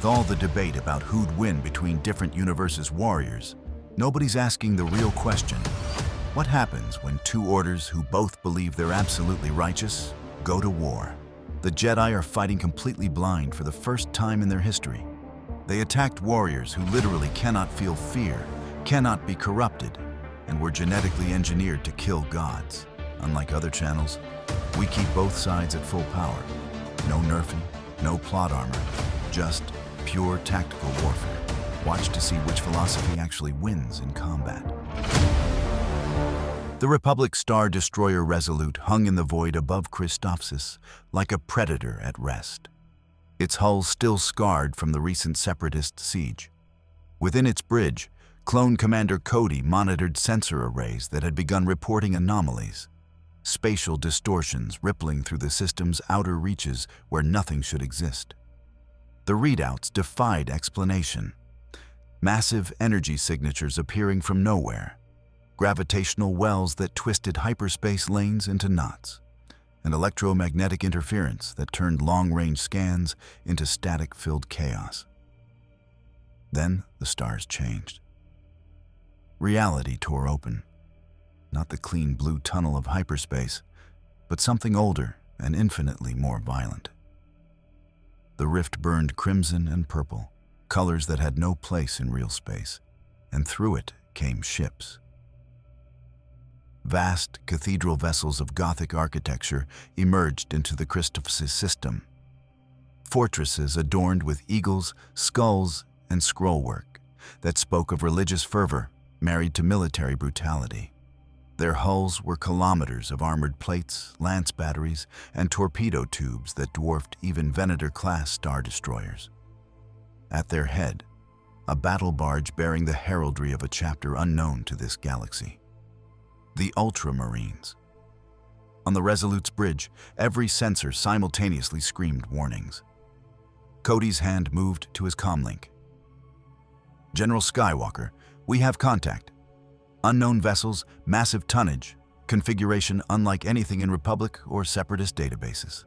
With all the debate about who'd win between different universes' warriors, nobody's asking the real question. What happens when two orders who both believe they're absolutely righteous go to war? The Jedi are fighting completely blind for the first time in their history. They attacked warriors who literally cannot feel fear, cannot be corrupted, and were genetically engineered to kill gods. Unlike other channels, we keep both sides at full power. No nerfing, no plot armor, just pure tactical warfare. Watch to see which philosophy actually wins in combat. The Republic Star Destroyer Resolute hung in the void above Christophsis like a predator at rest. Its hull still scarred from the recent Separatist siege. Within its bridge, Clone Commander Cody monitored sensor arrays that had begun reporting anomalies. Spatial distortions rippling through the system's outer reaches where nothing should exist. The readouts defied explanation. Massive energy signatures appearing from nowhere, gravitational wells that twisted hyperspace lanes into knots, and electromagnetic interference that turned long-range scans into static-filled chaos. Then the stars changed. Reality tore open. Not the clean blue tunnel of hyperspace, but something older and infinitely more violent. The rift burned crimson and purple, colors that had no place in real space, and through it came ships. Vast cathedral vessels of Gothic architecture emerged into the Christophsis system. Fortresses adorned with eagles, skulls, and scrollwork that spoke of religious fervor married to military brutality. Their hulls were kilometers of armored plates, lance batteries, and torpedo tubes that dwarfed even Venator-class star destroyers. At their head, a battle barge bearing the heraldry of a chapter unknown to this galaxy. The Ultramarines. On the Resolute's bridge, every sensor simultaneously screamed warnings. Cody's hand moved to his comlink. General Skywalker, we have contact. Unknown vessels, massive tonnage, configuration unlike anything in Republic or Separatist databases.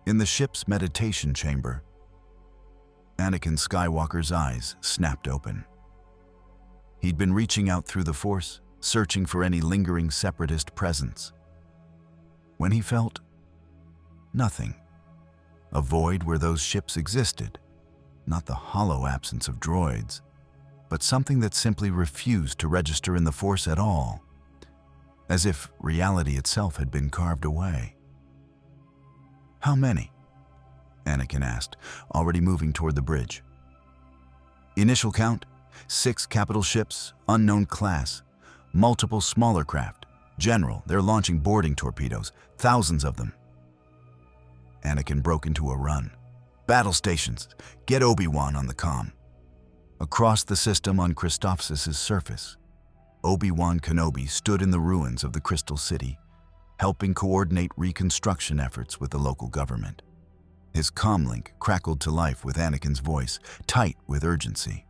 In the ship's meditation chamber, Anakin Skywalker's eyes snapped open. He'd been reaching out through the Force, searching for any lingering Separatist presence. When he felt nothing, a void where those ships existed, not the hollow absence of droids, but something that simply refused to register in the Force at all, as if reality itself had been carved away. How many? Anakin asked, already moving toward the bridge. Initial count, 6 capital ships, unknown class, multiple smaller craft. General, they're launching boarding torpedoes, thousands of them. Anakin broke into a run. Battle stations, get Obi-Wan on the comm. Across the system on Christophsis' surface, Obi-Wan Kenobi stood in the ruins of the Crystal City, helping coordinate reconstruction efforts with the local government. His comlink crackled to life with Anakin's voice, tight with urgency.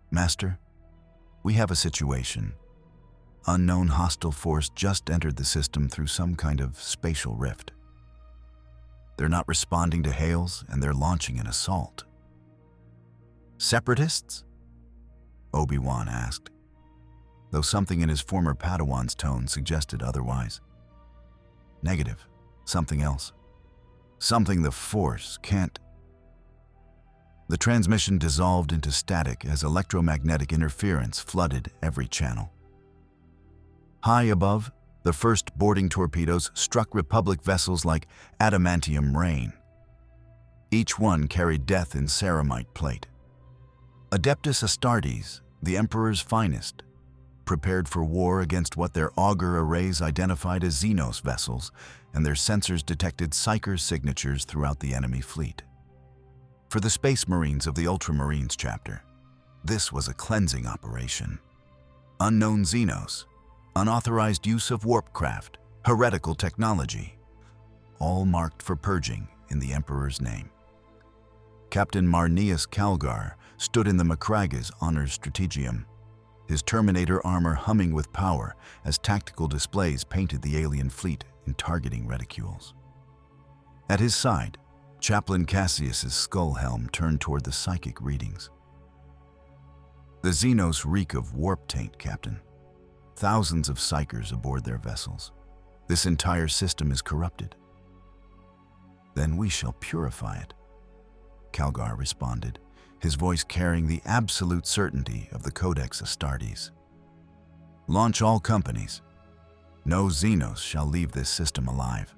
Master, we have a situation. Unknown hostile force just entered the system through some kind of spatial rift. They're not responding to hails, and they're launching an assault. Separatists? Obi-Wan asked, though something in his former Padawan's tone suggested otherwise. Negative. Something else. Something the Force can't. The transmission dissolved into static as electromagnetic interference flooded every channel. High above, the first boarding torpedoes struck Republic vessels like adamantium rain. Each one carried death in ceramite plate. Adeptus Astartes, the Emperor's finest, prepared for war against what their augur arrays identified as Xenos vessels, and their sensors detected Psyker signatures throughout the enemy fleet. For the Space Marines of the Ultramarines chapter, this was a cleansing operation. Unknown Xenos, unauthorized use of warpcraft, heretical technology, all marked for purging in the Emperor's name. Captain Marneus Calgar stood in the Macragas Honors Strategium, his Terminator armor humming with power as tactical displays painted the alien fleet in targeting reticules. At his side, Chaplain Cassius's skull helm turned toward the psychic readings. The Xenos reek of warp taint, Captain. Thousands of psychers aboard their vessels. This entire system is corrupted. Then we shall purify it, Calgar responded, his voice carrying the absolute certainty of the Codex Astartes. Launch all companies. No Xenos shall leave this system alive.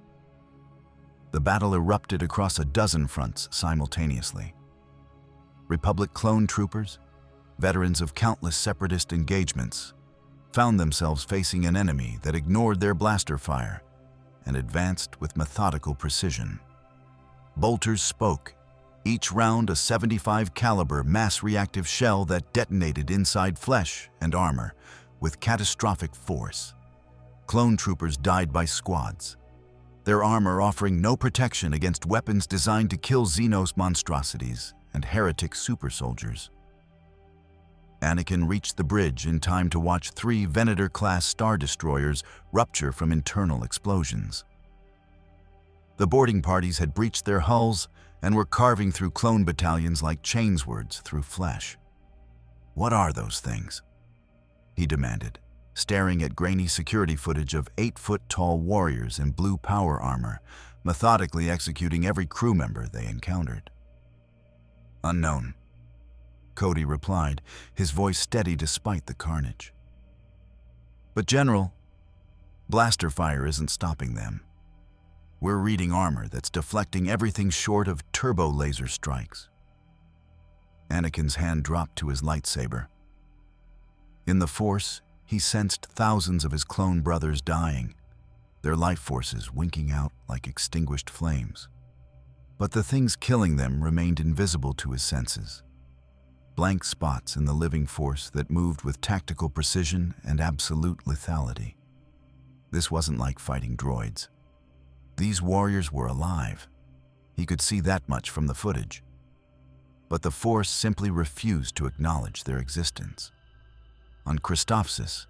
The battle erupted across a dozen fronts simultaneously. Republic clone troopers, veterans of countless separatist engagements, found themselves facing an enemy that ignored their blaster fire and advanced with methodical precision. Bolters spoke, each round a .75 caliber mass-reactive shell that detonated inside flesh and armor with catastrophic force. Clone troopers died by squads, their armor offering no protection against weapons designed to kill Xenos monstrosities and heretic super soldiers. Anakin reached the bridge in time to watch 3 Venator-class star destroyers rupture from internal explosions. The boarding parties had breached their hulls and were carving through clone battalions like chainswords through flesh. "What are those things?" he demanded, staring at grainy security footage of 8-foot-tall warriors in blue power armor, methodically executing every crew member they encountered. "Unknown," Cody replied, his voice steady despite the carnage. "But General, blaster fire isn't stopping them. We're reading armor that's deflecting everything short of turbo laser strikes." Anakin's hand dropped to his lightsaber. In the Force, he sensed thousands of his clone brothers dying, their life forces winking out like extinguished flames. But the things killing them remained invisible to his senses. Blank spots in the living force that moved with tactical precision and absolute lethality. This wasn't like fighting droids. These warriors were alive. He could see that much from the footage. But the Force simply refused to acknowledge their existence. On Christophsis,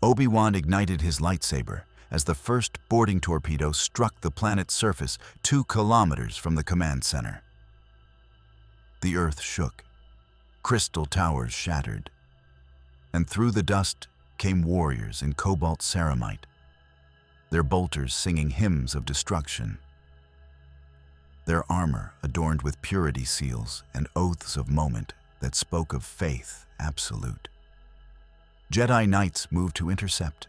Obi-Wan ignited his lightsaber as the first boarding torpedo struck the planet's surface 2 kilometers from the command center. The Earth shook. Crystal towers shattered, and through the dust came warriors in cobalt ceramite, their bolters singing hymns of destruction. Their armor adorned with purity seals and oaths of moment that spoke of faith absolute. Jedi Knights moved to intercept,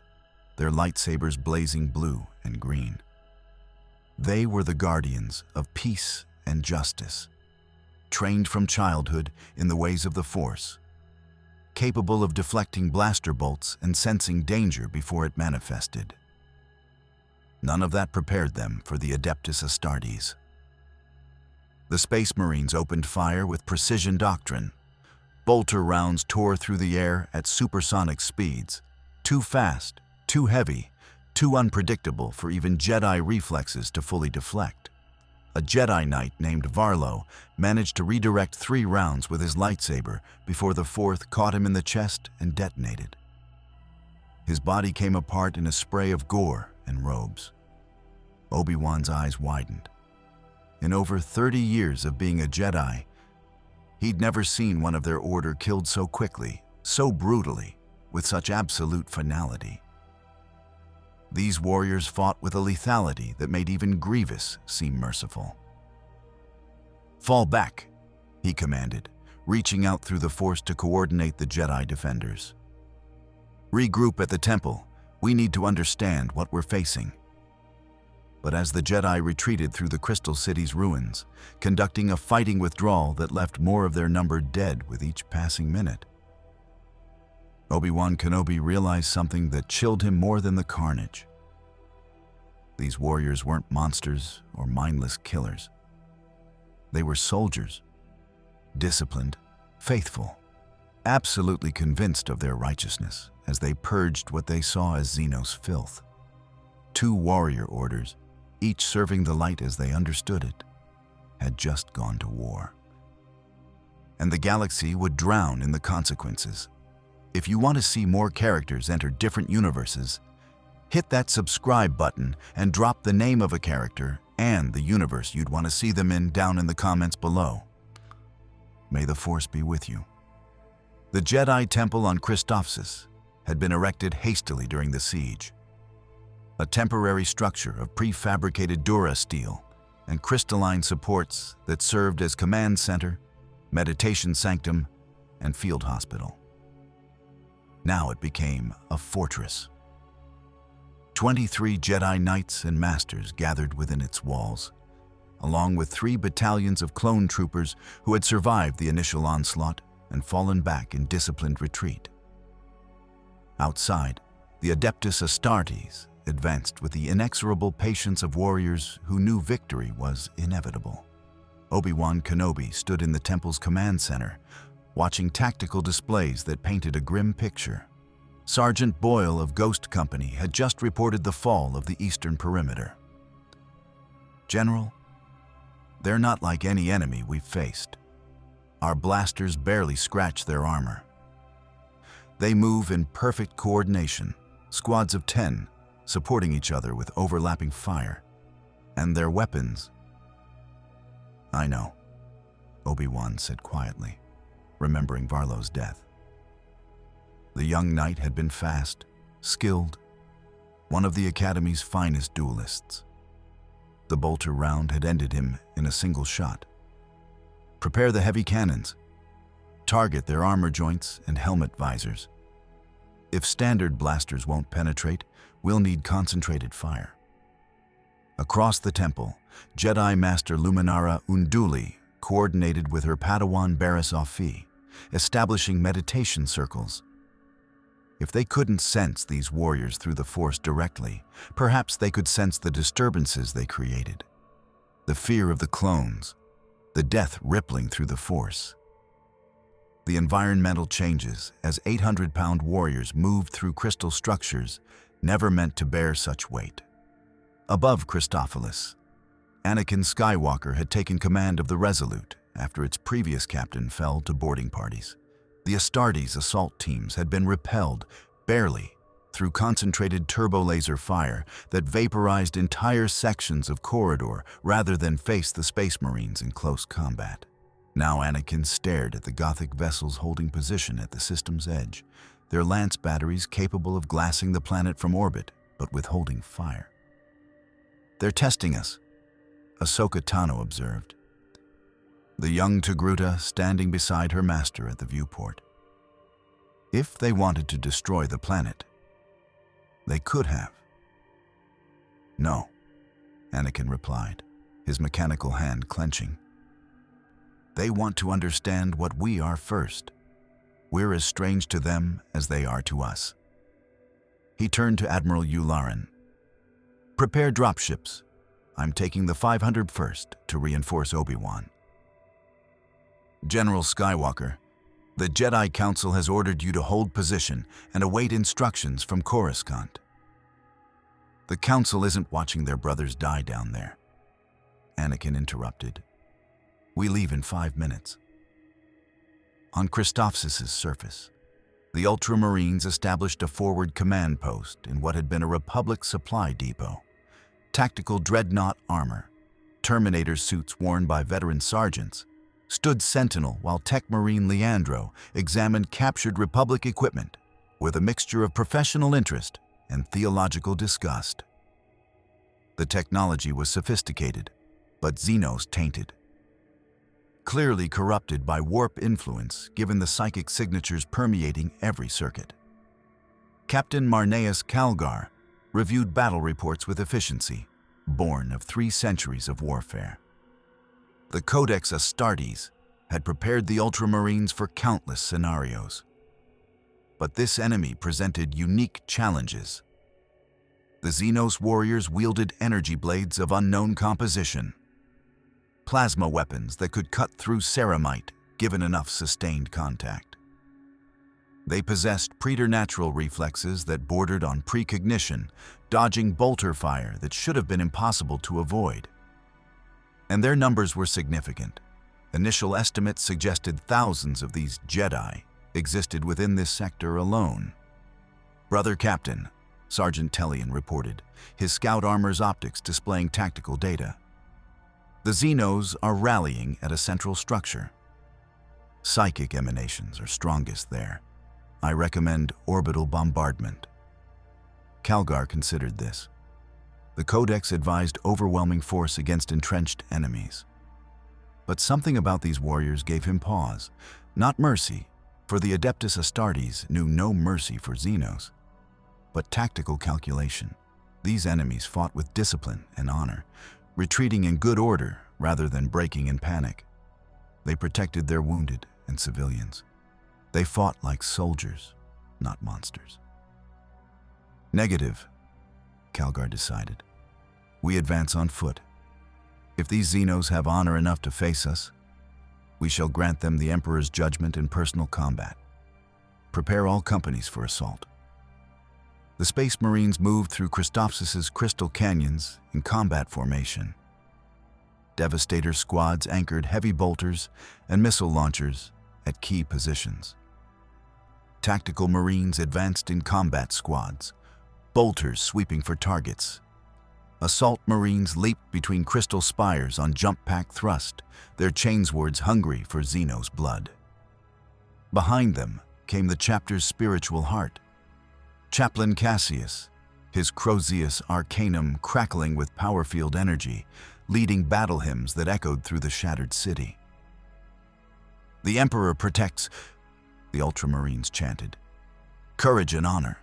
their lightsabers blazing blue and green. They were the guardians of peace and justice, trained from childhood in the ways of the Force, capable of deflecting blaster bolts and sensing danger before it manifested. None of that prepared them for the Adeptus Astartes. The Space Marines opened fire with precision doctrine. Bolter rounds tore through the air at supersonic speeds, too fast, too heavy, too unpredictable for even Jedi reflexes to fully deflect. A Jedi Knight named Varlo managed to redirect 3 rounds with his lightsaber before the 4th caught him in the chest and detonated. His body came apart in a spray of gore and robes. Obi-Wan's eyes widened. In over 30 years of being a Jedi, he'd never seen one of their order killed so quickly, so brutally, with such absolute finality. These warriors fought with a lethality that made even Grievous seem merciful. "Fall back," he commanded, reaching out through the Force to coordinate the Jedi defenders. "Regroup at the temple. We need to understand what we're facing." But as the Jedi retreated through the Crystal City's ruins, conducting a fighting withdrawal that left more of their number dead with each passing minute, Obi-Wan Kenobi realized something that chilled him more than the carnage. These warriors weren't monsters or mindless killers. They were soldiers, disciplined, faithful, absolutely convinced of their righteousness as they purged what they saw as Xenos filth. 2 warrior orders, each serving the light as they understood it, had just gone to war. And the galaxy would drown in the consequences. If you want to see more characters enter different universes, hit that subscribe button and drop the name of a character and the universe you'd want to see them in down in the comments below. May the Force be with you. The Jedi Temple on Christophsis had been erected hastily during the siege. A temporary structure of prefabricated Dura steel and crystalline supports that served as command center, meditation sanctum, and field hospital. Now it became a fortress. 23 Jedi Knights and Masters gathered within its walls, along with 3 battalions of clone troopers who had survived the initial onslaught and fallen back in disciplined retreat. Outside, the Adeptus Astartes advanced with the inexorable patience of warriors who knew victory was inevitable. Obi-Wan Kenobi stood in the temple's command center, watching tactical displays that painted a grim picture. Sergeant Boyle of Ghost Company had just reported the fall of the eastern perimeter. "General, they're not like any enemy we've faced. Our blasters barely scratch their armor. They move in perfect coordination, squads of 10, supporting each other with overlapping fire. And their weapons—" "I know," Obi-Wan said quietly, remembering Varlo's death. The young knight had been fast, skilled, one of the Academy's finest duelists. The bolter round had ended him in a single shot. "Prepare the heavy cannons. Target their armor joints and helmet visors. If standard blasters won't penetrate, we'll need concentrated fire." Across the temple, Jedi Master Luminara Unduli coordinated with her Padawan Barriss Offee, establishing meditation circles. If they couldn't sense these warriors through the Force directly, perhaps they could sense the disturbances they created. The fear of the clones, the death rippling through the Force. The environmental changes as 800-pound warriors moved through crystal structures never meant to bear such weight. Above Christophsis, Anakin Skywalker had taken command of the Resolute after its previous captain fell to boarding parties. The Astartes assault teams had been repelled, barely, through concentrated turbo-laser fire that vaporized entire sections of corridor rather than face the Space Marines in close combat. Now Anakin stared at the Gothic vessels holding position at the system's edge, their lance batteries capable of glassing the planet from orbit, but withholding fire. "They're testing us," Ahsoka Tano observed, the young Togruta standing beside her master at the viewport. If they wanted to destroy the planet, they could have. "No," Anakin replied, his mechanical hand clenching. "They want to understand what we are first. We're as strange to them as they are to us." He turned to Admiral Yularen. "Prepare dropships. I'm taking the 501st to reinforce Obi-Wan." "General Skywalker, the Jedi Council has ordered you to hold position and await instructions from Coruscant." "The Council isn't watching their brothers die down there," Anakin interrupted. "We leave in 5 minutes." On Christophsis' surface, the Ultramarines established a forward command post in what had been a Republic supply depot. Tactical dreadnought armor, Terminator suits worn by veteran sergeants, stood sentinel while Tech Marine Leandro examined captured Republic equipment with a mixture of professional interest and theological disgust. The technology was sophisticated, but Xenos tainted. Clearly corrupted by warp influence given the psychic signatures permeating every circuit. Captain Marneus Calgar reviewed battle reports with efficiency, born of 3 centuries of warfare. The Codex Astartes had prepared the Ultramarines for countless scenarios. But this enemy presented unique challenges. The Xenos warriors wielded energy blades of unknown composition, plasma weapons that could cut through ceramite given enough sustained contact. They possessed preternatural reflexes that bordered on precognition, dodging bolter fire that should have been impossible to avoid. And their numbers were significant. Initial estimates suggested thousands of these Jedi existed within this sector alone. "Brother Captain," Sergeant Tellian reported, his scout armor's optics displaying tactical data. The Xenos are rallying at a central structure. Psychic emanations are strongest there. I recommend orbital bombardment. Calgar considered this. The Codex advised overwhelming force against entrenched enemies. But something about these warriors gave him pause. Not mercy, for the Adeptus Astartes knew no mercy for Xenos, but tactical calculation. These enemies fought with discipline and honor, retreating in good order rather than breaking in panic. They protected their wounded and civilians. They fought like soldiers, not monsters. Negative, Calgar decided. We advance on foot. If these Xenos have honor enough to face us, we shall grant them the Emperor's judgment in personal combat. Prepare all companies for assault. The Space Marines moved through Christophsis's crystal canyons in combat formation. Devastator squads anchored heavy bolters and missile launchers at key positions. Tactical Marines advanced in combat squads, bolters sweeping for targets. Assault Marines leaped between crystal spires on jump-pack thrust, their chainswords hungry for Xenos' blood. Behind them came the chapter's spiritual heart, Chaplain Cassius, his Crozius Arcanum crackling with power field energy, leading battle hymns that echoed through the shattered city. The Emperor protects, the Ultramarines chanted. Courage and honor.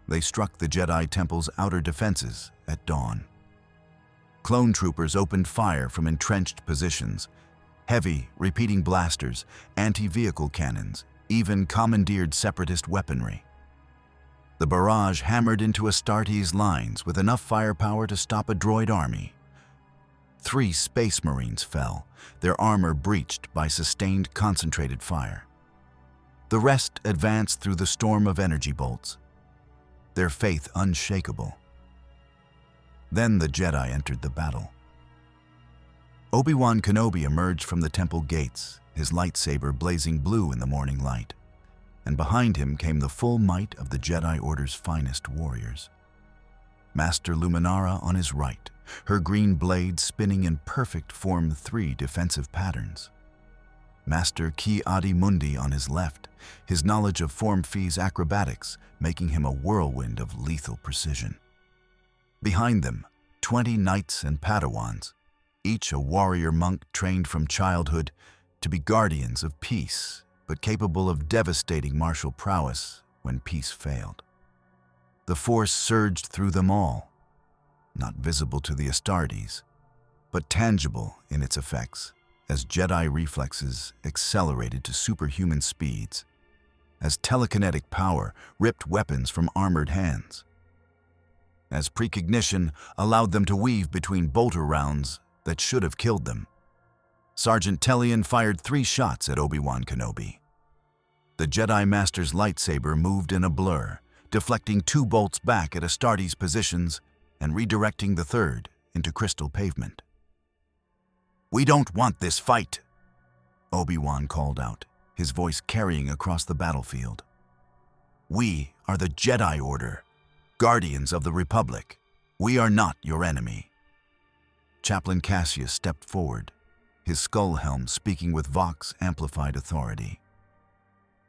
They struck the Jedi Temple's outer defenses at dawn. Clone troopers opened fire from entrenched positions, heavy, repeating blasters, anti-vehicle cannons, even commandeered separatist weaponry. The barrage hammered into Astartes' lines with enough firepower to stop a droid army. 3 Space Marines fell, their armor breached by sustained concentrated fire. The rest advanced through the storm of energy bolts, their faith unshakable. Then the Jedi entered the battle. Obi-Wan Kenobi emerged from the temple gates, his lightsaber blazing blue in the morning light, and behind him came the full might of the Jedi Order's finest warriors. Master Luminara on his right, her green blade spinning in perfect Form 3 defensive patterns. Master Ki-Adi-Mundi on his left, his knowledge of Form Phi's acrobatics making him a whirlwind of lethal precision. Behind them, 20 knights and Padawans, each a warrior monk trained from childhood to be guardians of peace, but capable of devastating martial prowess when peace failed. The force surged through them all, not visible to the Astartes, but tangible in its effects as Jedi reflexes accelerated to superhuman speeds, as telekinetic power ripped weapons from armored hands, as precognition allowed them to weave between bolter rounds that should have killed them. Sergeant Tellian fired 3 shots at Obi-Wan Kenobi. The Jedi Master's lightsaber moved in a blur, deflecting 2 bolts back at Astartes' positions and redirecting the 3rd into crystal pavement. "We don't want this fight," Obi-Wan called out, his voice carrying across the battlefield. "We are the Jedi Order, guardians of the Republic. We are not your enemy." Chaplain Cassius stepped forward, his skull helm speaking with Vox-amplified authority.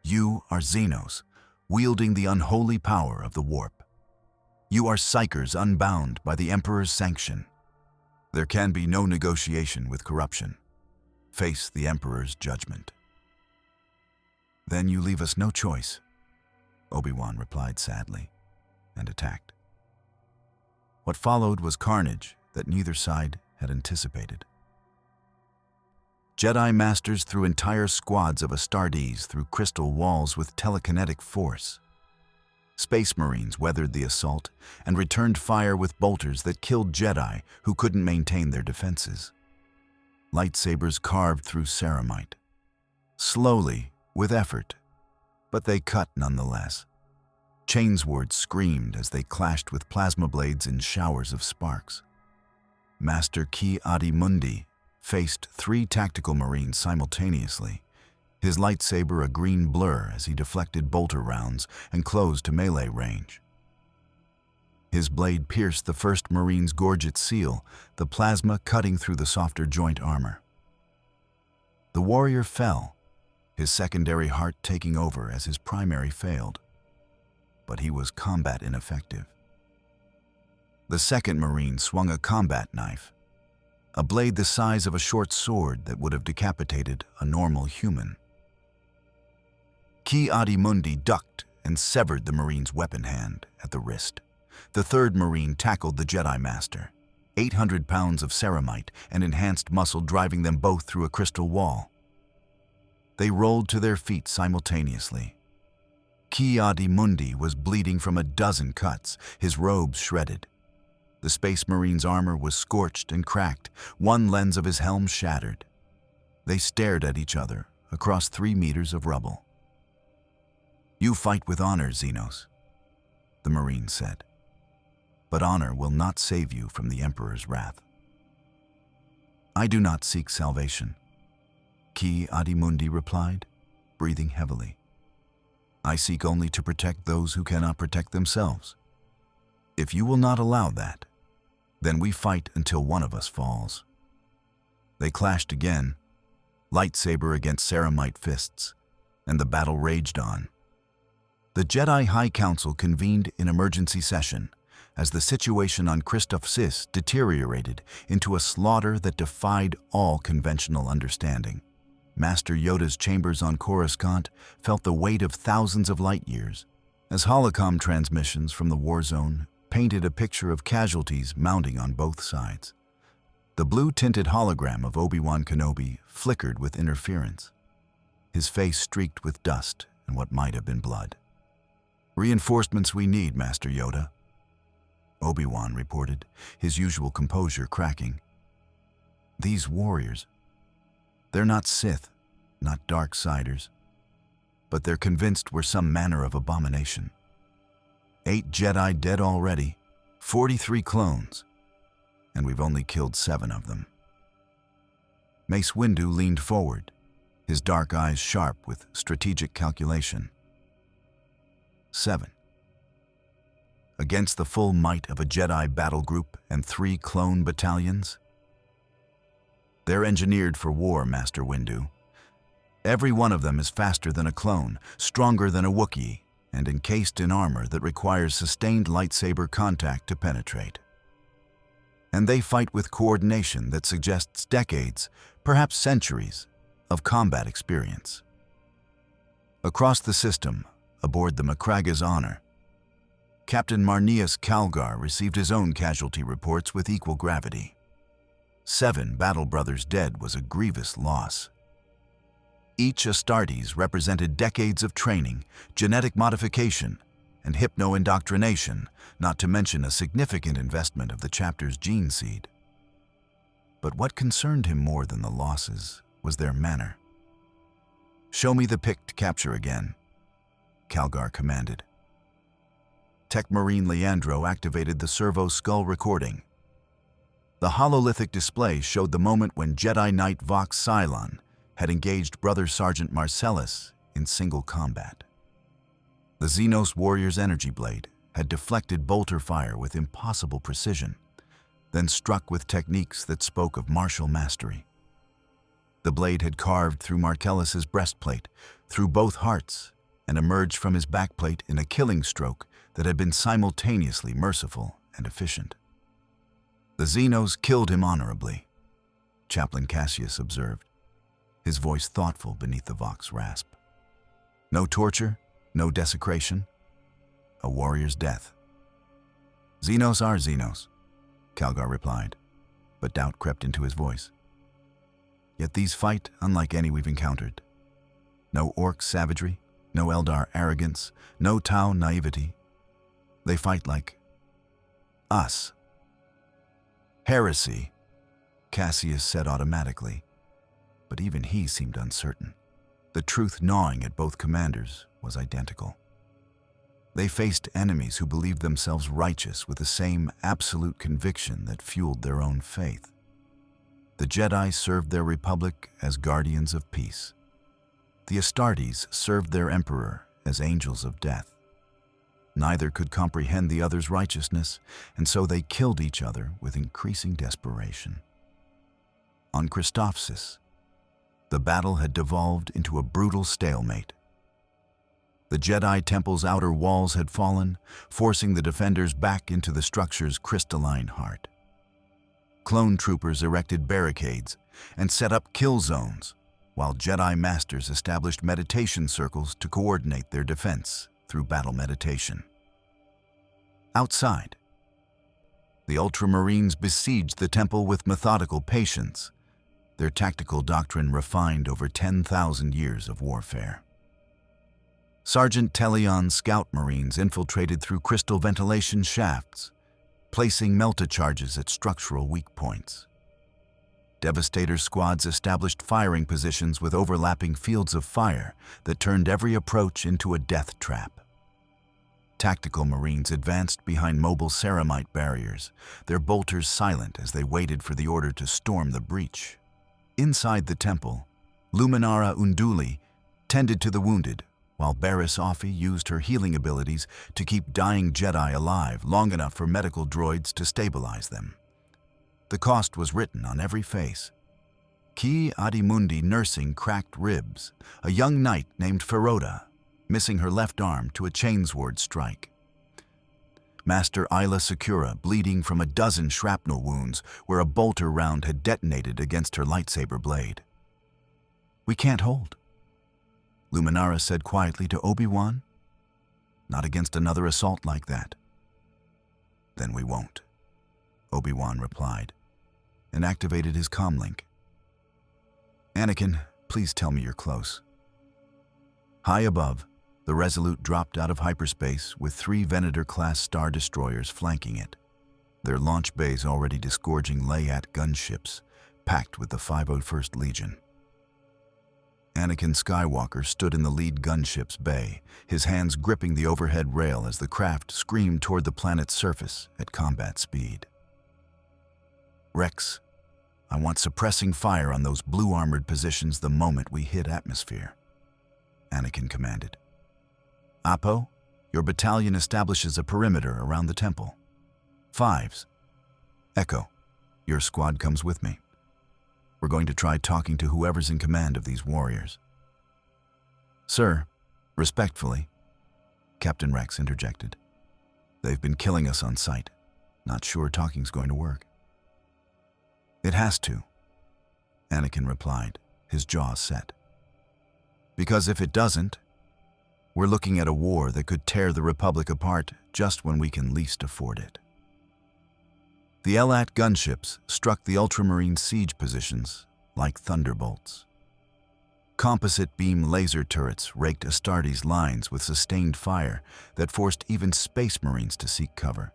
"You are Xenos, wielding the unholy power of the warp. You are Psychers unbound by the Emperor's sanction. There can be no negotiation with corruption. Face the Emperor's judgment." "Then you leave us no choice," Obi-Wan replied sadly, and attacked. What followed was carnage that neither side had anticipated. Jedi Masters threw entire squads of Astartes through crystal walls with telekinetic force. Space Marines weathered the assault and returned fire with bolters that killed Jedi who couldn't maintain their defenses. Lightsabers carved through ceramite. Slowly, with effort, but they cut nonetheless. Chainswords screamed as they clashed with plasma blades in showers of sparks. Master Ki-Adi-Mundi faced 3 tactical Marines simultaneously, his lightsaber a green blur as he deflected bolter rounds and closed to melee range. His blade pierced the first Marine's gorget seal, the plasma cutting through the softer joint armor. The warrior fell, his secondary heart taking over as his primary failed. But he was combat ineffective. The second Marine swung a combat knife, a blade the size of a short sword that would have decapitated a normal human. Ki-Adi-Mundi ducked and severed the Marine's weapon hand at the wrist. The third Marine tackled the Jedi Master, 800 pounds of ceramite and enhanced muscle driving them both through a crystal wall. They rolled to their feet simultaneously. Ki-Adi-Mundi was bleeding from a dozen cuts, his robes shredded. The Space Marine's armor was scorched and cracked, one lens of his helm shattered. They stared at each other across 3 meters of rubble. "You fight with honor, Xenos," the Marine said. "But honor will not save you from the Emperor's wrath." "I do not seek salvation," Ki-Adi-Mundi replied, breathing heavily. "I seek only to protect those who cannot protect themselves. If you will not allow that, then we fight until one of us falls." They clashed again, lightsaber against ceramite fists, and the battle raged on. The Jedi High Council convened in emergency session as the situation on Christoph Sis deteriorated into a slaughter that defied all conventional understanding. Master Yoda's chambers on Coruscant felt the weight of thousands of light years, as holocom transmissions from the war zone painted a picture of casualties mounting on both sides. The blue-tinted hologram of Obi-Wan Kenobi flickered with interference, his face streaked with dust and what might have been blood. "Reinforcements we need, Master Yoda," Obi-Wan reported, his usual composure cracking. "These warriors, they're not Sith, not Darksiders, but they're convinced we're some manner of abomination. 8 Jedi dead already, 43 clones, and we've only killed 7 of them." Mace Windu leaned forward, his dark eyes sharp with strategic calculation. 7. Against the full might of a Jedi battle group and 3 clone battalions? They're engineered for war, Master Windu. Every one of them is faster than a clone, stronger than a Wookiee, and encased in armor that requires sustained lightsaber contact to penetrate. And they fight with coordination that suggests decades, perhaps centuries, of combat experience. Across the system, aboard the Macraga's Honor, Captain Marneus Calgar received his own casualty reports with equal gravity. 7 battle brothers dead was a grievous loss. Each Astartes represented decades of training, genetic modification, and hypno-indoctrination, not to mention a significant investment of the chapter's gene seed. But what concerned him more than the losses was their manner. "Show me the picked capture again," Calgar commanded. Tech Marine Leandro activated the servo skull recording. The hololithic display showed the moment when Jedi Knight Vox Cylon had engaged Brother Sergeant Marcellus in single combat. The Xenos warrior's energy blade had deflected bolter fire with impossible precision, then struck with techniques that spoke of martial mastery. The blade had carved through Marcellus's breastplate, through both hearts, and emerged from his backplate in a killing stroke that had been simultaneously merciful and efficient. "The Xenos killed him honorably," Chaplain Cassius observed, his voice thoughtful beneath the Vox rasp. "No torture, no desecration, a warrior's death." "Xenos are Xenos," Calgar replied, but doubt crept into his voice. "Yet these fight unlike any we've encountered. No Orc savagery, no Eldar arrogance, no Tau naivety. They fight like us." "Heresy," Cassius said automatically, but even he seemed uncertain. The truth gnawing at both commanders was identical. They faced enemies who believed themselves righteous with the same absolute conviction that fueled their own faith. The Jedi served their republic as guardians of peace. The Astartes served their emperor as angels of death. Neither could comprehend the other's righteousness, and so they killed each other with increasing desperation. On Christophsis, the battle had devolved into a brutal stalemate. The Jedi Temple's outer walls had fallen, forcing the defenders back into the structure's crystalline heart. Clone troopers erected barricades and set up kill zones, while Jedi Masters established meditation circles to coordinate their defense through battle meditation. Outside, the Ultramarines besieged the temple with methodical patience, their tactical doctrine refined over 10,000 years of warfare. Sergeant Tellion's scout marines infiltrated through crystal ventilation shafts, placing melta-charges at structural weak points. Devastator squads established firing positions with overlapping fields of fire that turned every approach into a death trap. Tactical marines advanced behind mobile ceramite barriers, their bolters silent as they waited for the order to storm the breach. Inside the temple, Luminara Unduli tended to the wounded, while Barriss Offee used her healing abilities to keep dying Jedi alive long enough for medical droids to stabilize them. The cost was written on every face. Ki Adimundi nursing cracked ribs, a young knight named Feroda, missing her left arm to a chainsword strike. Master Isla Secura bleeding from a dozen shrapnel wounds where a bolter round had detonated against her lightsaber blade. "We can't hold," Luminara said quietly to Obi-Wan. "Not against another assault like that." "Then we won't," Obi-Wan replied, and activated his comlink. "Anakin, please tell me you're close." High above, the Resolute dropped out of hyperspace with 3 Venator-class Star Destroyers flanking it, their launch bays already disgorging Layat gunships, packed with the 501st Legion. Anakin Skywalker stood in the lead gunship's bay, his hands gripping the overhead rail as the craft screamed toward the planet's surface at combat speed. "Rex, I want suppressing fire on those blue-armored positions the moment we hit atmosphere," Anakin commanded. "Apo, your battalion establishes a perimeter around the temple. 5s. Echo, your squad comes with me. We're going to try talking to whoever's in command of these warriors." "Sir, respectfully," Captain Rex interjected. "They've been killing us on sight. Not sure talking's going to work." "It has to," Anakin replied, his jaw set. "Because if it doesn't, we're looking at a war that could tear the Republic apart just when we can least afford it." The Elat gunships struck the Ultramarine siege positions like thunderbolts. Composite beam laser turrets raked Astartes' lines with sustained fire that forced even Space Marines to seek cover.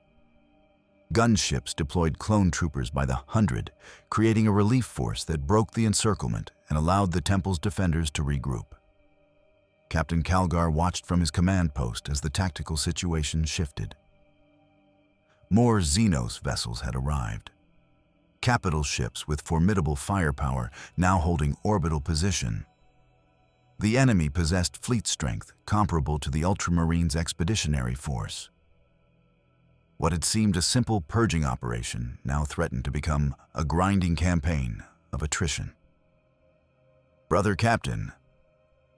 Gunships deployed clone troopers by the 100, creating a relief force that broke the encirclement and allowed the temple's defenders to regroup. Captain Calgar watched from his command post as the tactical situation shifted. More Xenos vessels had arrived. Capital ships with formidable firepower now holding orbital position. The enemy possessed fleet strength comparable to the Ultramarines' expeditionary force. What had seemed a simple purging operation now threatened to become a grinding campaign of attrition. "Brother Captain,"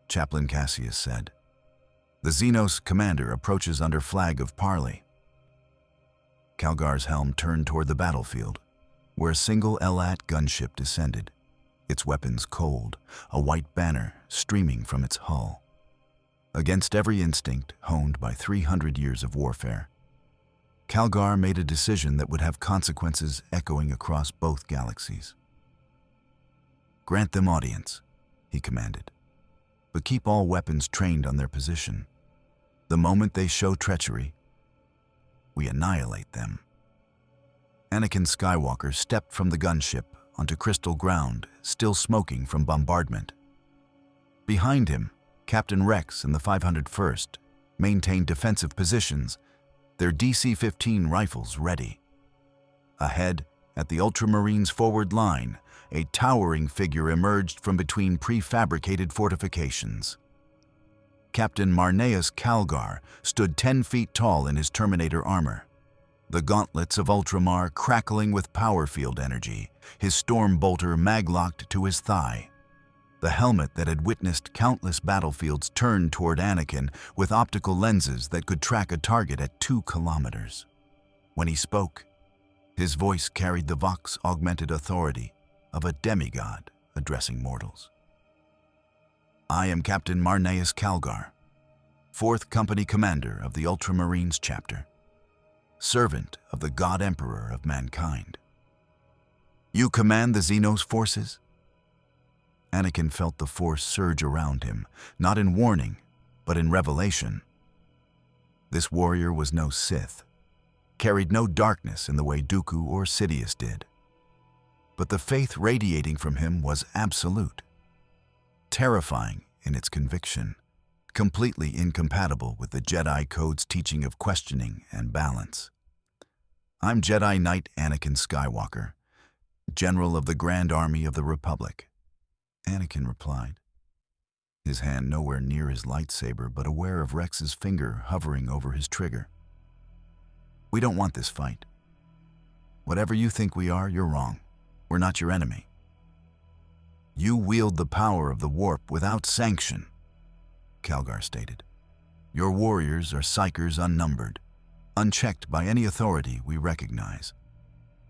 Chaplain Cassius said, "the Xenos commander approaches under flag of parley." Calgar's helm turned toward the battlefield, where a single Elat gunship descended, its weapons cold, a white banner streaming from its hull. Against every instinct honed by 300 years of warfare, Calgar made a decision that would have consequences echoing across both galaxies. "Grant them audience," he commanded, "but keep all weapons trained on their position. The moment they show treachery, we annihilate them." Anakin Skywalker stepped from the gunship onto crystal ground, still smoking from bombardment. Behind him, Captain Rex and the 501st maintained defensive positions, their DC-15 rifles ready. Ahead, at the Ultramarines' forward line, a towering figure emerged from between prefabricated fortifications. Captain Marneus Calgar stood 10 feet tall in his Terminator armor, the gauntlets of Ultramar crackling with power field energy, his storm bolter mag-locked to his thigh. The helmet that had witnessed countless battlefields turned toward Anakin with optical lenses that could track a target at 2 kilometers. When he spoke, his voice carried the vox-augmented authority of a demigod addressing mortals. I am Captain Marneus Calgar, 4th Company Commander of the Ultramarines Chapter, servant of the God Emperor of mankind. You command the Xenos forces? Anakin felt the Force surge around him, not in warning, but in revelation. This warrior was no Sith, carried no darkness in the way Dooku or Sidious did. But the faith radiating from him was absolute, terrifying in its conviction, completely incompatible with the Jedi Code's teaching of questioning and balance. I'm Jedi Knight Anakin Skywalker, General of the Grand Army of the Republic. Anakin replied, his hand nowhere near his lightsaber but aware of Rex's finger hovering over his trigger. We don't want this fight. Whatever you think we are, you're wrong. We're not your enemy. You wield the power of the warp without sanction, Calgar stated. Your warriors are psychers unnumbered, unchecked by any authority we recognize.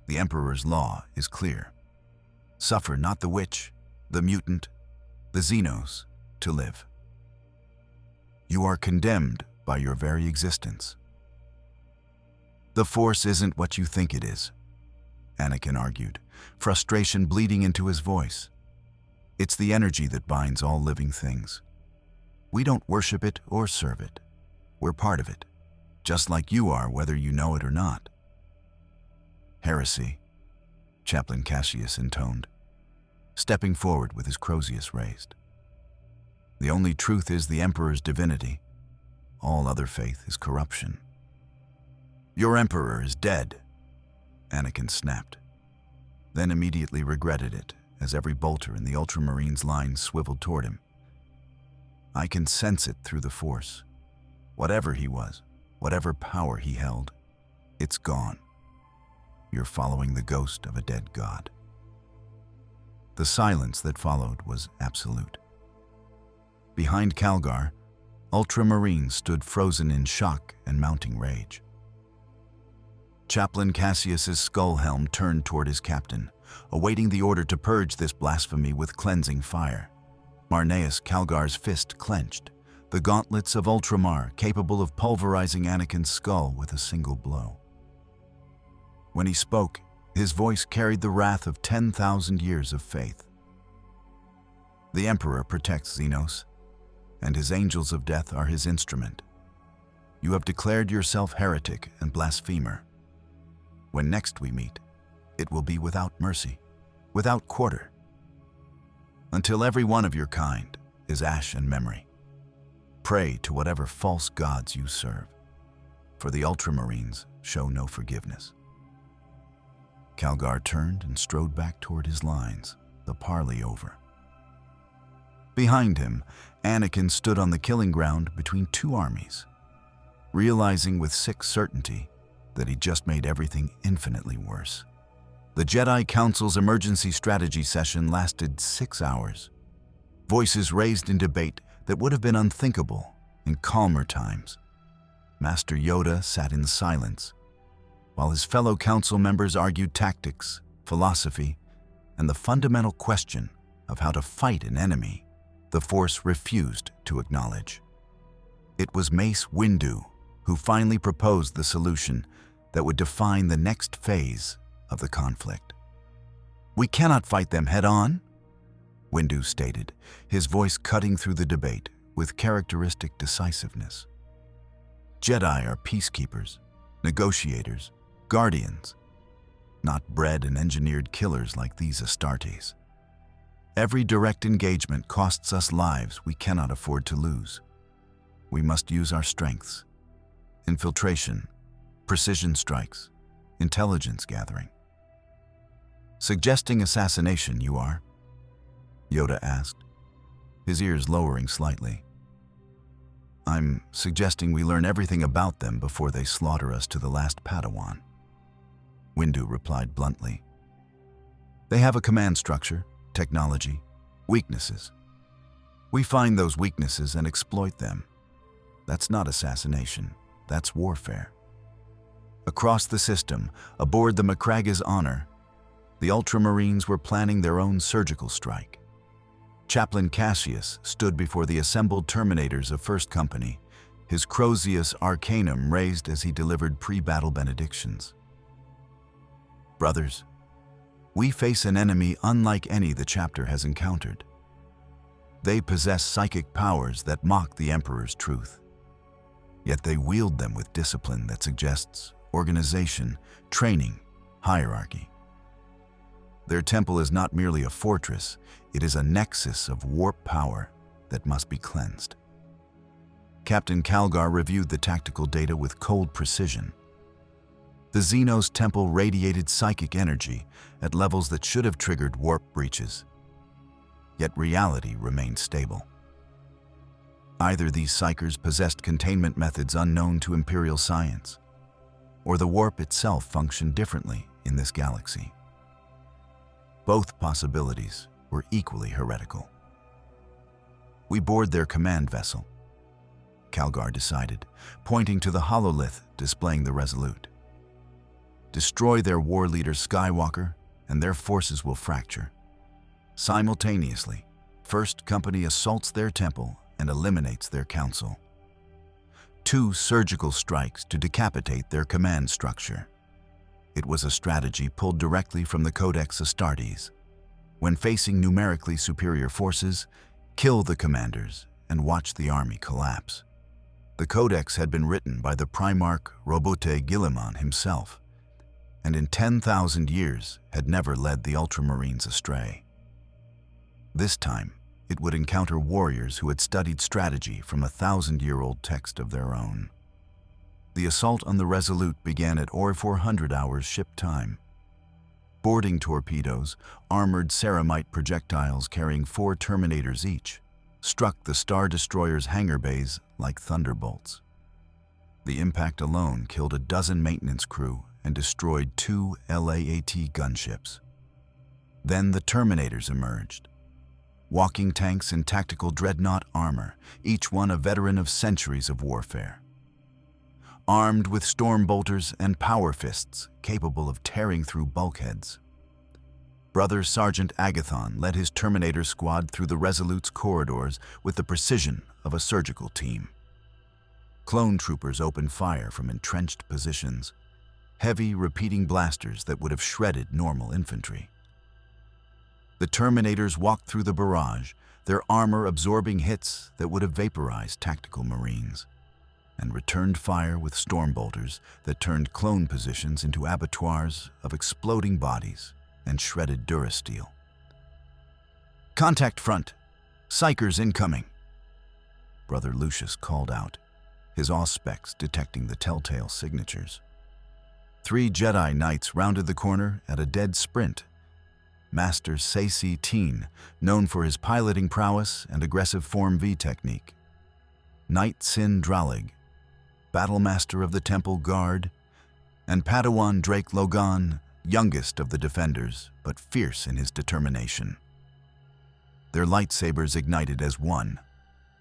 The Emperor's law is clear. Suffer not the witch, the mutant, the Xenos to live. You are condemned by your very existence. The Force isn't what you think it is, Anakin argued, frustration bleeding into his voice. It's the energy that binds all living things. We don't worship it or serve it. We're part of it, just like you are whether you know it or not. Heresy, Chaplain Cassius intoned, stepping forward with his crozius raised. The only truth is the Emperor's divinity. All other faith is corruption. Your Emperor is dead, Anakin snapped, then immediately regretted it as every bolter in the Ultramarines line swiveled toward him. I can sense it through the Force. Whatever he was, whatever power he held, it's gone. You're following the ghost of a dead god. The silence that followed was absolute. Behind Calgar, Ultramarines stood frozen in shock and mounting rage. Chaplain Cassius's skull helm turned toward his captain, awaiting the order to purge this blasphemy with cleansing fire. Marneus Calgar's fist clenched, the gauntlets of Ultramar capable of pulverizing Anakin's skull with a single blow. When he spoke, his voice carried the wrath of 10,000 years of faith. The Emperor protects Xenos, and his angels of death are his instrument. You have declared yourself heretic and blasphemer. When next we meet, it will be without mercy, without quarter, until every one of your kind is ash and memory. Pray to whatever false gods you serve, for the Ultramarines show no forgiveness. Calgar turned and strode back toward his lines, the parley over. Behind him, Anakin stood on the killing ground between 2 armies, realizing with sick certainty that he just made everything infinitely worse. The Jedi Council's emergency strategy session lasted 6 hours. Voices raised in debate that would have been unthinkable in calmer times. Master Yoda sat in silence, while his fellow council members argued tactics, philosophy, and the fundamental question of how to fight an enemy the Force refused to acknowledge. It was Mace Windu who finally proposed the solution that would define the next phase of the conflict. We cannot fight them head-on, Windu stated, his voice cutting through the debate with characteristic decisiveness. Jedi are peacekeepers, negotiators, guardians, not bred and engineered killers like these Astartes. Every direct engagement costs us lives we cannot afford to lose. We must use our strengths: infiltration, precision strikes, intelligence gathering. Suggesting assassination, you are? Yoda asked, his ears lowering slightly. I'm suggesting we learn everything about them before they slaughter us to the last Padawan. Windu replied bluntly. They have a command structure, technology, weaknesses. We find those weaknesses and exploit them. That's not assassination, that's warfare. Across the system, aboard the Macraga's Honor, the Ultramarines were planning their own surgical strike. Chaplain Cassius stood before the assembled Terminators of First Company, his Crozius Arcanum raised as he delivered pre-battle benedictions. Brothers, we face an enemy unlike any the chapter has encountered. They possess psychic powers that mock the Emperor's truth. Yet they wield them with discipline that suggests organization, training, hierarchy. Their temple is not merely a fortress, it is a nexus of warp power that must be cleansed. Captain Calgar reviewed the tactical data with cold precision. The Xenos temple radiated psychic energy at levels that should have triggered warp breaches. Yet reality remained stable. Either these psychers possessed containment methods unknown to Imperial science, or the warp itself functioned differently in this galaxy. Both possibilities were equally heretical. We board their command vessel, Calgar decided, pointing to the hololith displaying the Resolute. Destroy their war leader Skywalker, and their forces will fracture. Simultaneously, First Company assaults their temple and eliminates their council. 2 surgical strikes to decapitate their command structure. It was a strategy pulled directly from the Codex Astartes. When facing numerically superior forces, kill the commanders and watch the army collapse. The Codex had been written by the Primarch Roboute Guilliman himself, and in 10,000 years had never led the Ultramarines astray. This time, it would encounter warriors who had studied strategy from a 1,000-year-old text of their own. The assault on the Resolute began at 400 hours ship time. Boarding torpedoes, armored ceramite projectiles carrying 4 Terminators each, struck the Star Destroyer's hangar bays like thunderbolts. The impact alone killed a dozen maintenance crew and destroyed 2 LAAT gunships. Then the Terminators emerged. Walking tanks in tactical dreadnought armor, each one a veteran of centuries of warfare. Armed with storm bolters and power fists capable of tearing through bulkheads. Brother Sergeant Agathon led his Terminator squad through the Resolute's corridors with the precision of a surgical team. Clone troopers opened fire from entrenched positions, heavy repeating blasters that would have shredded normal infantry. The Terminators walked through the barrage, their armor absorbing hits that would have vaporized tactical Marines, and returned fire with storm bolters that turned clone positions into abattoirs of exploding bodies and shredded durasteel. "Contact front! Psychers incoming!" Brother Lucius called out, his auspex detecting the telltale signatures. 3 Jedi Knights rounded the corner at a dead sprint. Master Saci Teen, known for his piloting prowess and aggressive Form V technique. Knight Sin Dralig, Battlemaster of the Temple Guard, and Padawan Drake Logan, youngest of the defenders, but fierce in his determination. Their lightsabers ignited as one,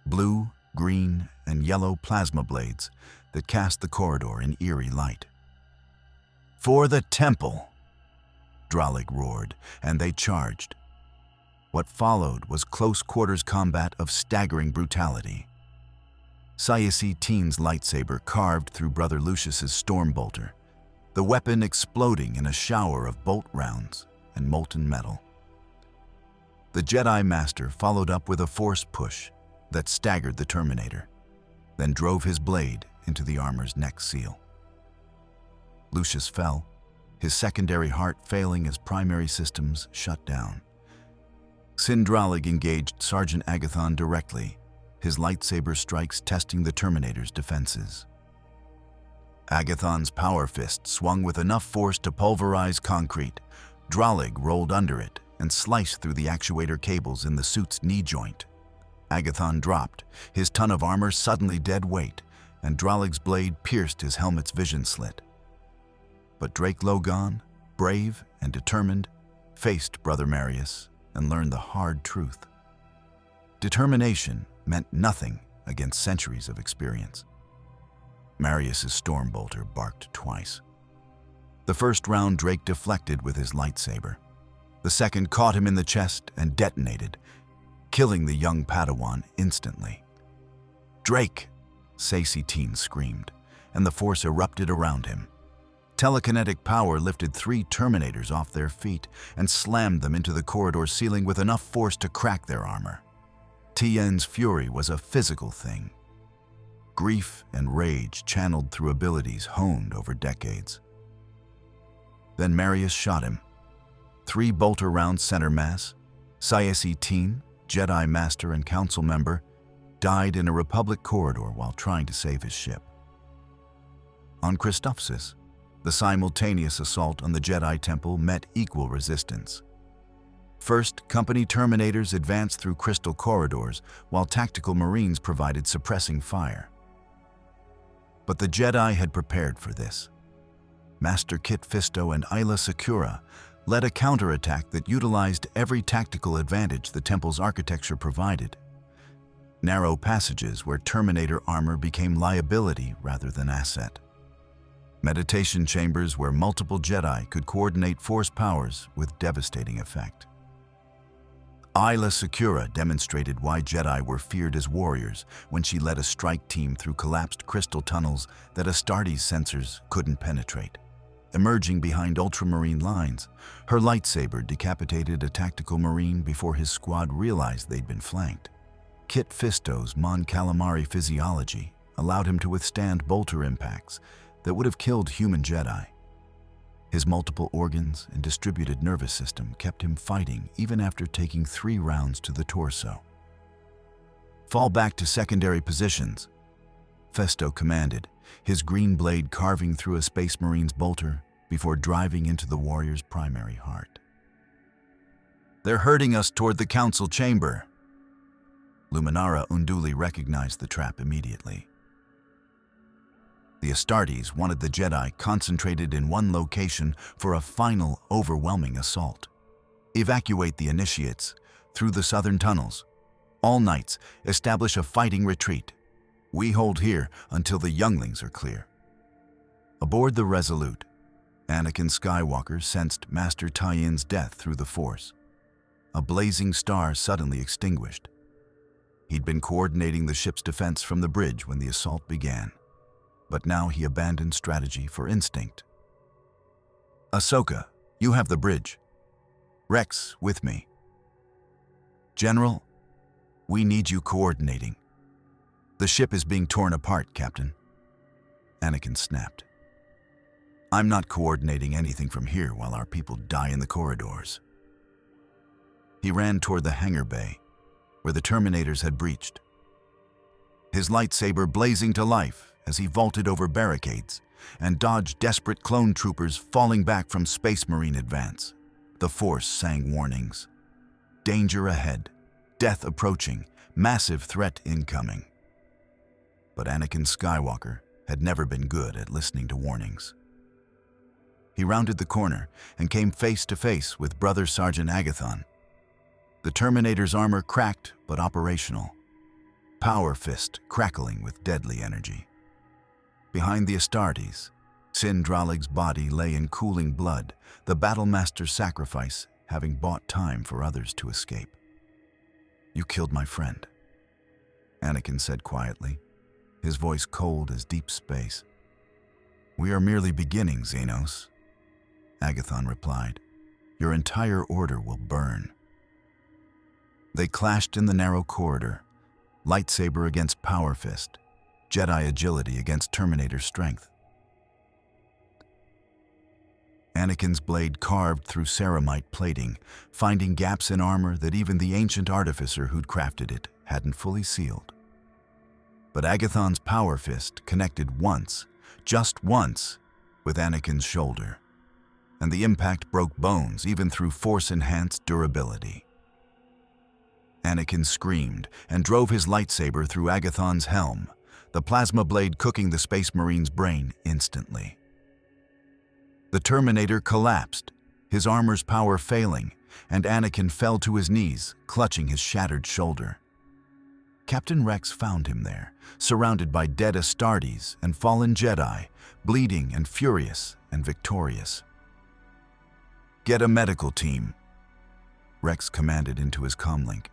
blue, green, and yellow plasma blades that cast the corridor in eerie light. "For the Temple!" Dralig roared, and they charged. What followed was close-quarters combat of staggering brutality. Saci Teen's lightsaber carved through Brother Lucius's stormbolter, the weapon exploding in a shower of bolt rounds and molten metal. The Jedi Master followed up with a force push that staggered the Terminator, then drove his blade into the armor's neck seal. Lucius fell, his secondary heart failing as primary systems shut down. Sindralig engaged Sergeant Agathon directly, his lightsaber strikes testing the Terminator's defenses. Agathon's power fist swung with enough force to pulverize concrete. Dralig rolled under it and sliced through the actuator cables in the suit's knee joint. Agathon dropped, his ton of armor suddenly dead weight, and Dralig's blade pierced his helmet's vision slit. But Drake Logan, brave and determined, faced Brother Marius and learned the hard truth. Determination meant nothing against centuries of experience. Marius's storm bolter barked twice. The first round Drake deflected with his lightsaber. The second caught him in the chest and detonated, killing the young Padawan instantly. "Drake!" Sacy-Teen screamed, and the force erupted around him. Telekinetic power lifted 3 Terminators off their feet and slammed them into the corridor ceiling with enough force to crack their armor. Tien's fury was a physical thing. Grief and rage channeled through abilities honed over decades. Then Marius shot him. 3 bolter round center mass, Sacy-Teen, Jedi Master and Council member, died in a Republic corridor while trying to save his ship. On Christophsis, the simultaneous assault on the Jedi Temple met equal resistance. First, Company Terminators advanced through crystal corridors, while tactical Marines provided suppressing fire. But the Jedi had prepared for this. Master Kit Fisto and Aayla Secura led a counterattack that utilized every tactical advantage the Temple's architecture provided. Narrow passages where Terminator armor became liability rather than asset. Meditation chambers where multiple Jedi could coordinate force powers with devastating effect. Aayla Secura demonstrated why Jedi were feared as warriors when she led a strike team through collapsed crystal tunnels that Astartes sensors couldn't penetrate. Emerging behind ultramarine lines, her lightsaber decapitated a tactical Marine before his squad realized they'd been flanked. Kit Fisto's Mon Calamari physiology allowed him to withstand bolter impacts that would have killed human Jedi. His multiple organs and distributed nervous system kept him fighting even after taking 3 rounds to the torso. "Fall back to secondary positions," Fisto commanded, his green blade carving through a Space Marine's bolter before driving into the warrior's primary heart. "They're herding us toward the Council chamber." Luminara Unduli recognized the trap immediately. The Astartes wanted the Jedi concentrated in one location for a final, overwhelming assault. "Evacuate the initiates through the southern tunnels. All knights establish a fighting retreat. We hold here until the younglings are clear." Aboard the Resolute, Anakin Skywalker sensed Master Tien's death through the Force. A blazing star suddenly extinguished. He'd been coordinating the ship's defense from the bridge when the assault began. But now he abandoned strategy for instinct. "Ahsoka, you have the bridge. Rex, with me. General, we need you coordinating. The ship is being torn apart, Captain." Anakin snapped. "I'm not coordinating anything from here while our people die in the corridors." He ran toward the hangar bay, where the Terminators had breached. His lightsaber blazing to life as he vaulted over barricades and dodged desperate clone troopers falling back from Space Marine advance. The Force sang warnings. Danger ahead, death approaching, massive threat incoming. But Anakin Skywalker had never been good at listening to warnings. He rounded the corner and came face to face with Brother Sergeant Agathon. The Terminator's armor cracked but operational. Power fist crackling with deadly energy. Behind the Astartes, Sin Dralig's body lay in cooling blood, the Battlemaster's sacrifice having bought time for others to escape. "You killed my friend," Anakin said quietly, his voice cold as deep space. "We are merely beginning, Xenos," Agathon replied. "Your entire order will burn." They clashed in the narrow corridor, lightsaber against power fist, Jedi agility against Terminator strength. Anakin's blade carved through ceramite plating, finding gaps in armor that even the ancient artificer who'd crafted it hadn't fully sealed. But Agathon's power fist connected once, just once, with Anakin's shoulder, and the impact broke bones even through force-enhanced durability. Anakin screamed and drove his lightsaber through Agathon's helm, the plasma blade cooking the Space Marine's brain instantly. The Terminator collapsed, his armor's power failing, and Anakin fell to his knees, clutching his shattered shoulder. Captain Rex found him there, surrounded by dead Astartes and fallen Jedi, bleeding and furious and victorious. "Get a medical team," Rex commanded into his comlink.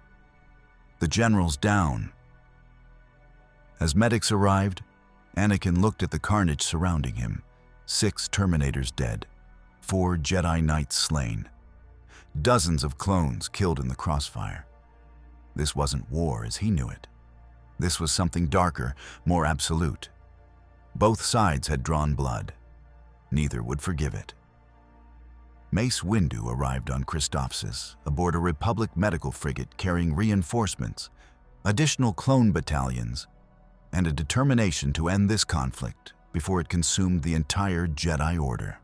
"The general's down." As medics arrived, Anakin looked at the carnage surrounding him. 6 Terminators dead, 4 Jedi Knights slain, dozens of clones killed in the crossfire. This wasn't war as he knew it. This was something darker, more absolute. Both sides had drawn blood. Neither would forgive it. Mace Windu arrived on Christophsis aboard a Republic medical frigate carrying reinforcements, additional clone battalions, and a determination to end this conflict before it consumed the entire Jedi Order.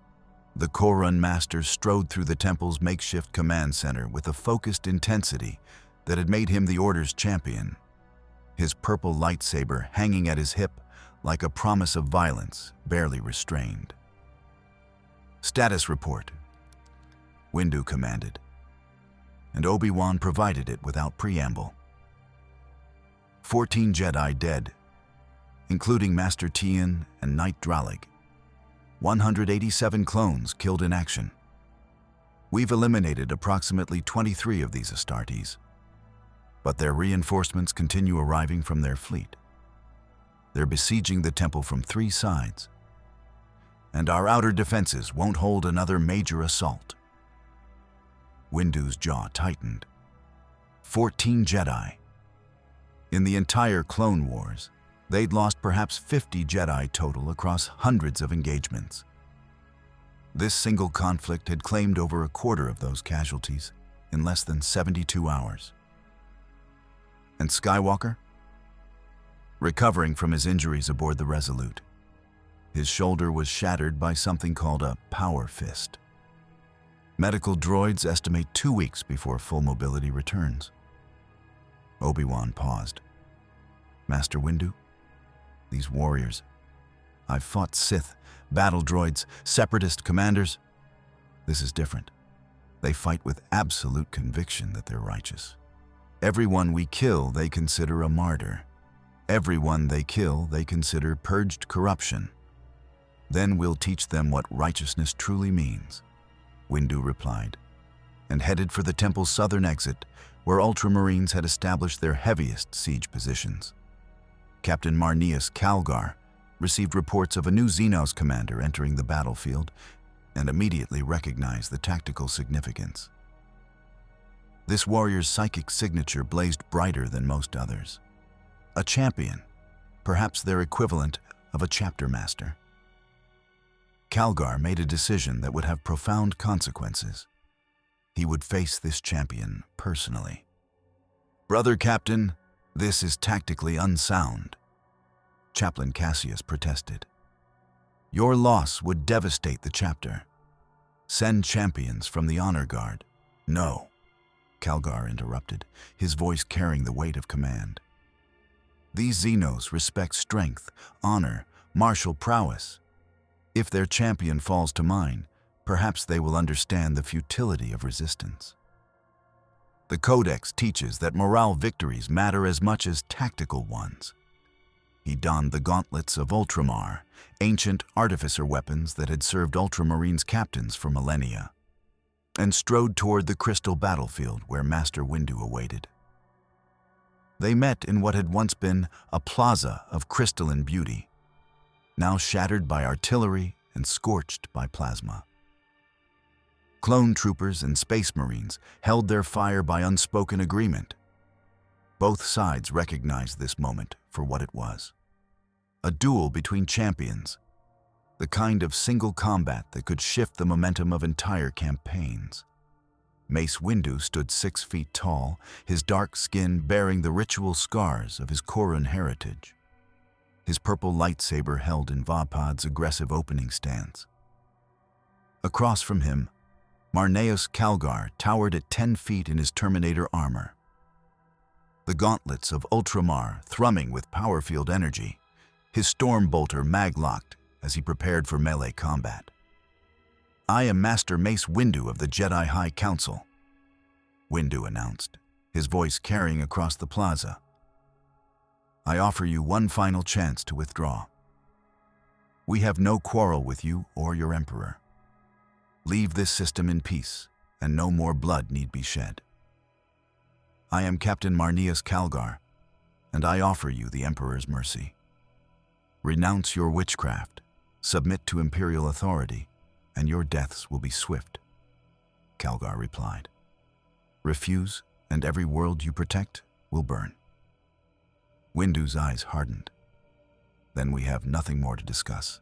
The Korun Master strode through the Temple's makeshift command center with a focused intensity that had made him the Order's champion, his purple lightsaber hanging at his hip like a promise of violence barely restrained. "Status report," Windu commanded, and Obi-Wan provided it without preamble. 14 Jedi dead, including Master Tian and Knight Dralig. 187 clones killed in action. We've eliminated approximately 23 of these Astartes, but their reinforcements continue arriving from their fleet. They're besieging the temple from 3 sides, and our outer defenses won't hold another major assault. Windu's jaw tightened. 14 Jedi. In the entire Clone Wars, they'd lost perhaps 50 Jedi total across hundreds of engagements. This single conflict had claimed over a quarter of those casualties in less than 72 hours. And Skywalker? Recovering from his injuries aboard the Resolute, his shoulder was shattered by something called a power fist. Medical droids estimate 2 weeks before full mobility returns. Obi-Wan paused. "Master Windu? These warriors. I've fought Sith, battle droids, separatist commanders. This is different. They fight with absolute conviction that they're righteous. Everyone we kill, they consider a martyr. Everyone they kill, they consider purged corruption. Then we'll teach them what righteousness truly means," Windu replied, and headed for the temple's southern exit, where Ultramarines had established their heaviest siege positions. Captain Marneus Calgar received reports of a new Xenos commander entering the battlefield and immediately recognized the tactical significance. This warrior's psychic signature blazed brighter than most others. A champion, perhaps their equivalent of a chapter master. Calgar made a decision that would have profound consequences. He would face this champion personally. "Brother Captain, this is tactically unsound," Chaplain Cassius protested. "Your loss would devastate the chapter. Send champions from the honor guard." "No," Calgar interrupted, his voice carrying the weight of command. "These Xenos respect strength, honor, martial prowess. If their champion falls to mine, perhaps they will understand the futility of resistance. The Codex teaches that morale victories matter as much as tactical ones." He donned the gauntlets of Ultramar, ancient artificer weapons that had served Ultramarines captains for millennia, and strode toward the crystal battlefield where Master Windu awaited. They met in what had once been a plaza of crystalline beauty, now shattered by artillery and scorched by plasma. Clone troopers and space marines held their fire by unspoken agreement. Both sides recognized this moment for what it was. A duel between champions, the kind of single combat that could shift the momentum of entire campaigns. Mace Windu stood 6 feet tall, his dark skin bearing the ritual scars of his Korun heritage. His purple lightsaber held in Vapod's aggressive opening stance. Across from him, Marneus Calgar towered at 10 feet in his Terminator armor. the gauntlets of Ultramar thrumming with power field energy, his storm bolter mag-locked as he prepared for melee combat. "I am Master Mace Windu of the Jedi High Council," Windu announced, his voice carrying across the plaza. "I offer you one final chance to withdraw. We have no quarrel with you or your Emperor. Leave this system in peace, and no more blood need be shed. I am Captain Marneus Calgar, and I offer you the Emperor's mercy. Renounce your witchcraft, submit to Imperial authority, and your deaths will be swift," Calgar replied. "Refuse, and every world you protect will burn." Windu's eyes hardened. "Then we have nothing more to discuss."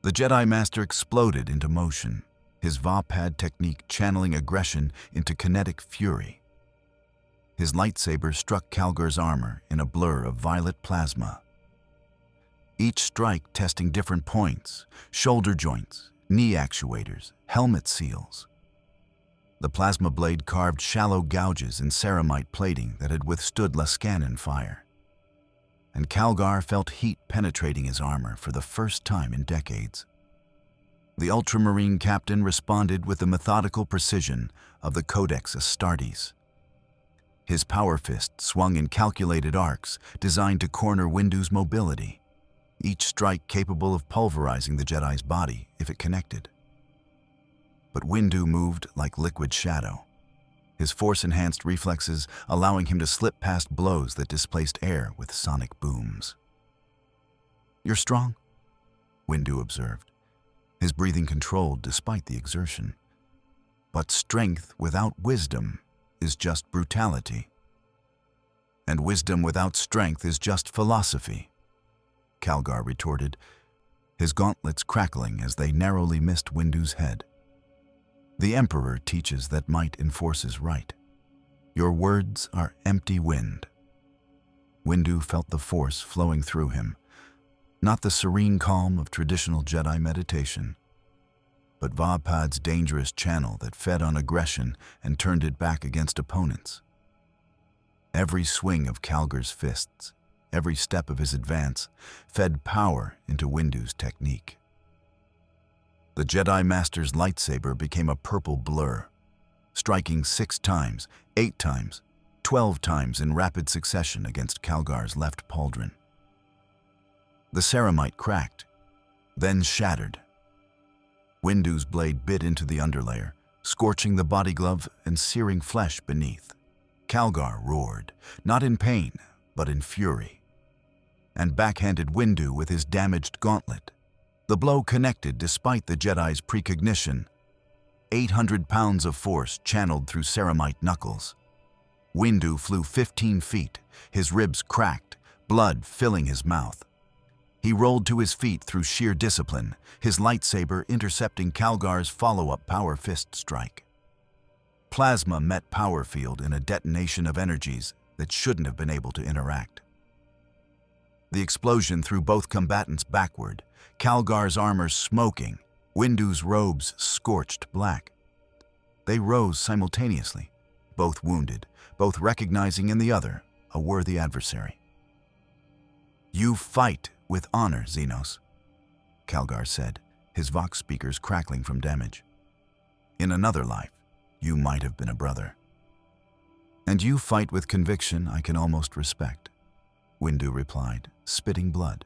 The Jedi Master exploded into motion, his Va-Pad technique channeling aggression into kinetic fury. His lightsaber struck Calgar's armor in a blur of violet plasma. Each strike testing different points, shoulder joints, knee actuators, helmet seals. The plasma blade carved shallow gouges in ceramite plating that had withstood Lascanan fire. And Calgar felt heat penetrating his armor for the first time in decades. The Ultramarine captain responded with the methodical precision of the Codex Astartes. His power fist swung in calculated arcs designed to corner Windu's mobility, each strike capable of pulverizing the Jedi's body if it connected. But Windu moved like liquid shadow, his force-enhanced reflexes allowing him to slip past blows that displaced air with sonic booms. "You're strong," Windu observed, his breathing controlled despite the exertion. "But strength without wisdom is just brutality. And wisdom without strength is just philosophy," Calgar retorted, his gauntlets crackling as they narrowly missed Windu's head. "The Emperor teaches that might enforces right. Your words are empty wind." Windu felt the force flowing through him, not the serene calm of traditional Jedi meditation, but Va-Pad's dangerous channel that fed on aggression and turned it back against opponents. Every swing of Calgar's fists, every step of his advance, fed power into Windu's technique. The Jedi Master's lightsaber became a purple blur, striking 6 times, 8 times, 12 times in rapid succession against Calgar's left pauldron. The ceramite cracked, then shattered. Windu's blade bit into the underlayer, scorching the body glove and searing flesh beneath. Calgar roared, not in pain, but in fury, and backhanded Windu with his damaged gauntlet. The blow connected despite the Jedi's precognition. 800 pounds of force channeled through ceramite knuckles. Windu flew 15 feet, his ribs cracked, blood filling his mouth. He rolled to his feet through sheer discipline, his lightsaber intercepting Calgar's follow-up power fist strike. Plasma met power field in a detonation of energies that shouldn't have been able to interact. The explosion threw both combatants backward, Calgar's armor smoking, Windu's robes scorched black. They rose simultaneously, both wounded, both recognizing in the other a worthy adversary. "You fight with honor, Xenos," Calgar said, his vox speakers crackling from damage. "In another life, you might have been a brother. And you fight with conviction I can almost respect," Windu replied, spitting blood.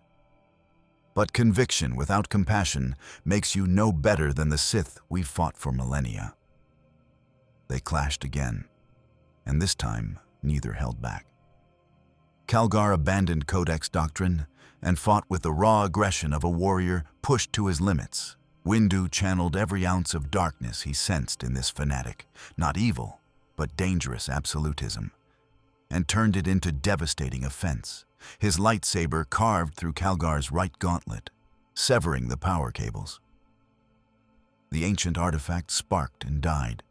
"But conviction without compassion makes you no better than the Sith we've fought for millennia." They clashed again, and this time neither held back. Calgar abandoned Codex doctrine and fought with the raw aggression of a warrior pushed to his limits. Windu channeled every ounce of darkness he sensed in this fanatic, not evil, but dangerous absolutism, and turned it into devastating offense. His lightsaber carved through Calgar's right gauntlet, severing the power cables. The ancient artifact sparked and died,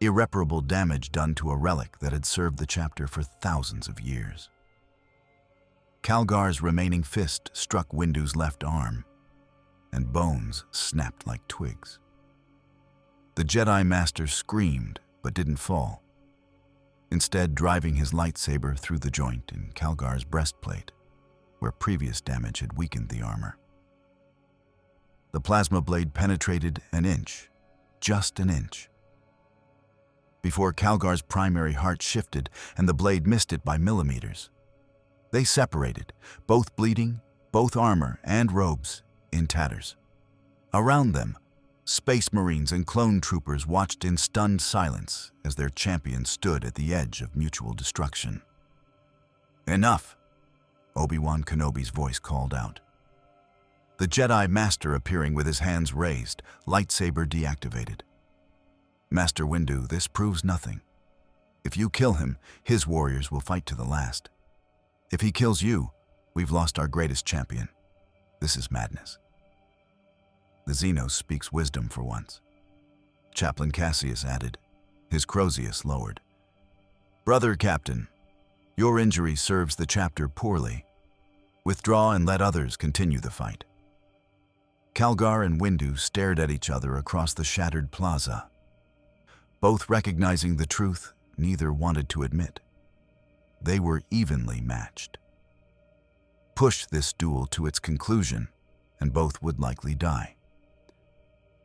irreparable damage done to a relic that had served the chapter for thousands of years. Calgar's remaining fist struck Windu's left arm, and bones snapped like twigs. The Jedi Master screamed but didn't fall. instead driving his lightsaber through the joint in Calgar's breastplate, where previous damage had weakened the armor. The plasma blade penetrated an inch, just an inch, before Calgar's primary heart shifted and the blade missed it by millimeters. They separated, both bleeding, both armor and robes in tatters. Around them, Space Marines and clone troopers watched in stunned silence as their champion stood at the edge of mutual destruction. "Enough," Obi-Wan Kenobi's voice called out. The Jedi Master appearing with his hands raised, lightsaber deactivated. "Master Windu, this proves nothing. If you kill him, his warriors will fight to the last. If he kills you, we've lost our greatest champion. This is madness." The Xenos speaks wisdom for once. Chaplain Cassius added, his Crozius lowered. "Brother Captain, your injury serves the chapter poorly. Withdraw and let others continue the fight." Calgar and Windu stared at each other across the shattered plaza. Both recognizing the truth neither wanted to admit. They were evenly matched. Push this duel to its conclusion, and both would likely die.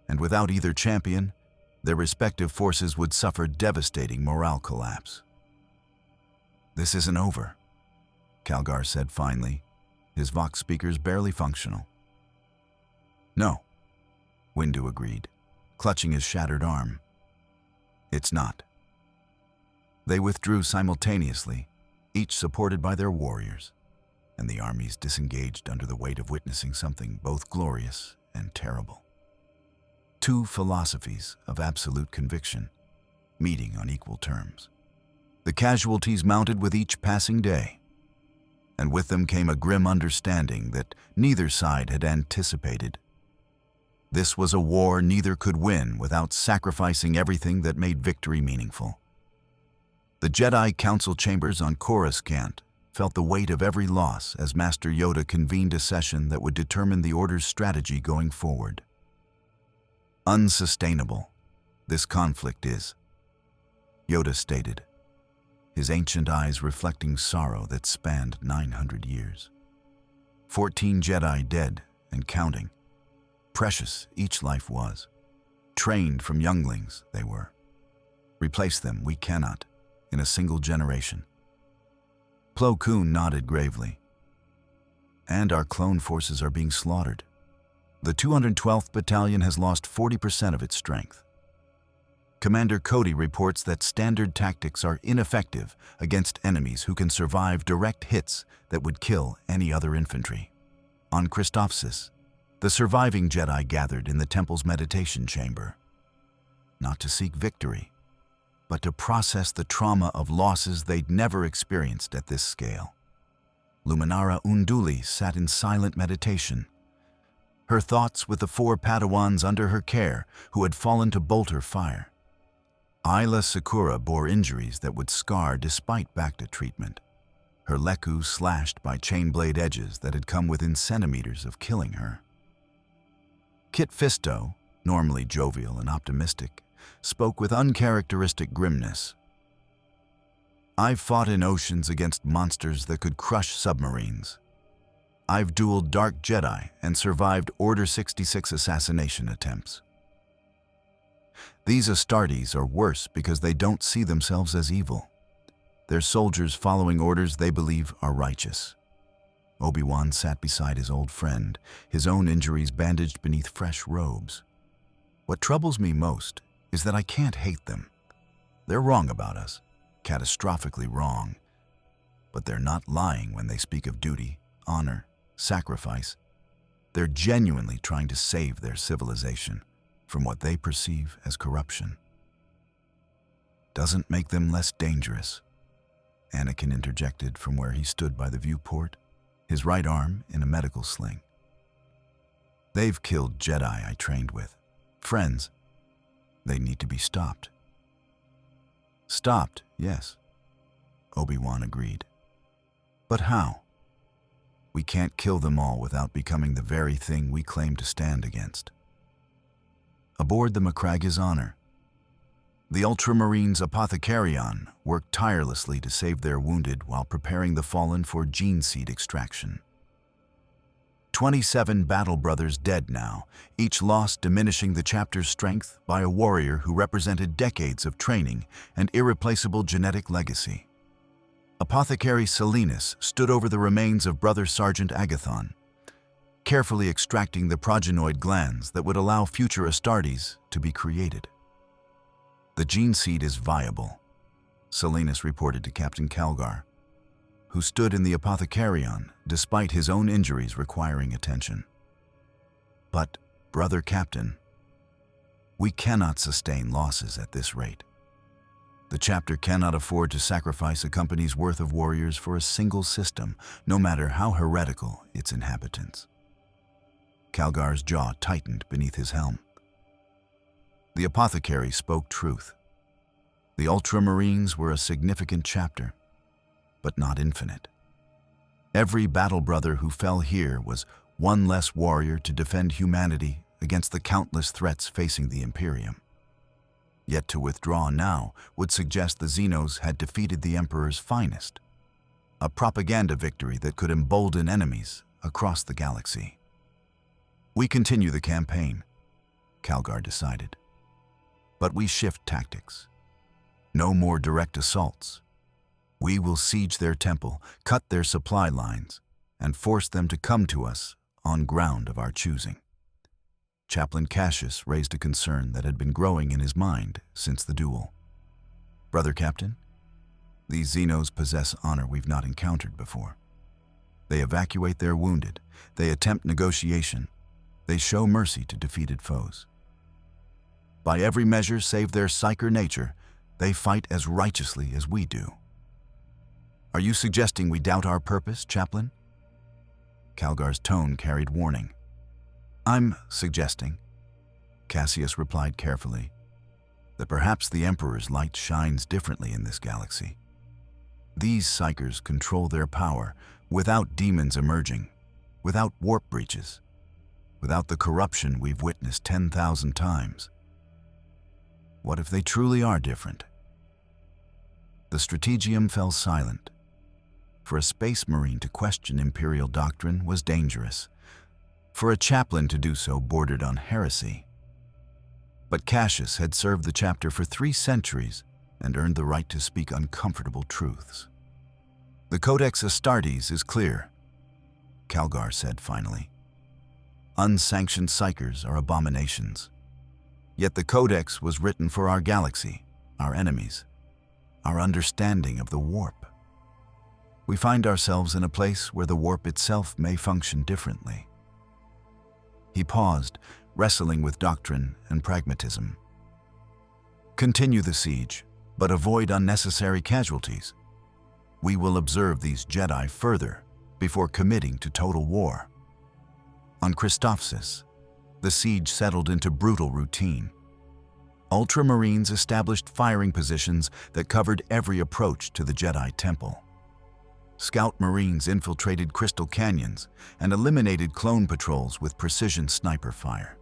And without either champion, their respective forces would suffer devastating morale collapse. "This isn't over," Calgar said finally, his Vox speakers barely functional. "No," Windu agreed, clutching his shattered arm. "It's not." They withdrew simultaneously, each supported by their warriors, and the armies disengaged under the weight of witnessing something both glorious and terrible. Two philosophies of absolute conviction, meeting on equal terms. The casualties mounted with each passing day, and with them came a grim understanding that neither side had anticipated. This was a war neither could win without sacrificing everything that made victory meaningful. The Jedi Council chambers on Coruscant felt the weight of every loss as Master Yoda convened a session that would determine the Order's strategy going forward. "Unsustainable, this conflict is," Yoda stated, his ancient eyes reflecting sorrow that spanned 900 years. 14 Jedi dead and counting. Precious each life was. Trained from younglings, they were. Replace them we cannot, in a single generation. Plo Koon nodded gravely. "And our clone forces are being slaughtered. The 212th Battalion has lost 40% of its strength. Commander Cody reports that standard tactics are ineffective against enemies who can survive direct hits that would kill any other infantry. On Christophsis, the surviving Jedi gathered in the temple's meditation chamber, not to seek victory, but to process the trauma of losses they'd never experienced at this scale. Luminara Unduli sat in silent meditation, her thoughts with the 4 Padawans under her care who had fallen to bolter fire. Ayla Sakura bore injuries that would scar despite Bacta treatment, her Leku slashed by chain blade edges that had come within centimeters of killing her. Kit Fisto, normally jovial and optimistic, spoke with uncharacteristic grimness. "I've fought in oceans against monsters that could crush submarines. I've dueled Dark Jedi and survived Order 66 assassination attempts. These Astartes are worse because they don't see themselves as evil. They're soldiers following orders they believe are righteous." Obi-Wan sat beside his old friend, his own injuries bandaged beneath fresh robes. "What troubles me most is that I can't hate them. They're wrong about us, catastrophically wrong. But they're not lying when they speak of duty, honor, sacrifice. They're genuinely trying to save their civilization from what they perceive as corruption." "Doesn't make them less dangerous," Anakin interjected from where he stood by the viewport, his right arm in a medical sling. "They've killed Jedi I trained with. Friends. They need to be stopped." "Stopped, yes," Obi-Wan agreed. "But how? We can't kill them all without becoming the very thing we claim to stand against." Aboard the Macragge's honor, The Ultramarines Apothecarion worked tirelessly to save their wounded while preparing the fallen for gene seed extraction. 27 battle brothers dead now, each loss diminishing the chapter's strength by a warrior who represented decades of training and irreplaceable genetic legacy. Apothecary Selinus stood over the remains of Brother Sergeant Agathon, carefully extracting the progenoid glands that would allow future Astartes to be created. "The gene seed is viable," Selinus reported to Captain Calgar, who stood in the Apothecarion despite his own injuries requiring attention. "But, Brother Captain, we cannot sustain losses at this rate. The chapter cannot afford to sacrifice a company's worth of warriors for a single system, no matter how heretical its inhabitants." Calgar's jaw tightened beneath his helm. The apothecary spoke truth. The Ultramarines were a significant chapter, but not infinite. Every battle brother who fell here was one less warrior to defend humanity against the countless threats facing the Imperium. Yet to withdraw now would suggest the Xenos had defeated the Emperor's finest, a propaganda victory that could embolden enemies across the galaxy. "We continue the campaign," Calgar decided. "But we shift tactics. No more direct assaults. We will siege their temple, cut their supply lines, and force them to come to us on ground of our choosing." Chaplain Cassius raised a concern that had been growing in his mind since the duel. "Brother Captain, these Xenos possess honor we've not encountered before. They evacuate their wounded, they attempt negotiation, they show mercy to defeated foes. By every measure save their psyker nature, they fight as righteously as we do. Are you suggesting we doubt our purpose, Chaplain?" Calgar's tone carried warning. "I'm suggesting," Cassius replied carefully, "that perhaps the Emperor's light shines differently in this galaxy. These psykers control their power without demons emerging, without warp breaches, without the corruption we've witnessed 10,000 times. What if they truly are different?" The strategium fell silent. For a space marine to question Imperial doctrine was dangerous. For a chaplain to do so bordered on heresy. But Cassius had served the chapter for 3 centuries and earned the right to speak uncomfortable truths. "The Codex Astartes is clear," Calgar said finally. "Unsanctioned psykers are abominations. Yet the Codex was written for our galaxy, our enemies, our understanding of the warp. We find ourselves in a place where the warp itself may function differently." He paused, wrestling with doctrine and pragmatism. "Continue the siege, but avoid unnecessary casualties. We will observe these Jedi further before committing to total war." On Christophsis, the siege settled into brutal routine. Ultramarines established firing positions that covered every approach to the Jedi Temple. Scout Marines infiltrated crystal canyons and eliminated clone patrols with precision sniper fire.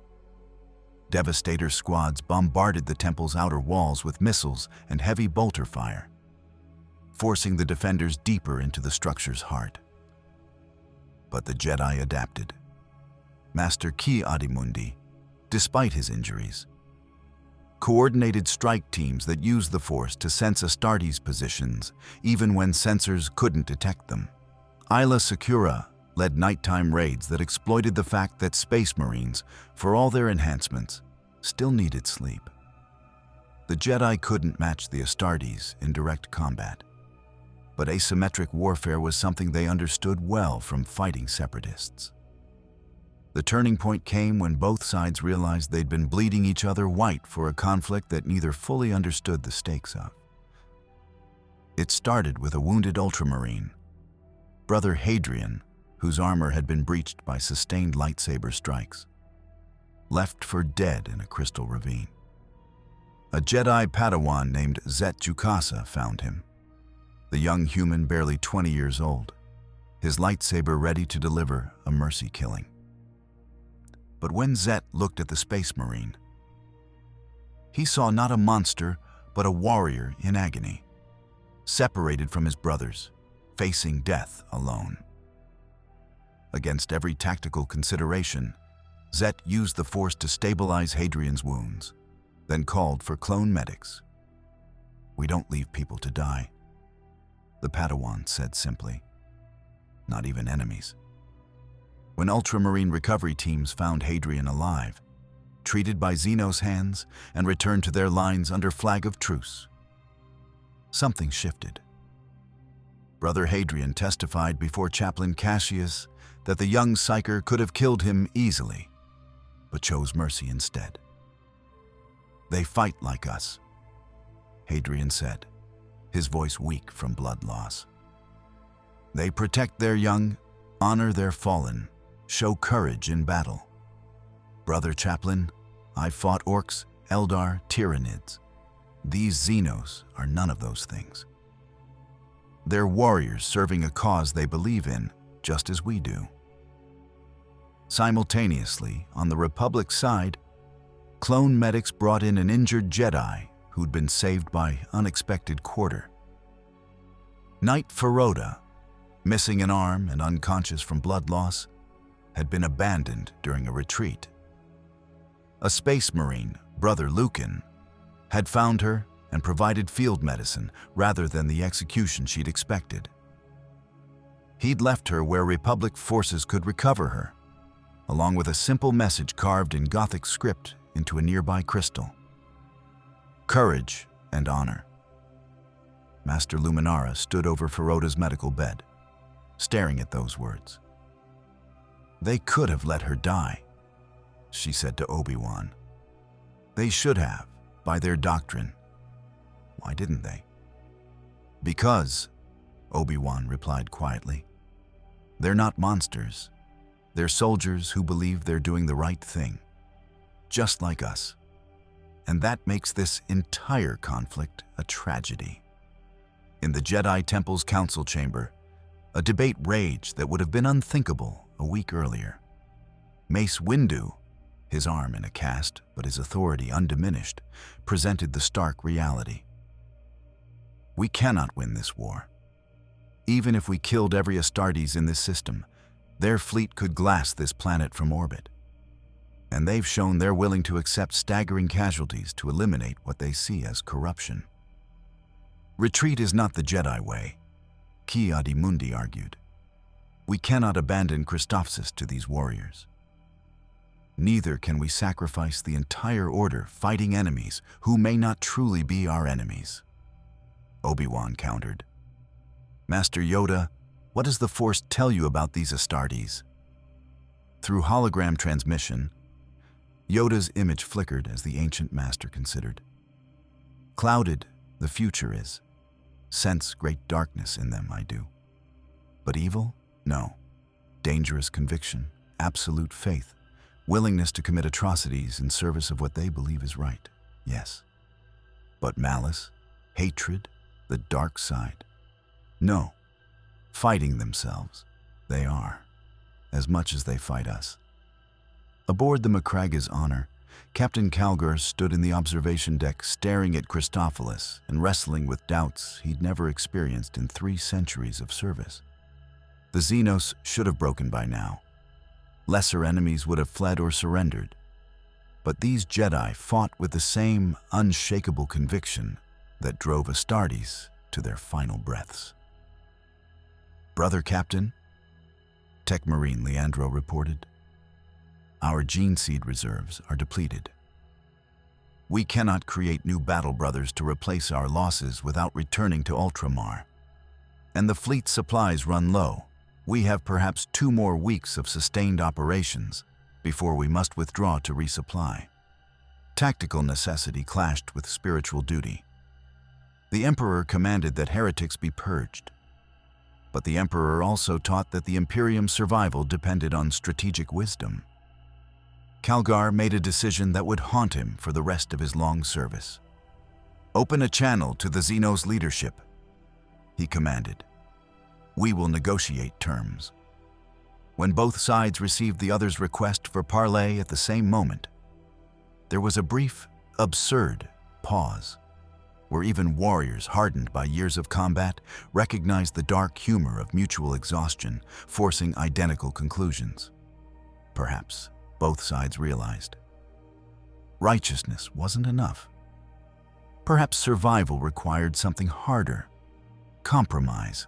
Devastator squads bombarded the temple's outer walls with missiles and heavy bolter fire, forcing the defenders deeper into the structure's heart. But the Jedi adapted. Master Ki-Adi-Mundi, despite his injuries, coordinated strike teams that used the Force to sense Astartes' positions, even when sensors couldn't detect them. Isla Secura led nighttime raids that exploited the fact that Space Marines, for all their enhancements, still needed sleep. The Jedi couldn't match the Astartes in direct combat, but asymmetric warfare was something they understood well from fighting separatists. The turning point came when both sides realized they'd been bleeding each other white for a conflict that neither fully understood the stakes of. It started with a wounded Ultramarine, Brother Hadrian, whose armor had been breached by sustained lightsaber strikes, left for dead in a crystal ravine. A Jedi Padawan named Zet Jukasa found him, the young human barely 20 years old, his lightsaber ready to deliver a mercy killing. But when Zet looked at the Space Marine, he saw not a monster, but a warrior in agony, separated from his brothers, facing death alone. Against every tactical consideration, Zet used the Force to stabilize Hadrian's wounds, then called for clone medics. "We don't leave people to die," the Padawan said simply. "Not even enemies." When Ultramarine recovery teams found Hadrian alive, treated by Xenos hands, and returned to their lines under flag of truce, something shifted. Brother Hadrian testified before Chaplain Cassius that the young psyker could have killed him easily, but chose mercy instead. "They fight like us," Hadrian said, his voice weak from blood loss. "They protect their young, honor their fallen, show courage in battle. Brother Chaplain, I fought orcs, Eldar, Tyranids. These Xenos are none of those things. They're warriors serving a cause they believe in, just as we do." Simultaneously, on the Republic side, clone medics brought in an injured Jedi who'd been saved by unexpected quarter. Knight Feroda, missing an arm and unconscious from blood loss, had been abandoned during a retreat. A space marine, Brother Lucan, had found her and provided field medicine rather than the execution she'd expected. He'd left her where Republic forces could recover her, along with a simple message carved in Gothic script into a nearby crystal. Courage and honor. Master Luminara stood over Feroda's medical bed, staring at those words. "They could have let her die," she said to Obi-Wan. "They should have, by their doctrine. Why didn't they?" "Because," Obi-Wan replied quietly, "they're not monsters. They're soldiers who believe they're doing the right thing, just like us. And that makes this entire conflict a tragedy." In the Jedi Temple's council chamber, a debate raged that would have been unthinkable a week earlier. Mace Windu, his arm in a cast but his authority undiminished, presented the stark reality. "We cannot win this war. Even if we killed every Astartes in this system, their fleet could glass this planet from orbit. And they've shown they're willing to accept staggering casualties to eliminate what they see as corruption. Retreat is not the Jedi way," Ki-Adi-Mundi argued. "We cannot abandon Christophsis to these warriors. Neither can we sacrifice the entire order fighting enemies who may not truly be our enemies." Obi-Wan countered. "Master Yoda, what does the Force tell you about these Astartes?" Through hologram transmission, Yoda's image flickered as the ancient master considered. "Clouded, the future is. Sense great darkness in them, I do. But evil? No. Dangerous conviction, absolute faith, willingness to commit atrocities in service of what they believe is right, yes. But malice, hatred, the dark side? No. Fighting themselves, they are, as much as they fight us." Aboard the Macraga's Honor, Captain Calgar stood in the observation deck staring at Christophilus and wrestling with doubts he'd never experienced in 3 centuries of service. The Xenos should have broken by now. Lesser enemies would have fled or surrendered. But these Jedi fought with the same unshakable conviction that drove Astartes to their final breaths. "Brother Captain," Tech Marine Leandro reported, "our gene seed reserves are depleted. We cannot create new battle brothers to replace our losses without returning to Ultramar. And the fleet supplies run low. We have perhaps 2 more weeks of sustained operations before we must withdraw to resupply." Tactical necessity clashed with spiritual duty. The Emperor commanded that heretics be purged. But the Emperor also taught that the Imperium's survival depended on strategic wisdom. Calgar made a decision that would haunt him for the rest of his long service. "Open a channel to the Xenos leadership," he commanded. "We will negotiate terms." When both sides received the other's request for parley at the same moment, there was a brief, absurd pause. where even warriors hardened by years of combat recognized the dark humor of mutual exhaustion, forcing identical conclusions. Perhaps both sides realized righteousness wasn't enough. Perhaps survival required something harder: compromise.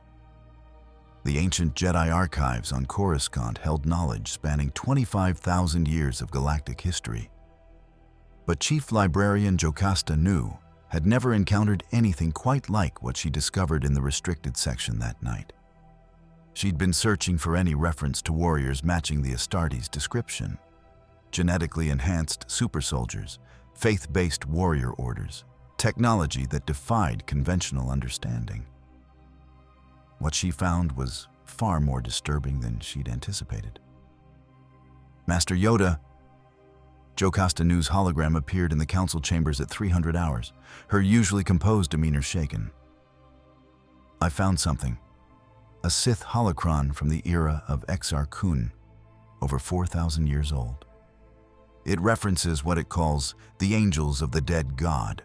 The ancient Jedi archives on Coruscant held knowledge spanning 25,000 years of galactic history. But Chief Librarian Jocasta Nu had never encountered anything quite like what she discovered in the restricted section that night. She'd been searching for any reference to warriors matching the Astartes description: genetically enhanced super soldiers, faith-based warrior orders, technology that defied conventional understanding. What she found was far more disturbing than she'd anticipated. Master Yoda. Jocasta Nu's hologram appeared in the council chambers at 300 hours, her usually composed demeanor shaken. I found something. A Sith holocron from the era of Exar Kun, over 4,000 years old. It references what it calls the Angels of the Dead God,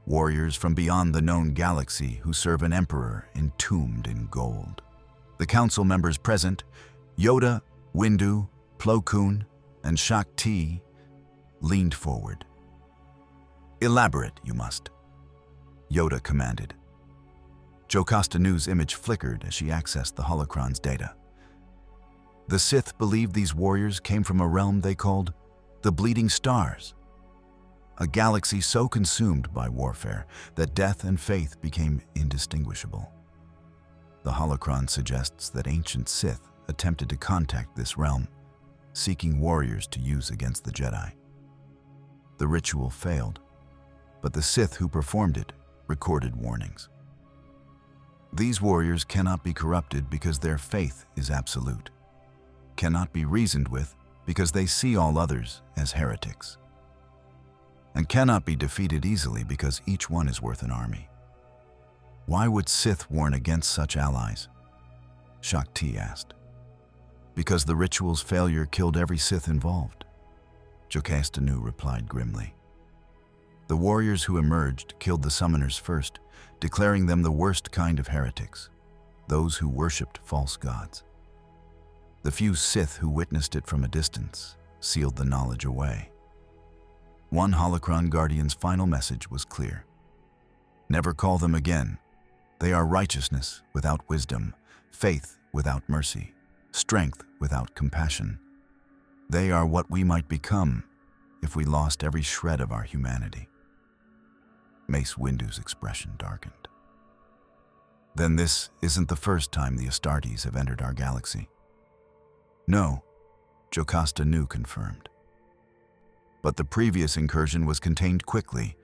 warriors from beyond the known galaxy who serve an emperor entombed in gold. The council members present, Yoda, Windu, Plo Koon, and Shak Ti, leaned forward. "Elaborate, you must," Yoda commanded. Jocasta Nu's image flickered as she accessed the holocron's data. The Sith believed these warriors came from a realm they called the Bleeding Stars, a galaxy so consumed by warfare that death and faith became indistinguishable. The holocron suggests that ancient Sith attempted to contact this realm, seeking warriors to use against the Jedi. The ritual failed, but the Sith who performed it recorded warnings. These warriors cannot be corrupted because their faith is absolute, cannot be reasoned with because they see all others as heretics, and cannot be defeated easily because each one is worth an army. Why would Sith warn against such allies? Shak Ti asked. Because the ritual's failure killed every Sith involved, Jocasta Nu replied grimly. The warriors who emerged killed the summoners first, declaring them the worst kind of heretics, those who worshipped false gods. The few Sith who witnessed it from a distance sealed the knowledge away. One holocron guardian's final message was clear. Never call them again. They are righteousness without wisdom, faith without mercy, strength without compassion. They are what we might become if we lost every shred of our humanity. Mace Windu's expression darkened. Then this isn't the first time the Astartes have entered our galaxy. No, Jocasta Nu confirmed. But the previous incursion was contained quickly.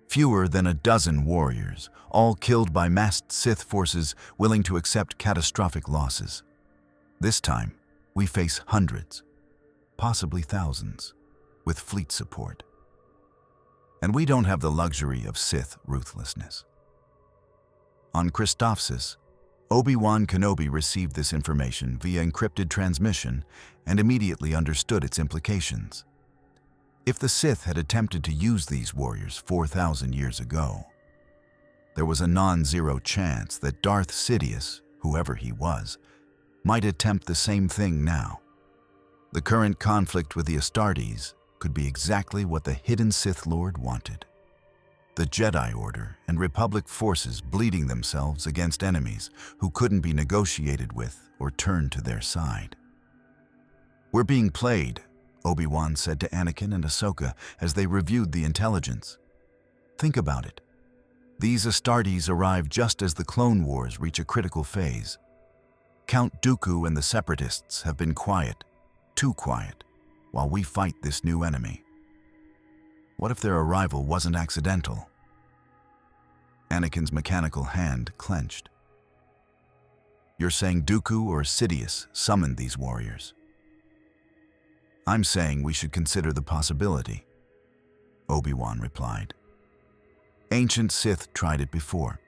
Fewer than a dozen warriors, all killed by massed Sith forces willing to accept catastrophic losses. This time, we face hundreds, possibly thousands, with fleet support. And we don't have the luxury of Sith ruthlessness. On Christophsis, Obi-Wan Kenobi received this information via encrypted transmission and immediately understood its implications. If the Sith had attempted to use these warriors 4,000 years ago, there was a non-zero chance that Darth Sidious, whoever he was, might attempt the same thing now. The current conflict with the Astartes could be exactly what the hidden Sith Lord wanted. The Jedi Order and Republic forces bleeding themselves against enemies who couldn't be negotiated with or turned to their side. "We're being played," Obi-Wan said to Anakin and Ahsoka as they reviewed the intelligence. "Think about it. These Astartes arrive just as the Clone Wars reach a critical phase. Count Dooku and the Separatists have been quiet, too quiet, while we fight this new enemy. What if their arrival wasn't accidental?" Anakin's mechanical hand clenched. "You're saying Dooku or Sidious summoned these warriors?" "I'm saying we should consider the possibility," Obi-Wan replied. "Ancient Sith tried it before.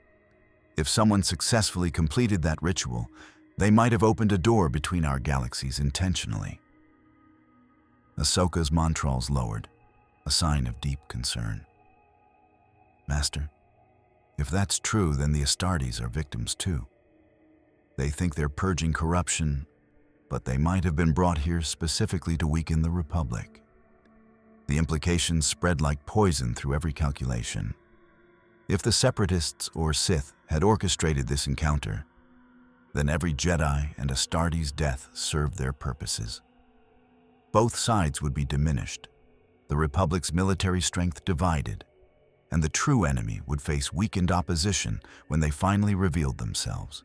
If someone successfully completed that ritual, they might have opened a door between our galaxies intentionally." Ahsoka's montrals lowered, a sign of deep concern. "Master, If that's true, then the Astartes are victims too. They think they're purging corruption, but they might have been brought here specifically to weaken the Republic. The implications spread like poison through every calculation. If the Separatists or Sith had orchestrated this encounter, then every Jedi and Astartes' death served their purposes. Both sides would be diminished, the Republic's military strength divided, and the true enemy would face weakened opposition when they finally revealed themselves.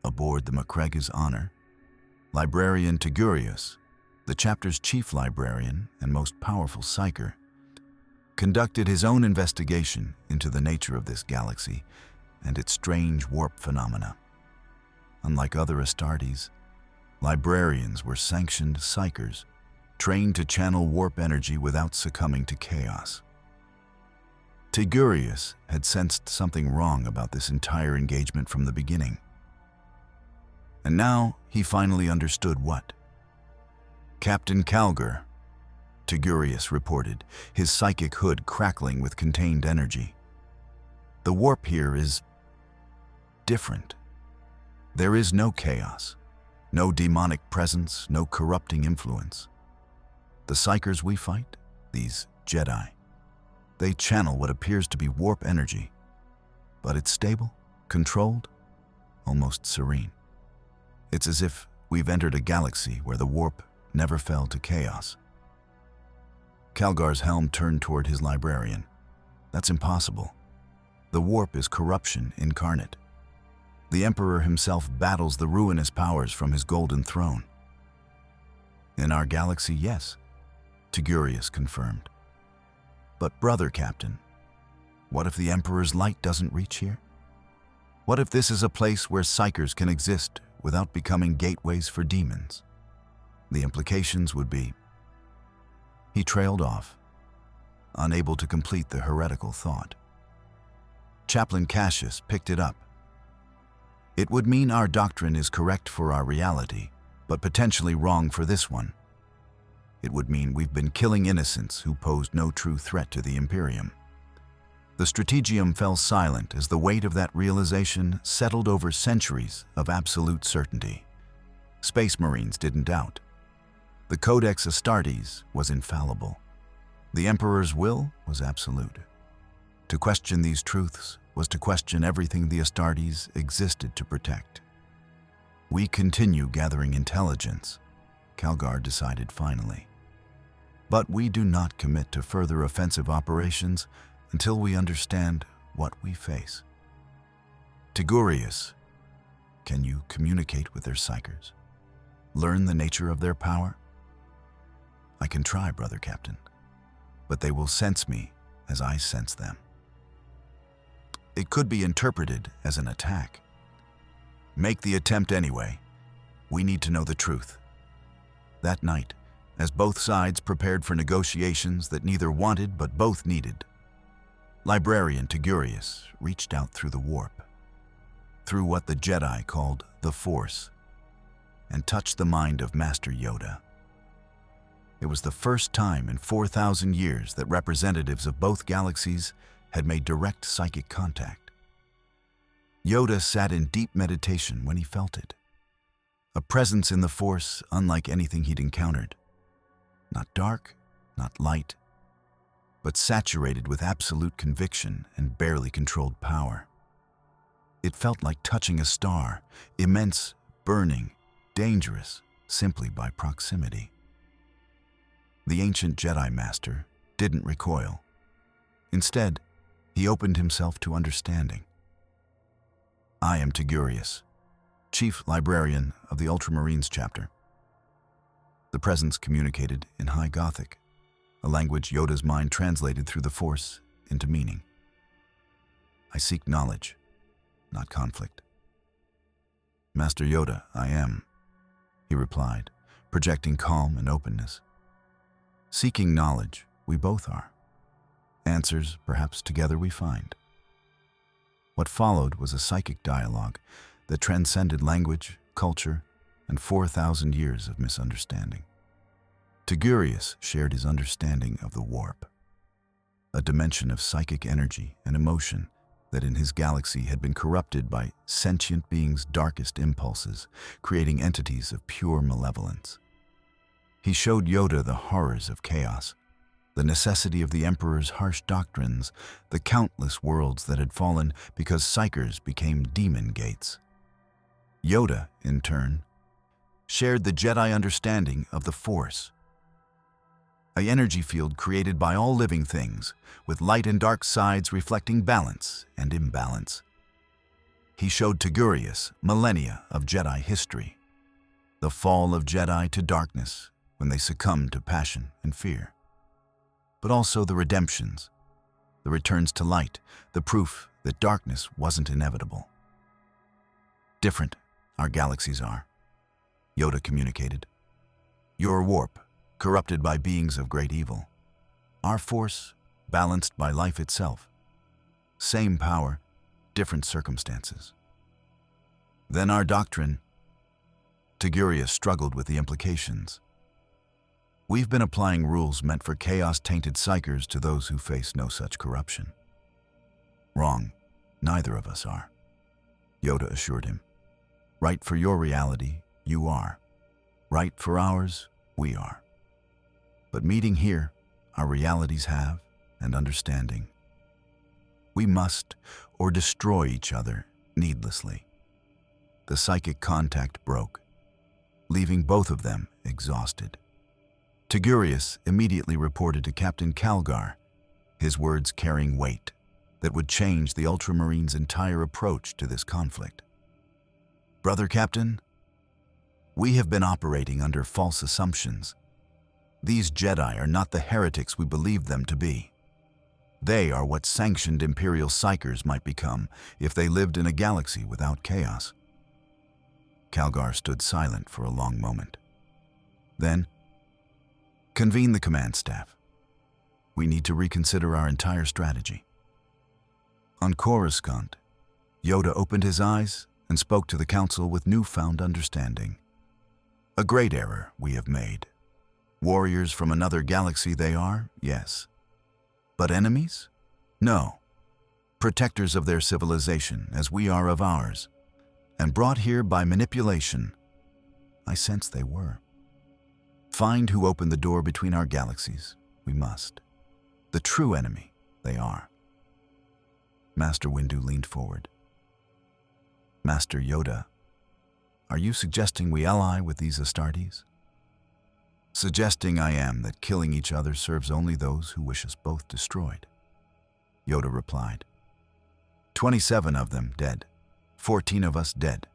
Aboard the Macgregor's honor, Librarian Tigurius, the chapter's chief librarian and most powerful psyker, conducted his own investigation into the nature of this galaxy and its strange warp phenomena. Unlike other Astartes, librarians were sanctioned psychers, trained to channel warp energy without succumbing to chaos. Tigurius had sensed something wrong about this entire engagement from the beginning. And now he finally understood what. "Captain Calgar," Tigurius reported, his psychic hood crackling with contained energy. "The warp here is different. There is no chaos, no demonic presence, no corrupting influence. The psychers we fight, these Jedi, they channel what appears to be warp energy, but it's stable, controlled, almost serene. It's as if we've entered a galaxy where the warp never fell to chaos." Calgar's helm turned toward his librarian. "That's impossible. The warp is corruption incarnate. The Emperor himself battles the ruinous powers from his golden throne." "In our galaxy, yes," Tigurius confirmed. "But brother Captain, what if the Emperor's light doesn't reach here? What if this is a place where psychers can exist without becoming gateways for demons? The implications would be..." He trailed off, unable to complete the heretical thought. Chaplain Cassius picked it up. "It would mean our doctrine is correct for our reality, but potentially wrong for this one. It would mean we've been killing innocents who posed no true threat to the Imperium." The strategium fell silent as the weight of that realization settled over centuries of absolute certainty. Space Marines didn't doubt. The Codex Astartes was infallible. The Emperor's will was absolute. To question these truths was to question everything the Astartes existed to protect. "We continue gathering intelligence," Calgar decided finally. "But we do not commit to further offensive operations until we understand what we face." "Tigurius, can you communicate with their psychers? Learn the nature of their power?" "I can try, brother Captain, but they will sense me as I sense them. It could be interpreted as an attack." "Make the attempt anyway. We need to know the truth." That night, as both sides prepared for negotiations that neither wanted but both needed, Librarian Tigurius reached out through the warp, through what the Jedi called the Force, and touched the mind of Master Yoda. It was the first time in 4,000 years that representatives of both galaxies had made direct psychic contact. Yoda sat in deep meditation when he felt it. A presence in the Force unlike anything he'd encountered. Not dark, not light, but saturated with absolute conviction and barely controlled power. It felt like touching a star, immense, burning, dangerous, simply by proximity. The ancient Jedi Master didn't recoil. Instead, he opened himself to understanding. "I am Tigurius, Chief Librarian of the Ultramarines chapter." The presence communicated in High Gothic, a language Yoda's mind translated through the Force into meaning. "I seek knowledge, not conflict." "Master Yoda, I am," he replied, projecting calm and openness. "Seeking knowledge, we both are. Answers, perhaps together we find." What followed was a psychic dialogue that transcended language, culture, and 4,000 years of misunderstanding. Tigurius shared his understanding of the warp, a dimension of psychic energy and emotion that in his galaxy had been corrupted by sentient beings' darkest impulses, creating entities of pure malevolence. He showed Yoda the horrors of chaos, the necessity of the Emperor's harsh doctrines, the countless worlds that had fallen because psychers became demon gates. Yoda, in turn, shared the Jedi understanding of the Force, an energy field created by all living things, with light and dark sides reflecting balance and imbalance. He showed Tigurius millennia of Jedi history, the fall of Jedi to darkness when they succumbed to passion and fear, but also the redemptions, the returns to light, the proof that darkness wasn't inevitable. Different our galaxies are, Yoda communicated. Your warp, corrupted by beings of great evil. Our Force, balanced by life itself. Same power, different circumstances. Then our doctrine. Tigurius struggled with the implications. We've been applying rules meant for chaos-tainted psychers to those who face no such corruption. Wrong. Neither of us are, Yoda assured him. Right for your reality, you are. Right for ours, we are. But meeting here, our realities have an understanding. We must or destroy each other needlessly. The psychic contact broke, leaving both of them exhausted. Tigurius immediately reported to Captain Calgar, his words carrying weight that would change the Ultramarines' entire approach to this conflict. Brother Captain, we have been operating under false assumptions. These Jedi are not the heretics we believed them to be. They are what sanctioned Imperial psychers might become if they lived in a galaxy without chaos. Calgar stood silent for a long moment. Then, convene the command staff. We need to reconsider our entire strategy. On Coruscant, Yoda opened his eyes and spoke to the Council with newfound understanding. A great error we have made. Warriors from another galaxy they are, yes. But enemies? No. Protectors of their civilization, as we are of ours, and brought here by manipulation. I sense they were. Find who opened the door between our galaxies. We must. The true enemy they are. Master Windu leaned forward. Master Yoda, are you suggesting we ally with these Astartes? Suggesting I am that killing each other serves only those who wish us both destroyed, Yoda replied. 27 of them dead, 14 of us dead,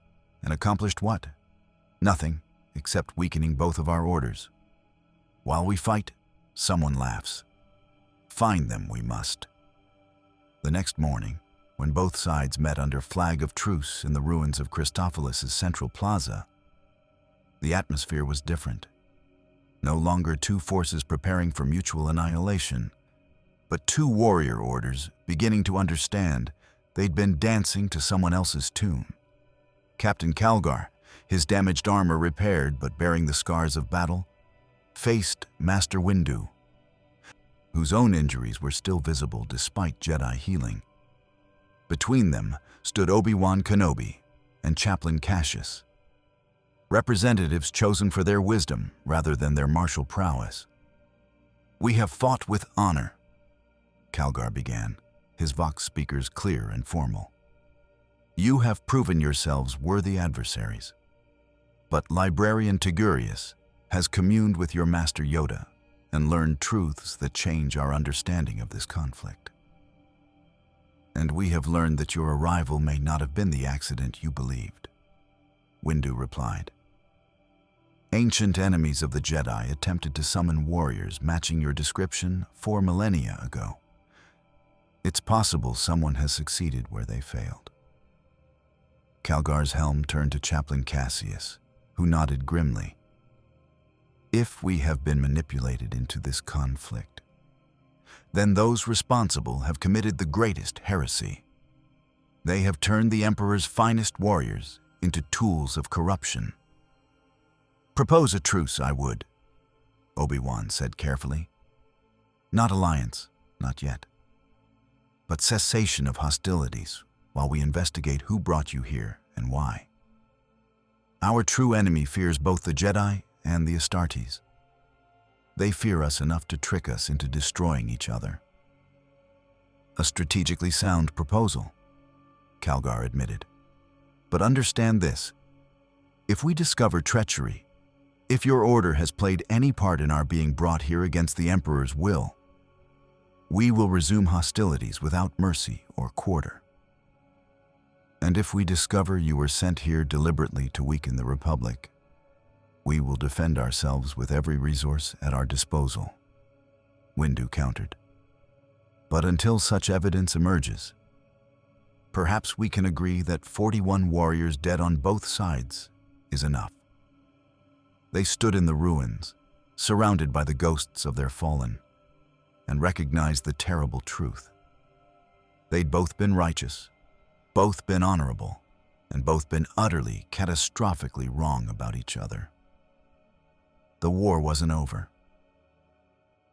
and accomplished what? Nothing, except weakening both of our orders. While we fight, someone laughs. Find them we must. The next morning, when both sides met under flag of truce in the ruins of Christophilus' central plaza, the atmosphere was different. No longer two forces preparing for mutual annihilation, but two warrior orders beginning to understand they'd been dancing to someone else's tune. Captain Calgar, his damaged armor repaired but bearing the scars of battle, faced Master Windu, whose own injuries were still visible despite Jedi healing. Between them stood Obi-Wan Kenobi and Chaplain Cassius, representatives chosen for their wisdom rather than their martial prowess. We have fought with honor, Calgar began, his vox speakers clear and formal. You have proven yourselves worthy adversaries. But Librarian Tigurius has communed with your Master Yoda and learned truths that change our understanding of this conflict. And we have learned that your arrival may not have been the accident you believed, Windu replied. Ancient enemies of the Jedi attempted to summon warriors matching your description 4 millennia ago. It's possible someone has succeeded where they failed. Calgar's helm turned to Chaplain Cassius, who nodded grimly. If we have been manipulated into this conflict, then those responsible have committed the greatest heresy. They have turned the Emperor's finest warriors into tools of corruption. Propose a truce, I would, Obi-Wan said carefully. Not alliance, not yet. but cessation of hostilities while we investigate who brought you here and why. Our true enemy fears both the Jedi and the Astartes. They fear us enough to trick us into destroying each other. A strategically sound proposal, Calgar admitted. But understand this. If we discover treachery, if your order has played any part in our being brought here against the Emperor's will, we will resume hostilities without mercy or quarter. And if we discover you were sent here deliberately to weaken the Republic, we will defend ourselves with every resource at our disposal, Windu countered. But until such evidence emerges, perhaps we can agree that 41 warriors dead on both sides is enough. They stood in the ruins, surrounded by the ghosts of their fallen, and recognized the terrible truth. They'd both been righteous, both been honorable, and both been utterly, catastrophically wrong about each other. The war wasn't over,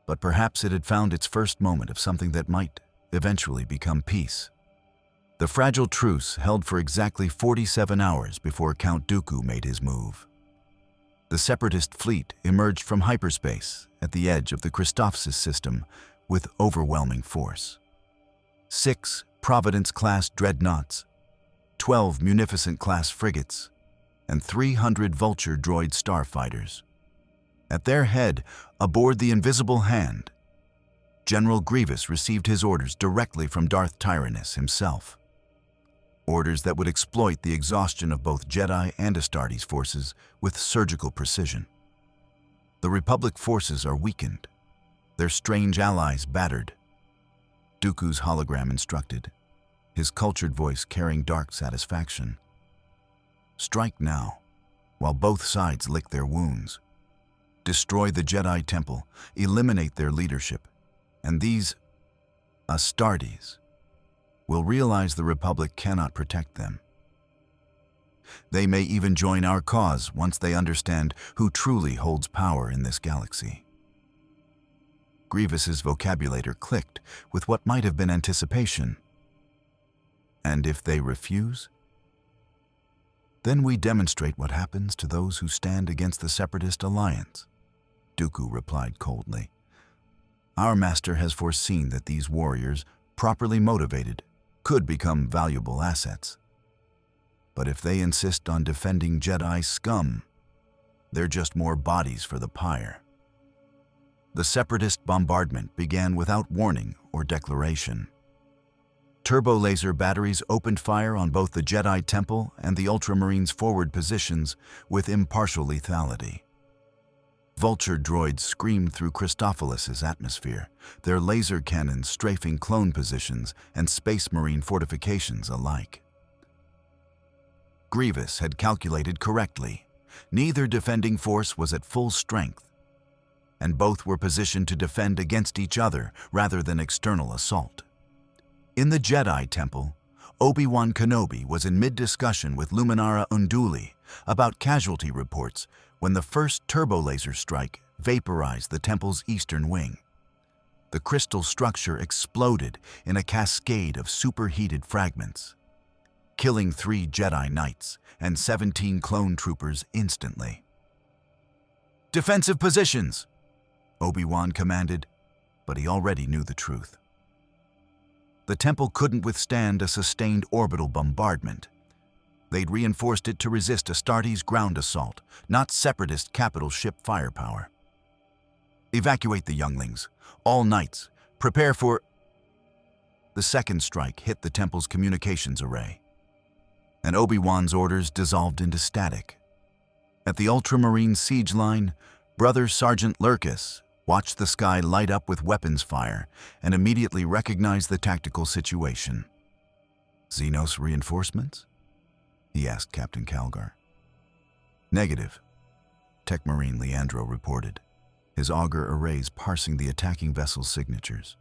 but perhaps it had found its first moment of something that might eventually become peace. The fragile truce held for exactly 47 hours before Count Dooku made his move. The Separatist fleet emerged from hyperspace at the edge of the Christophsis system with overwhelming force. 6 Providence-class dreadnoughts, 12 Munificent-class frigates, and 300 Vulture droid starfighters. At their head, aboard the Invisible Hand, General Grievous received his orders directly from Darth Tyrannus himself. Orders that would exploit the exhaustion of both Jedi and Astartes forces with surgical precision. The Republic forces are weakened, their strange allies battered. Dooku's hologram instructed, his cultured voice carrying dark satisfaction. Strike now, while both sides lick their wounds. Destroy the Jedi Temple, eliminate their leadership, and these Astartes will realize the Republic cannot protect them. They may even join our cause once they understand who truly holds power in this galaxy. Grievous's vocabulary clicked with what might have been anticipation. And if they refuse? Then we demonstrate what happens to those who stand against the Separatist alliance, Dooku replied coldly. Our master has foreseen that these warriors, properly motivated, could become valuable assets. But if they insist on defending Jedi scum, they're just more bodies for the pyre. The Separatist bombardment began without warning or declaration. Turbo laser batteries opened fire on both the Jedi Temple and the Ultramarines' forward positions with impartial lethality. Vulture droids screamed through Christophilus' atmosphere, their laser cannons strafing clone positions and Space Marine fortifications alike. Grievous had calculated correctly. Neither defending force was at full strength, and both were positioned to defend against each other rather than external assault. In the Jedi Temple, Obi-Wan Kenobi was in mid-discussion with Luminara Unduli about casualty reports when the first turbo-laser strike vaporized the temple's eastern wing. The crystal structure exploded in a cascade of superheated fragments, killing 3 Jedi Knights and 17 clone troopers instantly. "Defensive positions!" Obi-Wan commanded, but he already knew the truth. The temple couldn't withstand a sustained orbital bombardment. They'd reinforced it to resist Astartes' ground assault, not Separatist capital ship firepower. "Evacuate the younglings. All knights. Prepare for..." The second strike hit the temple's communications array, and Obi-Wan's orders dissolved into static. At the Ultramarine siege line, Brother Sergeant Lurkus watched the sky light up with weapons fire and immediately recognized the tactical situation. "Xenos reinforcements?" he asked Captain Calgar. "Negative," Tech Marine Leandro reported, his auger arrays parsing the attacking vessel's signatures.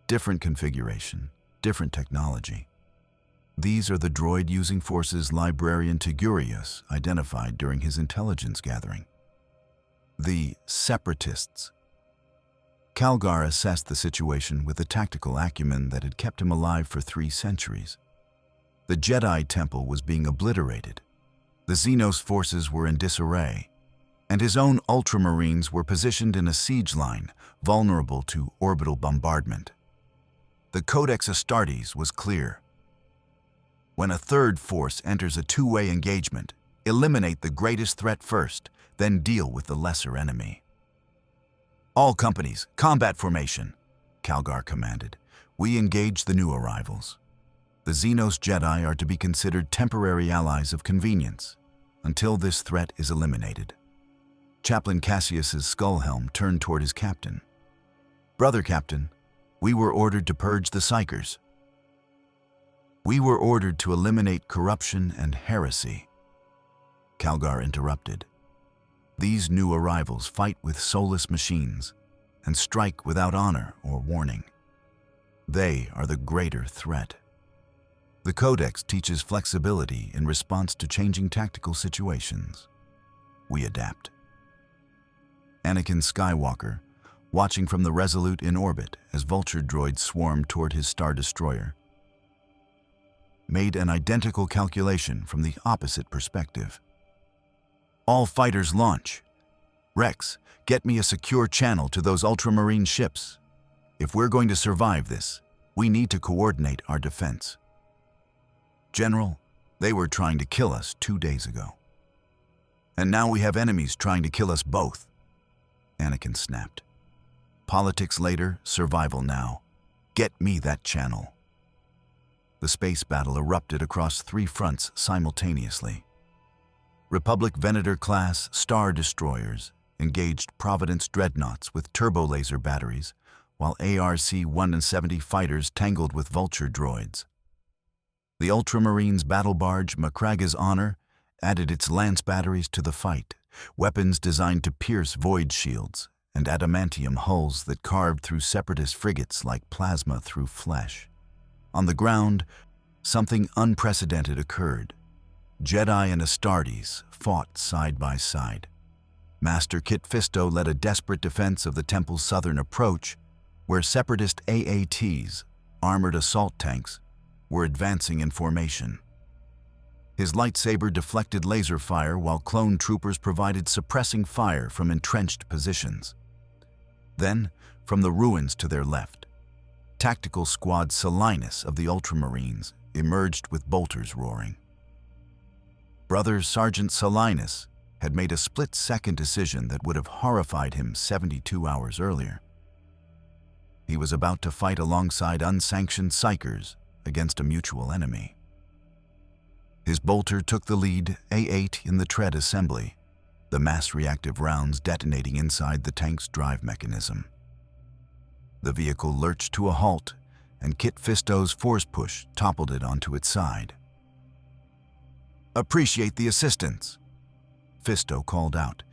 "Different configuration, different technology. These are the droid-using forces Librarian Tigurius identified during his intelligence gathering. The Separatists." Calgar assessed the situation with the tactical acumen that had kept him alive for 3 centuries. The Jedi Temple was being obliterated. The Xenos forces were in disarray, and his own Ultramarines were positioned in a siege line, vulnerable to orbital bombardment. The Codex Astartes was clear. When a third force enters a two-way engagement, eliminate the greatest threat first, then deal with the lesser enemy. All companies, combat formation, Calgar commanded. We engage the new arrivals. The Xenos Jedi are to be considered temporary allies of convenience, until this threat is eliminated. Chaplain Cassius's skull helm turned toward his captain. Brother Captain, we were ordered to purge the Psychers. We were ordered to eliminate corruption and heresy. Calgar interrupted. These new arrivals fight with soulless machines and strike without honor or warning. They are the greater threat. The Codex teaches flexibility in response to changing tactical situations. We adapt. Anakin Skywalker, watching from the Resolute in orbit as vulture droids swarmed toward his Star Destroyer, made an identical calculation from the opposite perspective. All fighters launch. Rex, get me a secure channel to those Ultramarine ships. If we're going to survive this, we need to coordinate our defense. General, they were trying to kill us 2 days ago. And now we have enemies trying to kill us both. Anakin snapped. Politics later, survival now. Get me that channel. The space battle erupted across 3 fronts simultaneously. Republic Venator-class Star Destroyers engaged Providence dreadnoughts with turbo-laser batteries, while ARC-170 fighters tangled with vulture droids. The Ultramarines battle barge Macraga's Honor added its lance batteries to the fight, weapons designed to pierce void shields and adamantium hulls that carved through Separatist frigates like plasma through flesh. On the ground, something unprecedented occurred. Jedi and Astartes fought side by side. Master Kit Fisto led a desperate defense of the Temple's southern approach, where Separatist AATs, armored assault tanks, were advancing in formation. His lightsaber deflected laser fire while clone troopers provided suppressing fire from entrenched positions. Then, from the ruins to their left, Tactical Squad Salinus of the Ultramarines emerged with bolters roaring. Brother Sergeant Salinus had made a split-second decision that would have horrified him 72 hours earlier. He was about to fight alongside unsanctioned psychers against a mutual enemy. His bolter took the lead, A8 in the tread assembly, the mass-reactive rounds detonating inside the tank's drive mechanism. The vehicle lurched to a halt, and Kit Fisto's force push toppled it onto its side. "Appreciate the assistance," Fisto called out,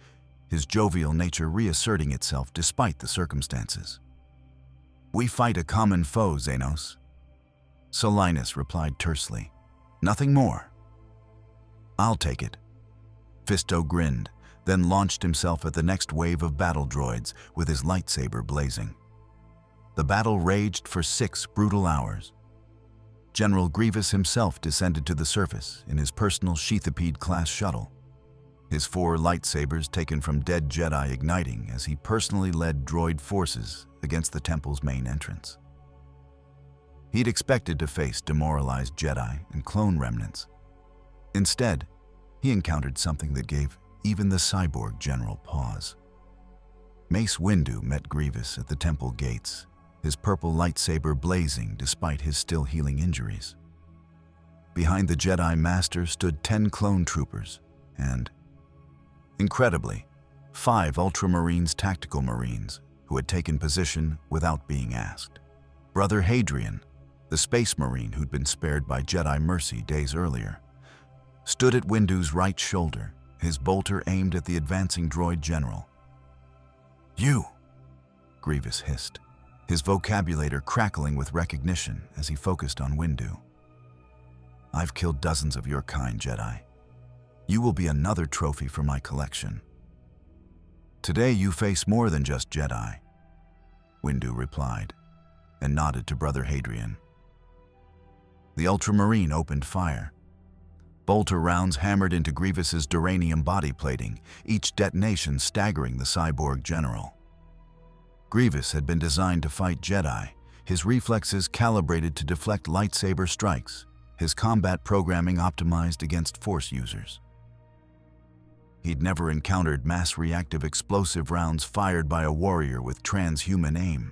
his jovial nature reasserting itself despite the circumstances. "We fight a common foe, Xenos." Salinus replied tersely, "Nothing more." "I'll take it." Fisto grinned, then launched himself at the next wave of battle droids with his lightsaber blazing. The battle raged for 6 brutal hours. General Grievous himself descended to the surface in his personal Sheathipede-class shuttle, his 4 lightsabers taken from dead Jedi igniting as he personally led droid forces against the Temple's main entrance. He'd expected to face demoralized Jedi and clone remnants. Instead, he encountered something that gave even the cyborg general pause. Mace Windu met Grievous at the Temple gates, his purple lightsaber blazing despite his still healing injuries. Behind the Jedi Master stood 10 clone troopers and, incredibly, 5 Ultramarines tactical marines who had taken position without being asked. Brother Hadrian, the space marine who'd been spared by Jedi mercy days earlier, stood at Windu's right shoulder, his bolter aimed at the advancing droid general. "You!" Grievous hissed, his vocabulator crackling with recognition as he focused on Windu. "I've killed dozens of your kind, Jedi. You will be another trophy for my collection. Today you face more than just Jedi. Windu replied, and nodded to Brother Hadrian. The Ultramarine opened fire. Bolter rounds hammered into Grievous's duranium body plating, each detonation staggering the cyborg general. Grievous had been designed to fight Jedi, his reflexes calibrated to deflect lightsaber strikes, his combat programming optimized against Force users. He'd never encountered mass-reactive explosive rounds fired by a warrior with transhuman aim.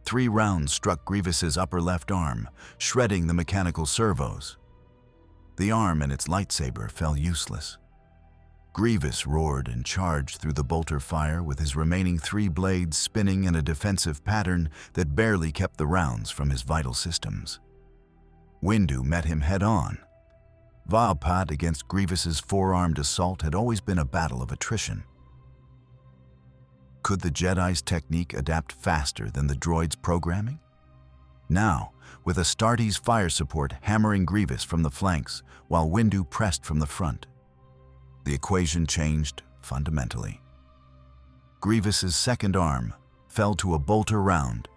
3 rounds struck Grievous's upper left arm, shredding the mechanical servos. The arm and its lightsaber fell useless. Grievous roared and charged through the bolter fire with his remaining 3 blades spinning in a defensive pattern that barely kept the rounds from his vital systems. Windu met him head-on. Va'apad against Grievous's four-armed assault had always been a battle of attrition. Could the Jedi's technique adapt faster than the droid's programming? Now, with Astartes' fire support hammering Grievous from the flanks while Windu pressed from the front, the equation changed fundamentally. Grievous's second arm fell to a bolter round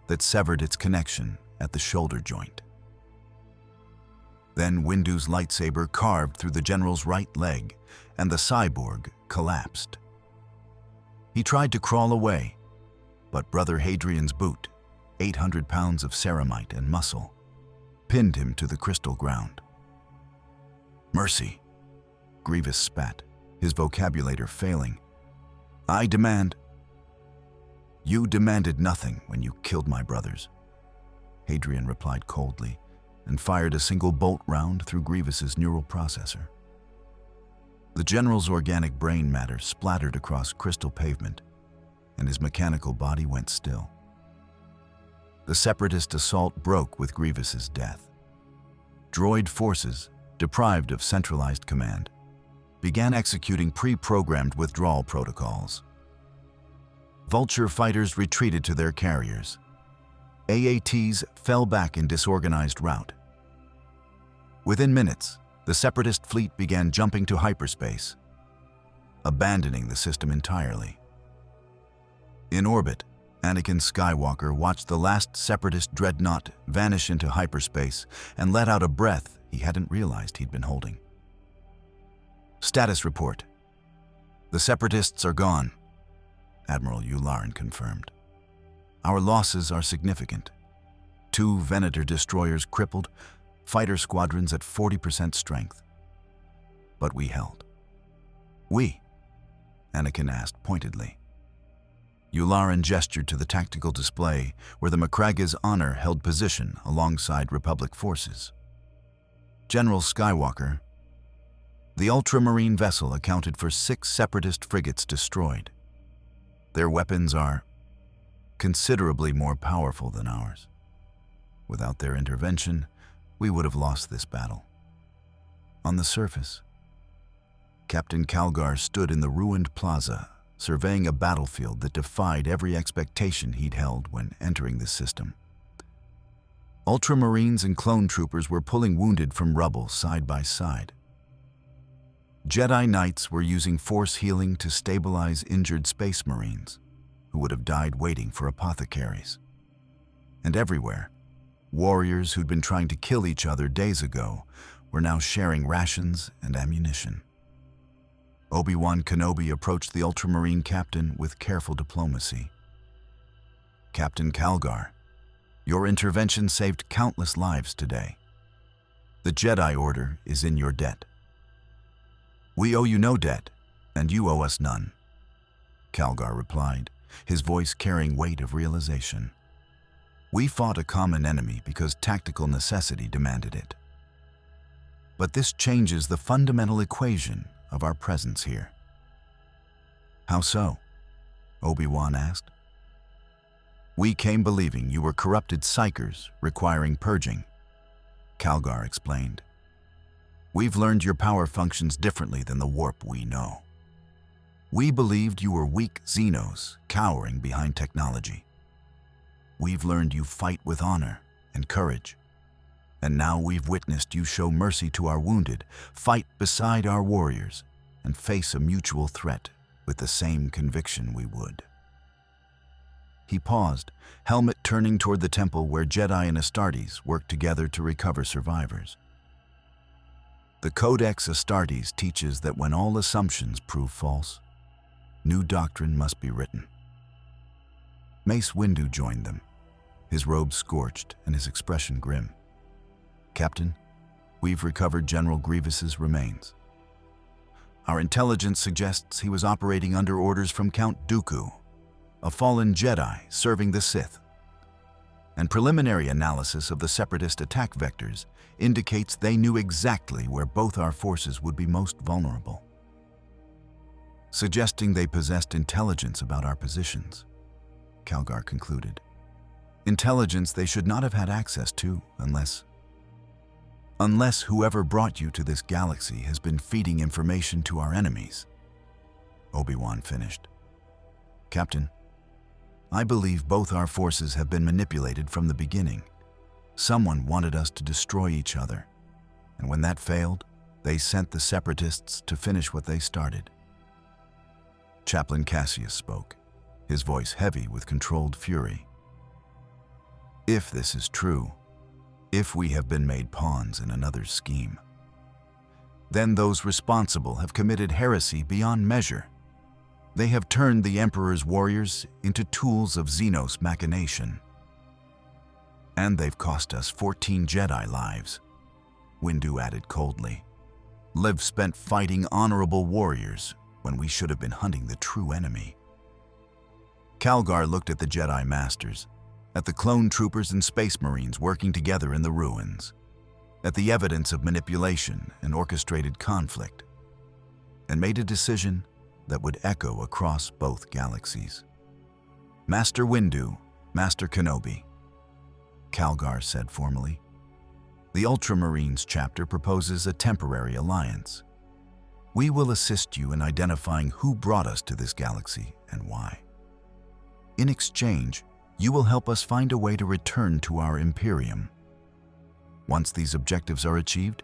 that severed its connection at the shoulder joint. Then Windu's lightsaber carved through the general's right leg, and the cyborg collapsed. He tried to crawl away, but Brother Hadrian's boot, 800 pounds of ceramite and muscle, pinned him to the crystal ground. "Mercy," Grievous spat, his vocabulary failing. "I demand—" "You demanded nothing when you killed my brothers," Hadrian replied coldly, and fired a single bolt round through Grievous's neural processor. The general's organic brain matter splattered across crystal pavement, and his mechanical body went still. The Separatist assault broke with Grievous's death. Droid forces, deprived of centralized command, began executing pre-programmed withdrawal protocols. Vulture fighters retreated to their carriers. AATs fell back in disorganized rout. Within minutes, the Separatist fleet began jumping to hyperspace, abandoning the system entirely. In orbit, Anakin Skywalker watched the last Separatist dreadnought vanish into hyperspace and let out a breath he hadn't realized he'd been holding. "Status report. The Separatists are gone," Admiral Yularen confirmed. "Our losses are significant. 2 Venator destroyers crippled, fighter squadrons at 40% strength. But we held." "We?" Anakin asked pointedly. Yularen gestured to the tactical display where the Macraga's Honor held position alongside Republic forces. "General Skywalker, the Ultramarine vessel accounted for 6 Separatist frigates destroyed. Their weapons are considerably more powerful than ours. Without their intervention, we would have lost this battle." On the surface, Captain Calgar stood in the ruined plaza, surveying a battlefield that defied every expectation he'd held when entering the system. Ultramarines and clone troopers were pulling wounded from rubble side by side. Jedi Knights were using force healing to stabilize injured Space Marines, who would have died waiting for apothecaries. And everywhere, warriors who'd been trying to kill each other days ago were now sharing rations and ammunition. Obi-Wan Kenobi approached the Ultramarine captain with careful diplomacy. "Captain Calgar, your intervention saved countless lives today. The Jedi Order is in your debt." "We owe you no debt, and you owe us none," Calgar replied, his voice carrying weight of realization. "We fought a common enemy because tactical necessity demanded it. But this changes the fundamental equation of our presence here." "How so?" Obi-Wan asked. "We came believing you were corrupted psychers requiring purging," Calgar explained. "We've learned your power functions differently than the warp we know. We believed you were weak Xenos cowering behind technology. We've learned you fight with honor and courage. And now we've witnessed you show mercy to our wounded, fight beside our warriors, and face a mutual threat with the same conviction we would." He paused, helmet turning toward the temple where Jedi and Astartes worked together to recover survivors. The Codex Astartes teaches that when all assumptions prove false, new doctrine must be written. Mace Windu joined them, his robe scorched and his expression grim. "Captain, we've recovered General Grievous's remains. Our intelligence suggests he was operating under orders from Count Dooku, a fallen Jedi serving the Sith. And preliminary analysis of the Separatist attack vectors indicates they knew exactly where both our forces would be most vulnerable, suggesting they possessed intelligence about our positions," Calgar concluded. "Intelligence they should not have had access to unless whoever brought you to this galaxy has been feeding information to our enemies," Obi-Wan finished. "Captain, I believe both our forces have been manipulated from the beginning. Someone wanted us to destroy each other, and when that failed, they sent the Separatists to finish what they started." Chaplain Cassius spoke, his voice heavy with controlled fury. "If this is true, if we have been made pawns in another's scheme, then those responsible have committed heresy beyond measure. They have turned the Emperor's warriors into tools of Xenos machination. And they've cost us 14 Jedi lives," Windu added coldly. "Lives spent fighting honorable warriors when we should have been hunting the true enemy." Calgar looked at the Jedi Masters, at the clone troopers and space marines working together in the ruins, at the evidence of manipulation and orchestrated conflict, and made a decision that would echo across both galaxies. "Master Windu, Master Kenobi," Calgar said formally, "the Ultramarines chapter proposes a temporary alliance. We will assist you in identifying who brought us to this galaxy and why. In exchange, you will help us find a way to return to our Imperium. Once these objectives are achieved,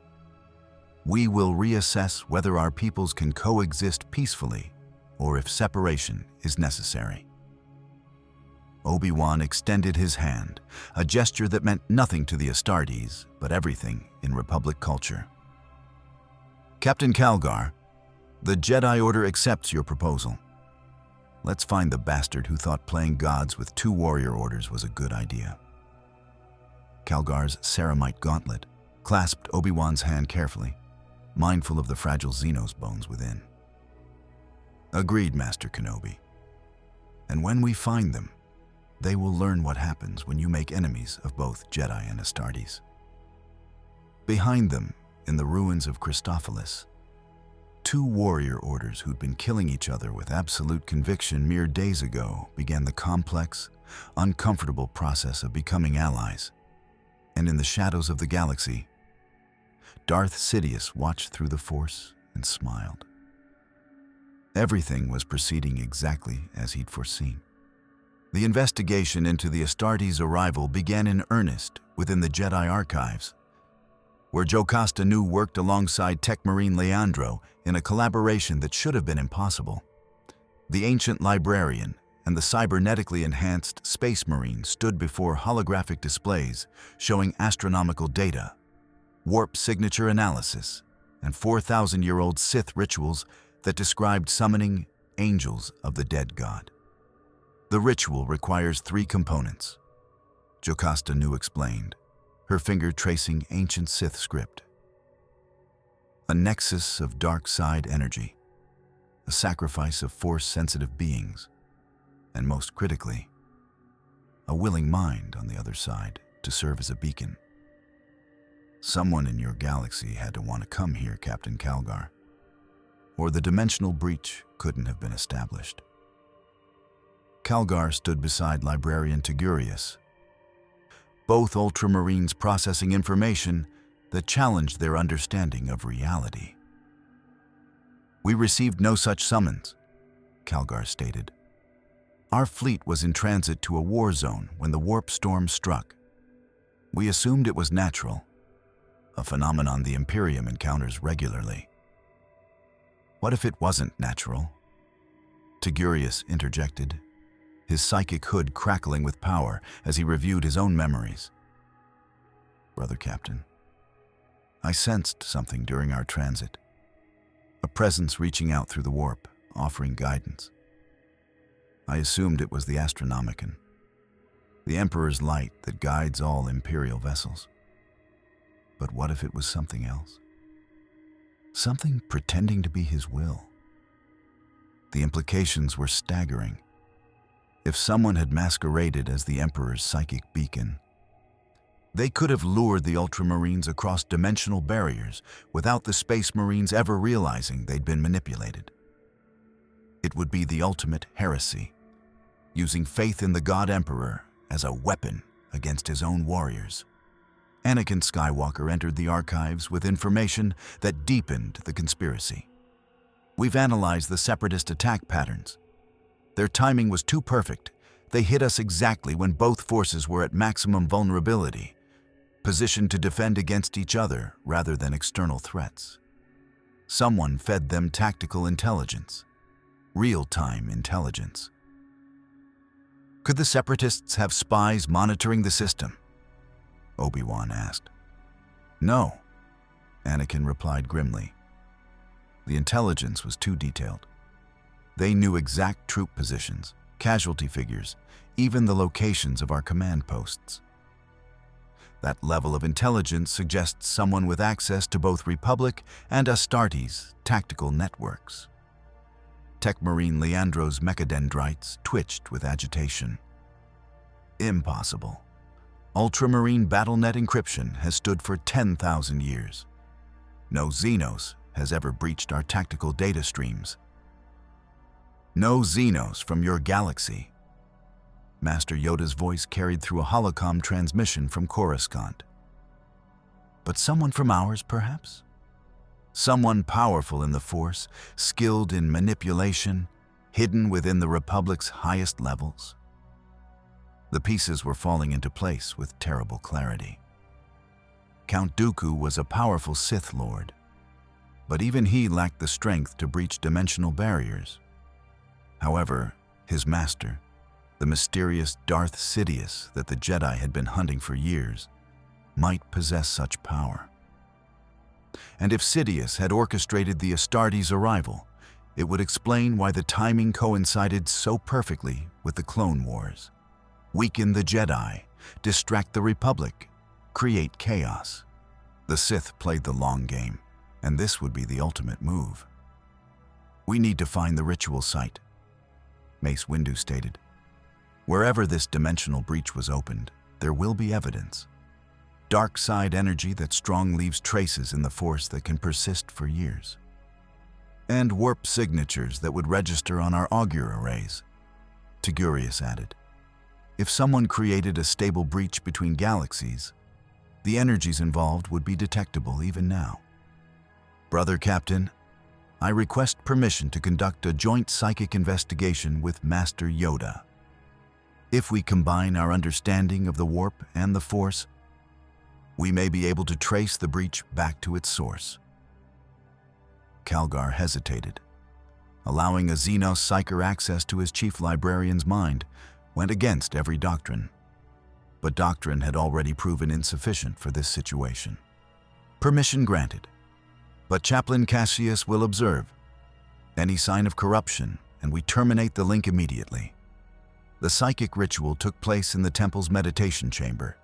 we will reassess whether our peoples can coexist peacefully or if separation is necessary." Obi-Wan extended his hand, a gesture that meant nothing to the Astartes, but everything in Republic culture. "Captain Calgar, the Jedi Order accepts your proposal. Let's find the bastard who thought playing gods with 2 warrior orders was a good idea." Calgar's ceramite gauntlet clasped Obi-Wan's hand carefully, mindful of the fragile Xenos bones within. "Agreed, Master Kenobi. And when we find them, they will learn what happens when you make enemies of both Jedi and Astartes." Behind them, in the ruins of Christopolis, 2 warrior orders who'd been killing each other with absolute conviction mere days ago began the complex, uncomfortable process of becoming allies. And in the shadows of the galaxy, Darth Sidious watched through the Force and smiled. Everything was proceeding exactly as he'd foreseen. The investigation into the Astartes' arrival began in earnest within the Jedi archives, where Jocasta Nu worked alongside Tech Marine Leandro in a collaboration that should have been impossible. The ancient librarian and the cybernetically enhanced Space Marine stood before holographic displays showing astronomical data, warp signature analysis, and 4,000-year-old Sith rituals that described summoning angels of the dead god. The ritual requires 3 components, Jocasta Nu explained, her finger tracing ancient Sith script. A nexus of dark side energy, a sacrifice of Force-sensitive beings, and most critically, a willing mind on the other side to serve as a beacon. Someone in your galaxy had to want to come here, Captain Calgar, or the dimensional breach couldn't have been established. Calgar stood beside Librarian Tigurius, both Ultramarines processing information that challenged their understanding of reality. "We received no such summons," Calgar stated. "Our fleet was in transit to a war zone when the warp storm struck. We assumed it was natural, a phenomenon the Imperium encounters regularly." "What if it wasn't natural?" Tigurius interjected. his psychic hood crackling with power as he reviewed his own memories. "Brother Captain, I sensed something during our transit. A presence reaching out through the warp, offering guidance. I assumed it was the Astronomicon, the Emperor's light that guides all Imperial vessels. But what if it was something else? Something pretending to be his will? The implications were staggering. If someone had masqueraded as the Emperor's psychic beacon, they could have lured the Ultramarines across dimensional barriers without the Space Marines ever realizing they'd been manipulated. It would be the ultimate heresy, using faith in the God Emperor as a weapon against his own warriors. Anakin Skywalker entered the archives with information that deepened the conspiracy. We've analyzed the Separatist attack patterns. Their timing was too perfect. They hit us exactly when both forces were at maximum vulnerability, positioned to defend against each other rather than external threats. Someone fed them tactical intelligence, real-time intelligence. Could the Separatists have spies monitoring the system? Obi-Wan asked. No, Anakin replied grimly. The intelligence was too detailed. They knew exact troop positions, casualty figures, even the locations of our command posts. That level of intelligence suggests someone with access to both Republic and Astartes tactical networks. Tech Marine Leandro's mechadendrites twitched with agitation. Impossible. Ultramarine BattleNet encryption has stood for 10,000 years. No Xenos has ever breached our tactical data streams. No Xenos from your galaxy. Master Yoda's voice carried through a holocom transmission from Coruscant. But someone from ours, perhaps? Someone powerful in the Force, skilled in manipulation, hidden within the Republic's highest levels? The pieces were falling into place with terrible clarity. Count Dooku was a powerful Sith Lord, but even he lacked the strength to breach dimensional barriers. However, his master, the mysterious Darth Sidious that the Jedi had been hunting for years, might possess such power. And if Sidious had orchestrated the Astartes' arrival, it would explain why the timing coincided so perfectly with the Clone Wars. Weaken the Jedi, distract the Republic, create chaos. The Sith played the long game, and this would be the ultimate move. We need to find the ritual site, Mace Windu stated. Wherever this dimensional breach was opened, there will be evidence. Dark side energy that strong leaves traces in the Force that can persist for years. And warp signatures that would register on our augur arrays, Togurius added. If someone created a stable breach between galaxies, the energies involved would be detectable even now. Brother Captain, I request permission to conduct a joint psychic investigation with Master Yoda. If we combine our understanding of the warp and the Force, we may be able to trace the breach back to its source. Calgar hesitated. Allowing a Xenos Psyker access to his chief librarian's mind went against every doctrine. But doctrine had already proven insufficient for this situation. Permission granted. But Chaplain Cassius will observe. Any sign of corruption, and we terminate the link immediately. The psychic ritual took place in the temple's meditation chamber,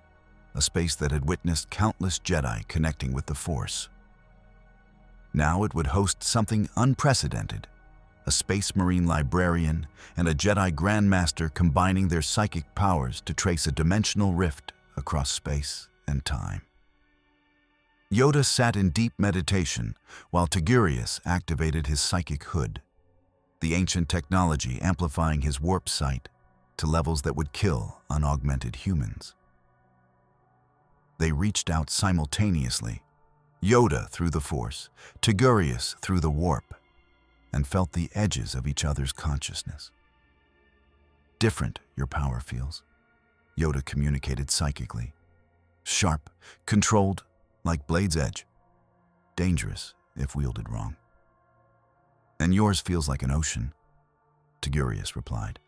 a space that had witnessed countless Jedi connecting with the Force. Now it would host something unprecedented, a Space Marine librarian and a Jedi Grandmaster combining their psychic powers to trace a dimensional rift across space and time. Yoda sat in deep meditation while Togurius activated his psychic hood, the ancient technology amplifying his warp sight to levels that would kill unaugmented humans. They reached out simultaneously, Yoda through the Force, Togurius through the warp, and felt the edges of each other's consciousness. Different, your power feels, Yoda communicated psychically. Sharp, controlled, like blade's edge. Dangerous, if wielded wrong. And yours feels like an ocean, Togurius replied.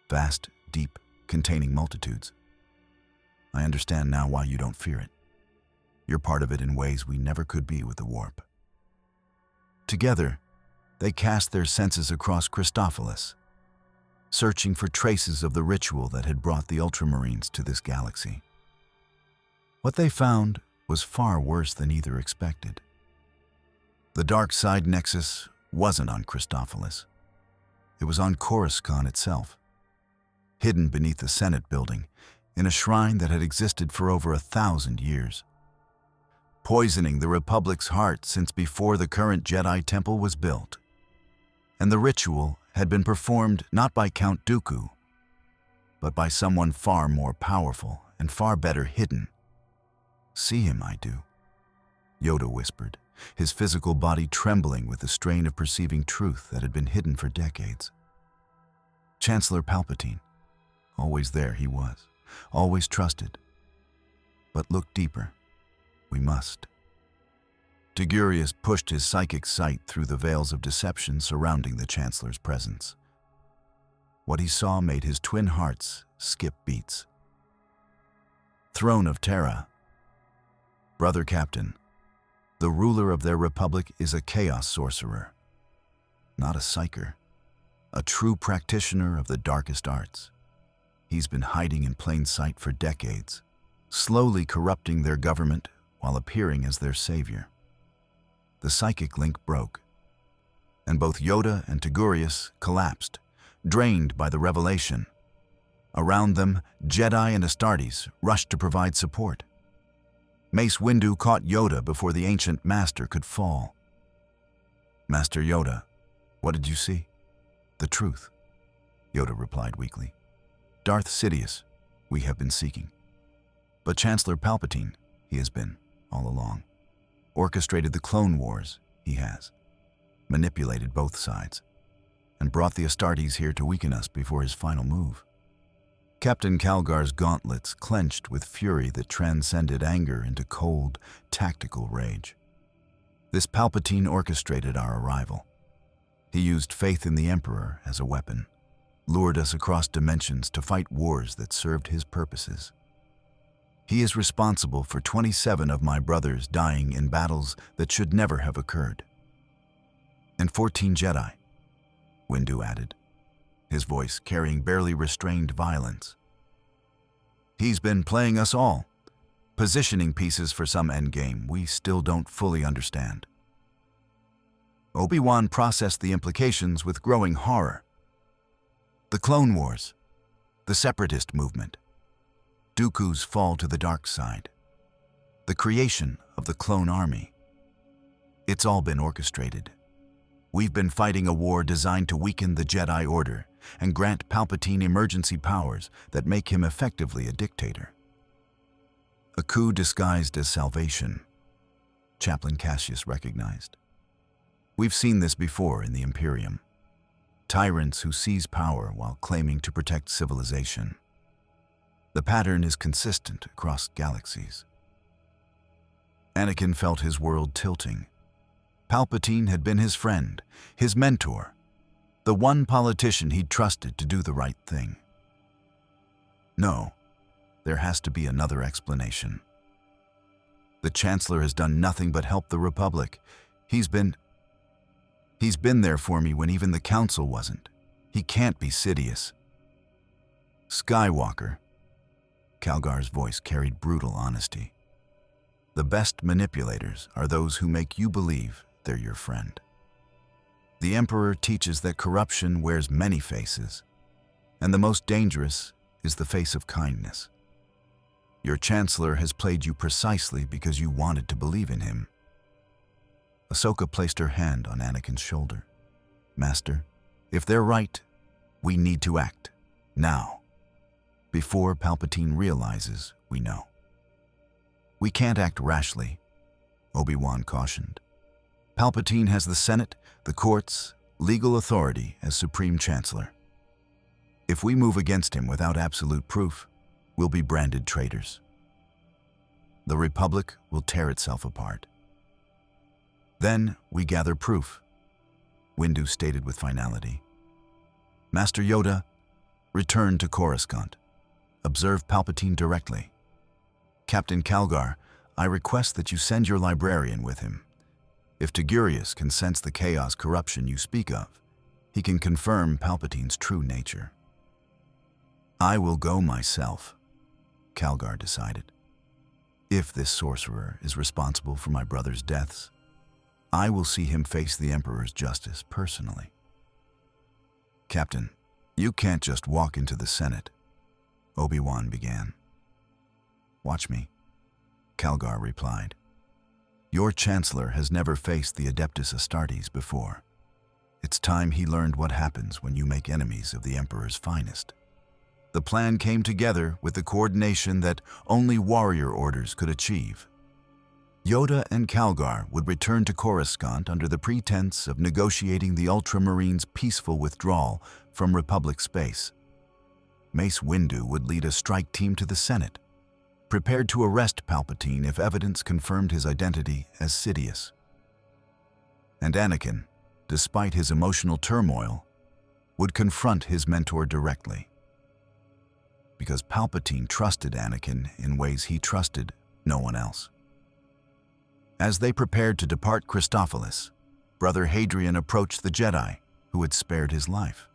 vast, deep, containing multitudes. I understand now why you don't fear it. You're part of it in ways we never could be with the warp. Together, they cast their senses across Christophilus, searching for traces of the ritual that had brought the Ultramarines to this galaxy. What they found was far worse than either expected. The dark side nexus wasn't on Christophilus. It was on Coruscant itself, hidden beneath the Senate building, in a shrine that had existed for over 1,000 years, poisoning the Republic's heart since before the current Jedi Temple was built. And the ritual had been performed not by Count Dooku, but by someone far more powerful and far better hidden. "See him, I do," Yoda whispered, his physical body trembling with the strain of perceiving truth that had been hidden for decades. Chancellor Palpatine. Always there he was, always trusted. But look deeper. We must. Togurius pushed his psychic sight through the veils of deception surrounding the Chancellor's presence. What he saw made his twin hearts skip beats. Throne of Terra. Brother Captain, the ruler of their republic is a chaos sorcerer, not a psyker, a true practitioner of the darkest arts. He's been hiding in plain sight for decades, slowly corrupting their government while appearing as their savior. The psychic link broke, and both Yoda and Togurius collapsed, drained by the revelation. Around them, Jedi and Astartes rushed to provide support. Mace Windu caught Yoda before the ancient master could fall. "Master Yoda, what did you see?" "The truth," Yoda replied weakly. "Darth Sidious, we have been seeking. But Chancellor Palpatine, he has been, all along. Orchestrated the Clone Wars, he has. Manipulated both sides. And brought the Astartes here to weaken us before his final move." Captain Calgar's gauntlets clenched with fury that transcended anger into cold, tactical rage. This Palpatine orchestrated our arrival. He used faith in the Emperor as a weapon, lured us across dimensions to fight wars that served his purposes. He is responsible for 27 of my brothers dying in battles that should never have occurred. "And 14 Jedi," Windu added, his voice carrying barely restrained violence. "He's been playing us all, positioning pieces for some endgame we still don't fully understand." Obi-Wan processed the implications with growing horror. The Clone Wars, the Separatist movement, Dooku's fall to the dark side, the creation of the Clone Army. It's all been orchestrated. We've been fighting a war designed to weaken the Jedi Order and grant Palpatine emergency powers that make him effectively a dictator. A coup disguised as salvation, Chaplain Cassius recognized. We've seen this before in the Imperium. Tyrants who seize power while claiming to protect civilization. The pattern is consistent across galaxies. Anakin felt his world tilting. Palpatine had been his friend, his mentor, the one politician he'd trusted to do the right thing. No, there has to be another explanation. The Chancellor has done nothing but help the Republic. He's been there for me when even the Council wasn't. He can't be Sidious. Skywalker. Calgar's voice carried brutal honesty. The best manipulators are those who make you believe they're your friend. The Emperor teaches that corruption wears many faces, and the most dangerous is the face of kindness. Your Chancellor has played you precisely because you wanted to believe in him. Ahsoka placed her hand on Anakin's shoulder. "Master, if they're right, we need to act, now, before Palpatine realizes we know." "We can't act rashly," Obi-Wan cautioned. "Palpatine has the Senate, the courts, legal authority as Supreme Chancellor. If we move against him without absolute proof, we'll be branded traitors. The Republic will tear itself apart. Then we gather proof," Windu stated with finality. "Master Yoda, Return to Coruscant. Observe Palpatine directly. Captain Calgar, I request that you send your librarian with him. If Togurius can sense the chaos corruption you speak of, he can confirm Palpatine's true nature. I will go myself, Calgar decided. If this sorcerer is responsible for my brother's deaths, I will see him face the Emperor's justice personally. Captain, you can't just walk into the Senate, Obi-Wan began. Watch me, Calgar replied. Your Chancellor has never faced the Adeptus Astartes before. It's time he learned what happens when you make enemies of the Emperor's finest. The plan came together with the coordination that only warrior orders could achieve. Yoda and Calgar would return to Coruscant under the pretense of negotiating the Ultramarines' peaceful withdrawal from Republic space. Mace Windu would lead a strike team to the Senate, prepared to arrest Palpatine if evidence confirmed his identity as Sidious. And Anakin, despite his emotional turmoil, would confront his mentor directly. Because Palpatine trusted Anakin in ways he trusted no one else. As they prepared to depart Christophilus, Brother Hadrian approached the Jedi who had spared his life.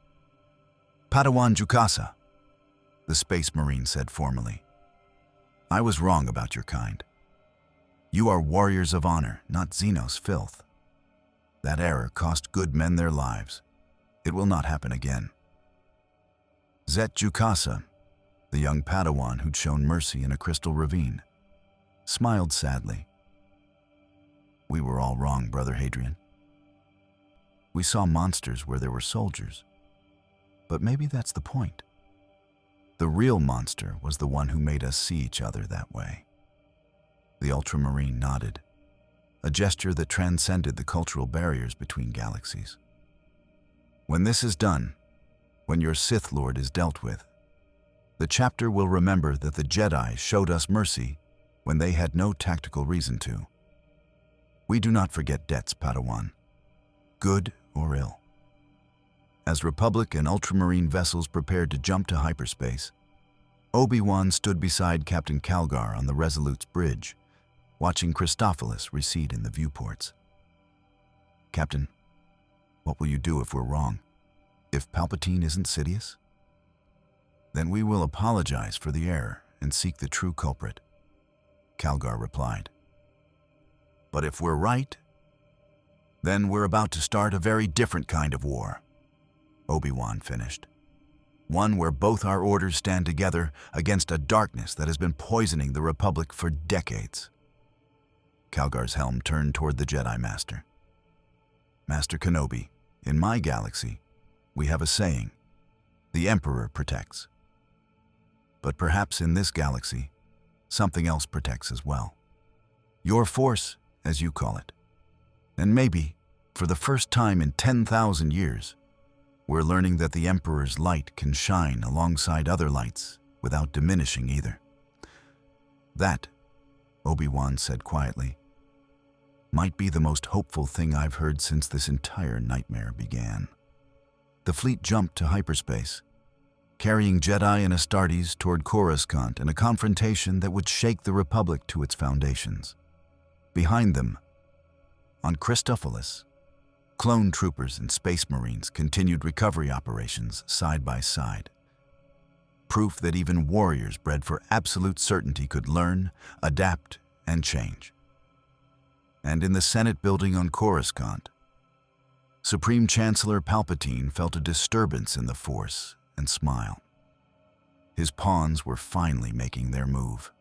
Padawan Jukasa, the Space Marine said formally. I was wrong about your kind. You are warriors of honor, not Xenos filth. That error cost good men their lives. It will not happen again. Zet Jukasa, the young Padawan who'd shown mercy in a crystal ravine, smiled sadly. We were all wrong, Brother Hadrian. We saw monsters where there were soldiers. But maybe that's the point. The real monster was the one who made us see each other that way. The Ultramarine nodded, a gesture that transcended the cultural barriers between galaxies. When this is done, when your Sith Lord is dealt with, the chapter will remember that the Jedi showed us mercy when they had no tactical reason to. We do not forget debts, Padawan, good or ill. As Republic and Ultramarine vessels prepared to jump to hyperspace, Obi-Wan stood beside Captain Calgar on the Resolute's bridge, watching Christophilus recede in the viewports. Captain, what will you do if we're wrong? If Palpatine isn't Sidious? Then we will apologize for the error and seek the true culprit, Calgar replied. But if we're right, then we're about to start a very different kind of war, Obi-Wan finished. One where both our orders stand together against a darkness that has been poisoning the Republic for decades. Calgar's helm turned toward the Jedi Master. Master Kenobi, in my galaxy, we have a saying, the Emperor protects. But perhaps in this galaxy, something else protects as well. Your force, as you call it. And maybe, for the first time in 10,000 years, we're learning that the Emperor's light can shine alongside other lights without diminishing either. That, Obi-Wan said quietly, might be the most hopeful thing I've heard since this entire nightmare began. The fleet jumped to hyperspace, carrying Jedi and Astartes toward Coruscant in a confrontation that would shake the Republic to its foundations. Behind them, on Christophilus, clone troopers and space marines continued recovery operations side by side. Proof that even warriors bred for absolute certainty could learn, adapt, and change. And in the Senate building on Coruscant, Supreme Chancellor Palpatine felt a disturbance in the Force and smiled. His pawns were finally making their move.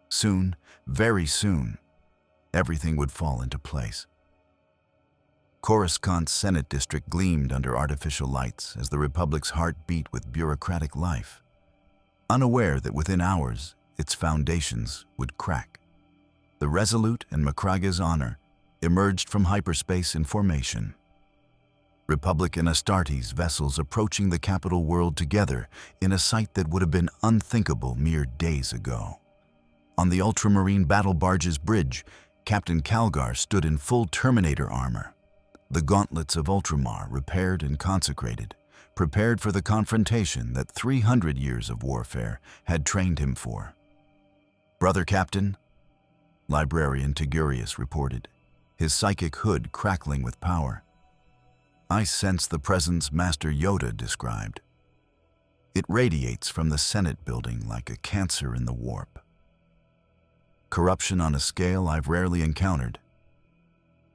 Soon, very soon, everything would fall into place. Coruscant's Senate district gleamed under artificial lights as the Republic's heart beat with bureaucratic life, unaware that within hours its foundations would crack. The Resolute and Macraga's Honor emerged from hyperspace in formation. Republic and Astartes vessels approaching the capital world together in a sight that would have been unthinkable mere days ago. On the Ultramarine battle barge's bridge, Captain Calgar stood in full Terminator armor, the gauntlets of Ultramar repaired and consecrated, prepared for the confrontation that 300 years of warfare had trained him for. "Brother Captain," Librarian Tigurius reported, his psychic hood crackling with power. "I sense the presence Master Yoda described. It radiates from the Senate building like a cancer in the warp. Corruption on a scale I've rarely encountered.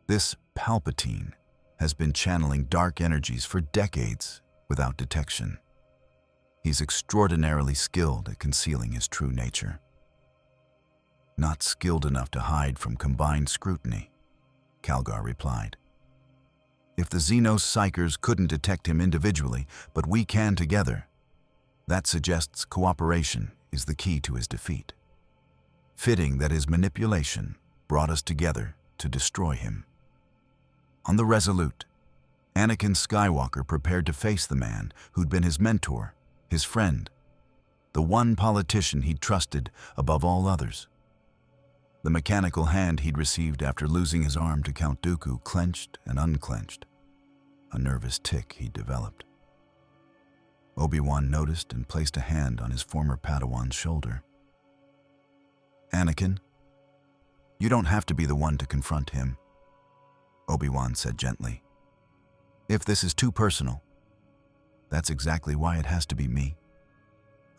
This Palpatine has been channeling dark energies for decades without detection. He's extraordinarily skilled at concealing his true nature. Not skilled enough to hide from combined scrutiny," Calgar replied. "If the Xenos Psychers couldn't detect him individually, but we can together, that suggests cooperation is the key to his defeat. Fitting that his manipulation brought us together to destroy him." On the Resolute, Anakin Skywalker prepared to face the man who'd been his mentor, his friend, the one politician he'd trusted above all others. The mechanical hand he'd received after losing his arm to Count Dooku clenched and unclenched, a nervous tic he'd developed. Obi-Wan noticed and placed a hand on his former Padawan's shoulder. "Anakin, you don't have to be the one to confront him," Obi-Wan said gently. "If this is too personal, that's exactly why it has to be me,"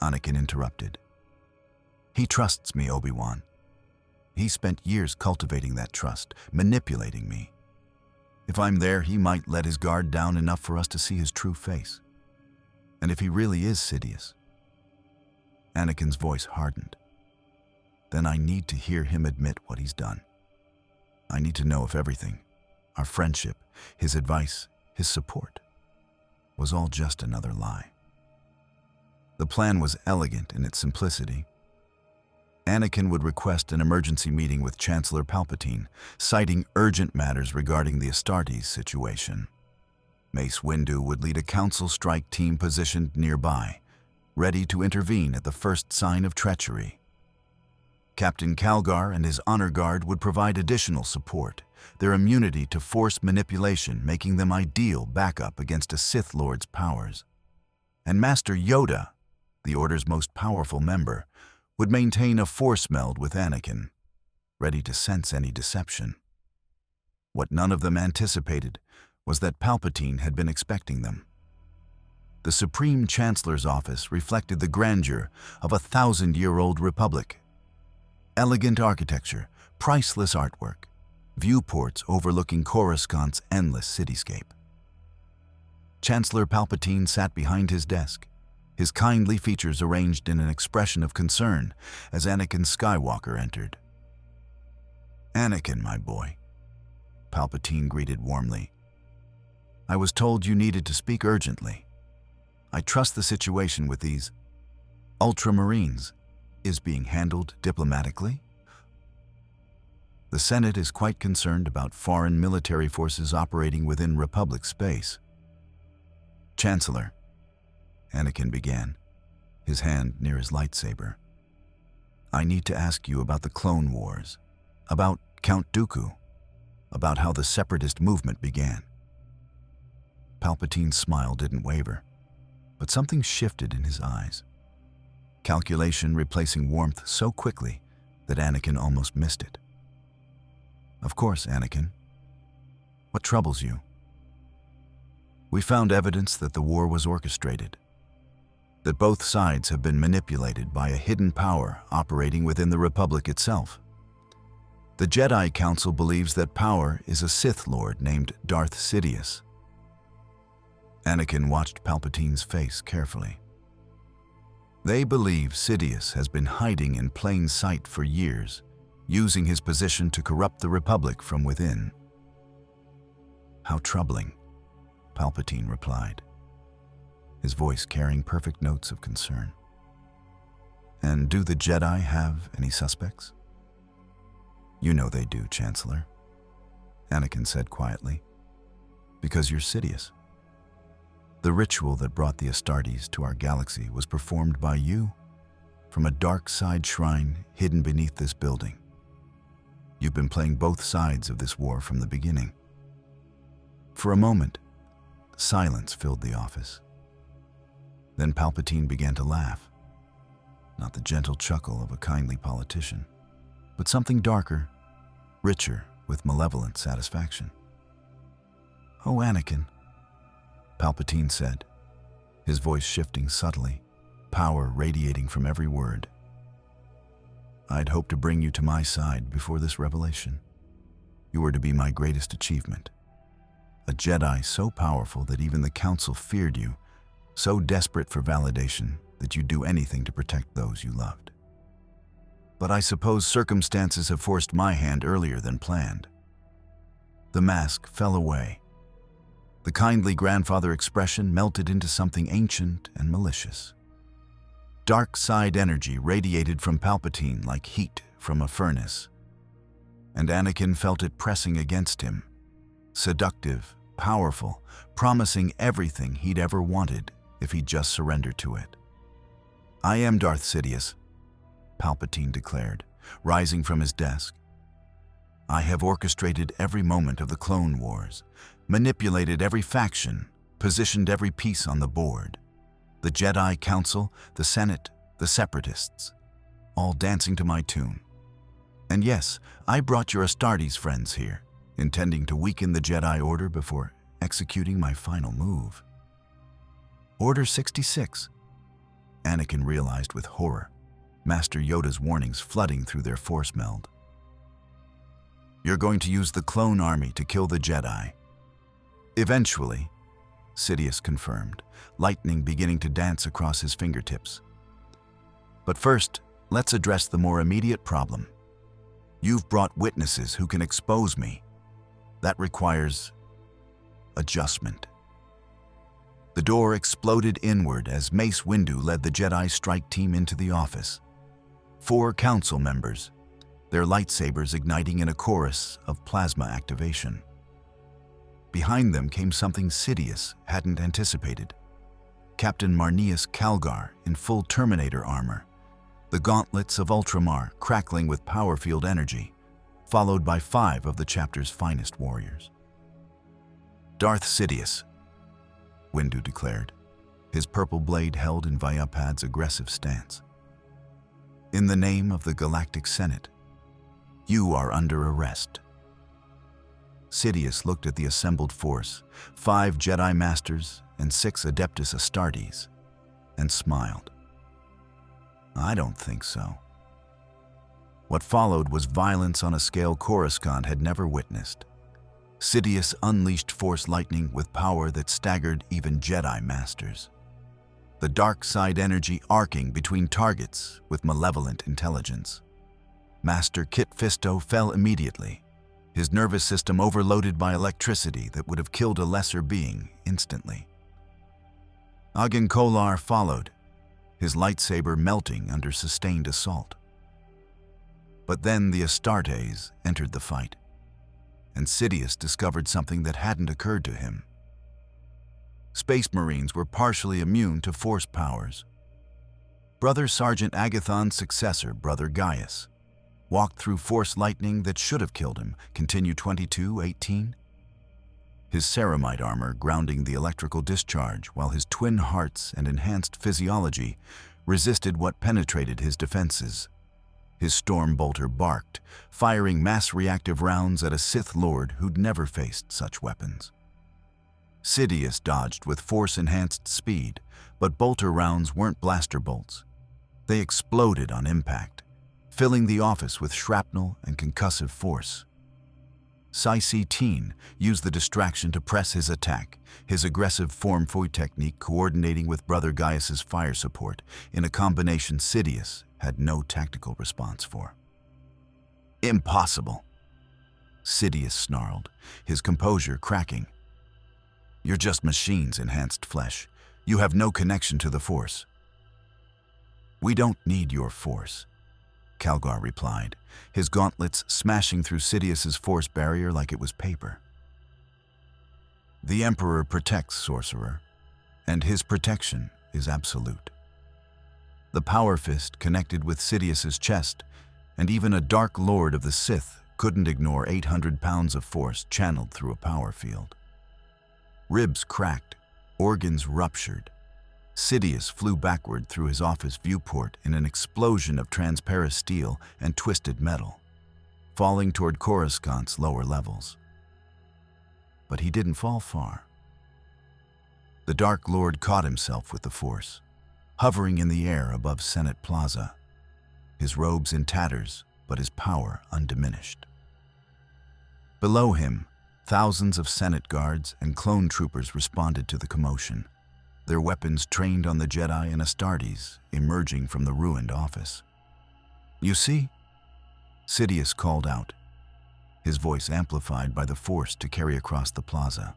Anakin interrupted. "He trusts me, Obi-Wan. He spent years cultivating that trust, manipulating me. If I'm there, he might let his guard down enough for us to see his true face. And if he really is Sidious," Anakin's voice hardened, "then I need to hear him admit what he's done. I need to know if everything, our friendship, his advice, his support, was all just another lie." The plan was elegant in its simplicity. Anakin would request an emergency meeting with Chancellor Palpatine, citing urgent matters regarding the Astartes situation. Mace Windu would lead a council strike team positioned nearby, ready to intervene at the first sign of treachery. Captain Calgar and his honor guard would provide additional support, their immunity to force manipulation making them ideal backup against a Sith Lord's powers. And Master Yoda, the Order's most powerful member, would maintain a force meld with Anakin, ready to sense any deception. What none of them anticipated was that Palpatine had been expecting them. The Supreme Chancellor's office reflected the grandeur of a 1,000-year-old republic. Elegant architecture, priceless artwork, viewports overlooking Coruscant's endless cityscape. Chancellor Palpatine sat behind his desk, his kindly features arranged in an expression of concern as Anakin Skywalker entered. "Anakin, my boy," Palpatine greeted warmly. "I was told you needed to speak urgently. I trust the situation with these Ultramarines is being handled diplomatically. The Senate is quite concerned about foreign military forces operating within Republic space." "Chancellor," Anakin began, his hand near his lightsaber, "I need to ask you about the Clone Wars, about Count Dooku, about how the Separatist movement began." Palpatine's smile didn't waver, but something shifted in his eyes. Calculation replacing warmth so quickly that Anakin almost missed it. "Of course, Anakin. What troubles you?" "We found evidence that the war was orchestrated, that both sides have been manipulated by a hidden power operating within the Republic itself. The Jedi Council believes that power is a Sith Lord named Darth Sidious." Anakin watched Palpatine's face carefully. "They believe Sidious has been hiding in plain sight for years, using his position to corrupt the Republic from within." "How troubling," Palpatine replied, his voice carrying perfect notes of concern. "And do the Jedi have any suspects?" "You know they do, Chancellor," Anakin said quietly, "because you're Sidious. The ritual that brought the Astartes to our galaxy was performed by you from a dark side shrine hidden beneath this building. You've been playing both sides of this war from the beginning." For a moment, silence filled the office. Then Palpatine began to laugh. Not the gentle chuckle of a kindly politician, but something darker, richer, with malevolent satisfaction. "Oh, Anakin," Palpatine said, his voice shifting subtly, power radiating from every word. "I'd hoped to bring you to my side before this revelation. You were to be my greatest achievement. A Jedi so powerful that even the Council feared you, so desperate for validation that you'd do anything to protect those you loved. But I suppose circumstances have forced my hand earlier than planned." The mask fell away. The kindly grandfather expression melted into something ancient and malicious. Dark side energy radiated from Palpatine like heat from a furnace, and Anakin felt it pressing against him, seductive, powerful, promising everything he'd ever wanted if he'd just surrendered to it. "I am Darth Sidious," Palpatine declared, rising from his desk. "I have orchestrated every moment of the Clone Wars, manipulated every faction, positioned every piece on the board. The Jedi Council, the Senate, the Separatists, all dancing to my tune. And yes, I brought your Astartes friends here, intending to weaken the Jedi Order before executing my final move." "Order 66, Anakin realized with horror, Master Yoda's warnings flooding through their force meld. "You're going to use the clone army to kill the Jedi." "Eventually," Sidious confirmed, lightning beginning to dance across his fingertips. "But first, let's address the more immediate problem. You've brought witnesses who can expose me. That requires adjustment." The door exploded inward as Mace Windu led the Jedi strike team into the office. 4 council members, their lightsabers igniting in a chorus of plasma activation. Behind them came something Sidious hadn't anticipated. Captain Marneus Calgar in full Terminator armor, the gauntlets of Ultramar crackling with power field energy, followed by 5 of the chapter's finest warriors. "Darth Sidious," Windu declared, his purple blade held in Vyapad's aggressive stance. "In the name of the Galactic Senate, you are under arrest." Sidious looked at the assembled force, 5 Jedi Masters and 6 Adeptus Astartes, and smiled. "I don't think so." What followed was violence on a scale Coruscant had never witnessed. Sidious unleashed Force lightning with power that staggered even Jedi Masters. The dark side energy arcing between targets with malevolent intelligence. Master Kit Fisto fell immediately, his nervous system overloaded by electricity that would have killed a lesser being instantly. Agen Kolar followed, his lightsaber melting under sustained assault. But then the Astartes entered the fight, and Sidious discovered something that hadn't occurred to him. Space Marines were partially immune to Force powers. Brother Sergeant Agathon's successor, Brother Gaius, walked through Force lightning that should have killed him, continue 22-18. His ceramite armor grounding the electrical discharge, while his twin hearts and enhanced physiology resisted what penetrated his defenses. His storm bolter barked, firing mass reactive rounds at a Sith Lord who'd never faced such weapons. Sidious dodged with Force-enhanced speed, but bolter rounds weren't blaster bolts. They exploded on impact, filling the office with shrapnel and concussive force. Teen used the distraction to press his attack, his aggressive form fui technique coordinating with Brother Gaius's fire support in a combination Sidious had no tactical response for. "Impossible," Sidious snarled, his composure cracking. "You're just machines, enhanced flesh. You have no connection to the Force." "We don't need your Force," Calgar replied, his gauntlets smashing through Sidious's Force barrier like it was paper. "The Emperor protects Sorcerer, and his protection is absolute." The Power Fist connected with Sidious's chest, and even a Dark Lord of the Sith couldn't ignore 800 pounds of force channeled through a power field. Ribs cracked, organs ruptured. Sidious flew backward through his office viewport in an explosion of transparent steel and twisted metal, falling toward Coruscant's lower levels. But he didn't fall far. The Dark Lord caught himself with the Force, hovering in the air above Senate Plaza, his robes in tatters, but his power undiminished. Below him, thousands of Senate guards and clone troopers responded to the commotion, their weapons trained on the Jedi and Astartes emerging from the ruined office. "You see?" Sidious called out, his voice amplified by the Force to carry across the plaza.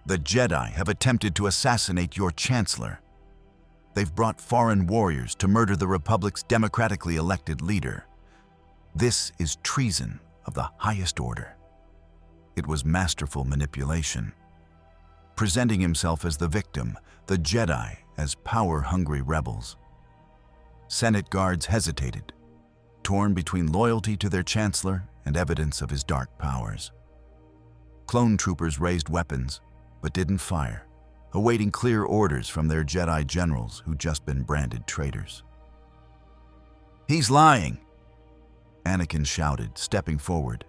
"The Jedi have attempted to assassinate your Chancellor. They've brought foreign warriors to murder the Republic's democratically elected leader. This is treason of the highest order." It was masterful manipulation. Presenting himself as the victim, the Jedi as power-hungry rebels. Senate guards hesitated, torn between loyalty to their Chancellor and evidence of his dark powers. Clone troopers raised weapons, but didn't fire, awaiting clear orders from their Jedi generals who'd just been branded traitors. "He's lying!" Anakin shouted, stepping forward.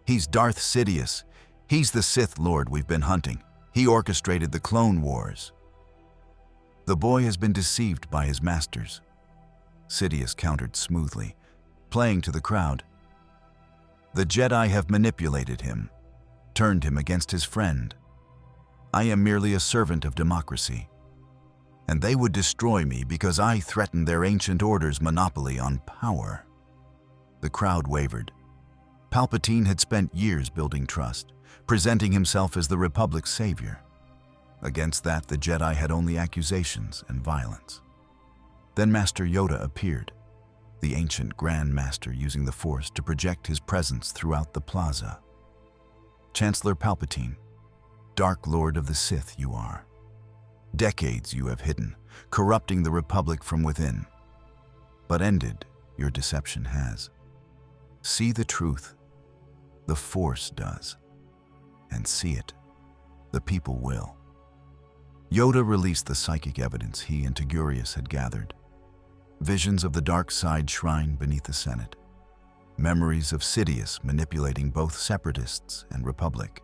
"He's Darth Sidious. He's the Sith Lord we've been hunting. He orchestrated the Clone Wars." "The boy has been deceived by his masters," Sidious countered smoothly, playing to the crowd. "The Jedi have manipulated him, turned him against his friend. I am merely a servant of democracy, and they would destroy me because I threatened their ancient order's monopoly on power." The crowd wavered. Palpatine had spent years building trust, presenting himself as the Republic's savior. Against that, the Jedi had only accusations and violence. Then Master Yoda appeared, the ancient Grand Master using the Force to project his presence throughout the plaza. "Chancellor Palpatine, Dark Lord of the Sith you are. Decades you have hidden, corrupting the Republic from within. But ended your deception has. See the truth. The Force does. And see it. The people will." Yoda released the psychic evidence he and Togurius had gathered. Visions of the dark side shrine beneath the Senate. Memories of Sidious manipulating both separatists and Republic.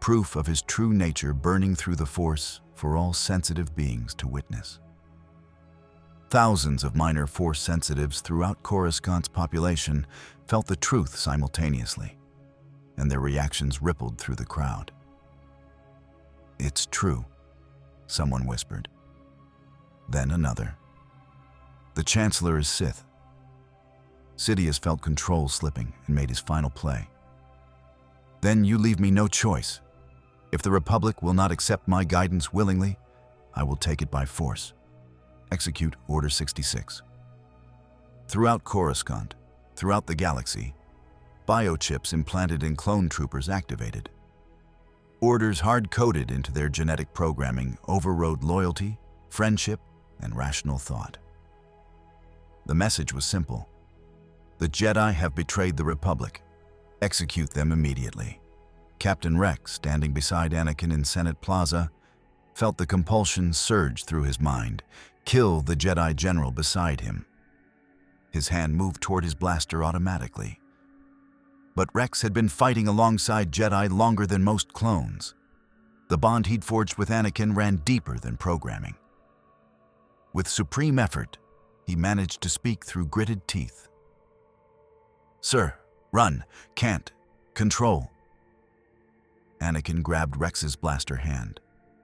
Proof of his true nature burning through the Force for all sensitive beings to witness. Thousands of minor Force sensitives throughout Coruscant's population felt the truth simultaneously, and their reactions rippled through the crowd. "It's true," someone whispered. Then another. "The Chancellor is Sith." Sidious felt control slipping and made his final play. "Then you leave me no choice. If the Republic will not accept my guidance willingly, I will take it by force. Execute Order 66. Throughout Coruscant, throughout the galaxy, biochips implanted in clone troopers activated. Orders hard-coded into their genetic programming overrode loyalty, friendship, and rational thought. The message was simple. The Jedi have betrayed the Republic. Execute them immediately. Captain Rex, standing beside Anakin in Senate Plaza, felt the compulsion surge through his mind. Kill the Jedi general beside him. His hand moved toward his blaster automatically. But Rex had been fighting alongside Jedi longer than most clones. The bond he'd forged with Anakin ran deeper than programming. With supreme effort, he managed to speak through gritted teeth. "Sir, run, can't, control." Anakin grabbed Rex's blaster hand.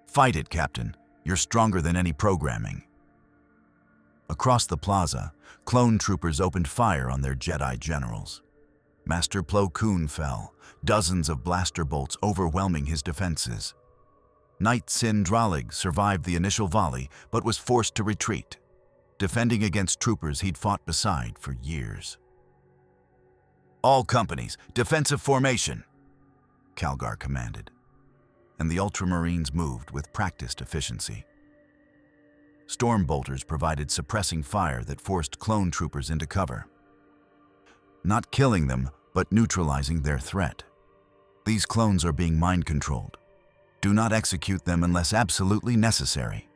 "Fight it, Captain. You're stronger than any programming." Across the plaza, clone troopers opened fire on their Jedi generals. Master Plo Koon fell, dozens of blaster bolts overwhelming his defenses. Knight Sin Dralig survived the initial volley, but was forced to retreat, defending against troopers he'd fought beside for years. "All companies, defensive formation," Calgar commanded, and the Ultramarines moved with practiced efficiency. Storm bolters provided suppressing fire that forced clone troopers into cover. Not killing them, but neutralizing their threat. These clones are being mind-controlled, Do not execute them unless absolutely necessary.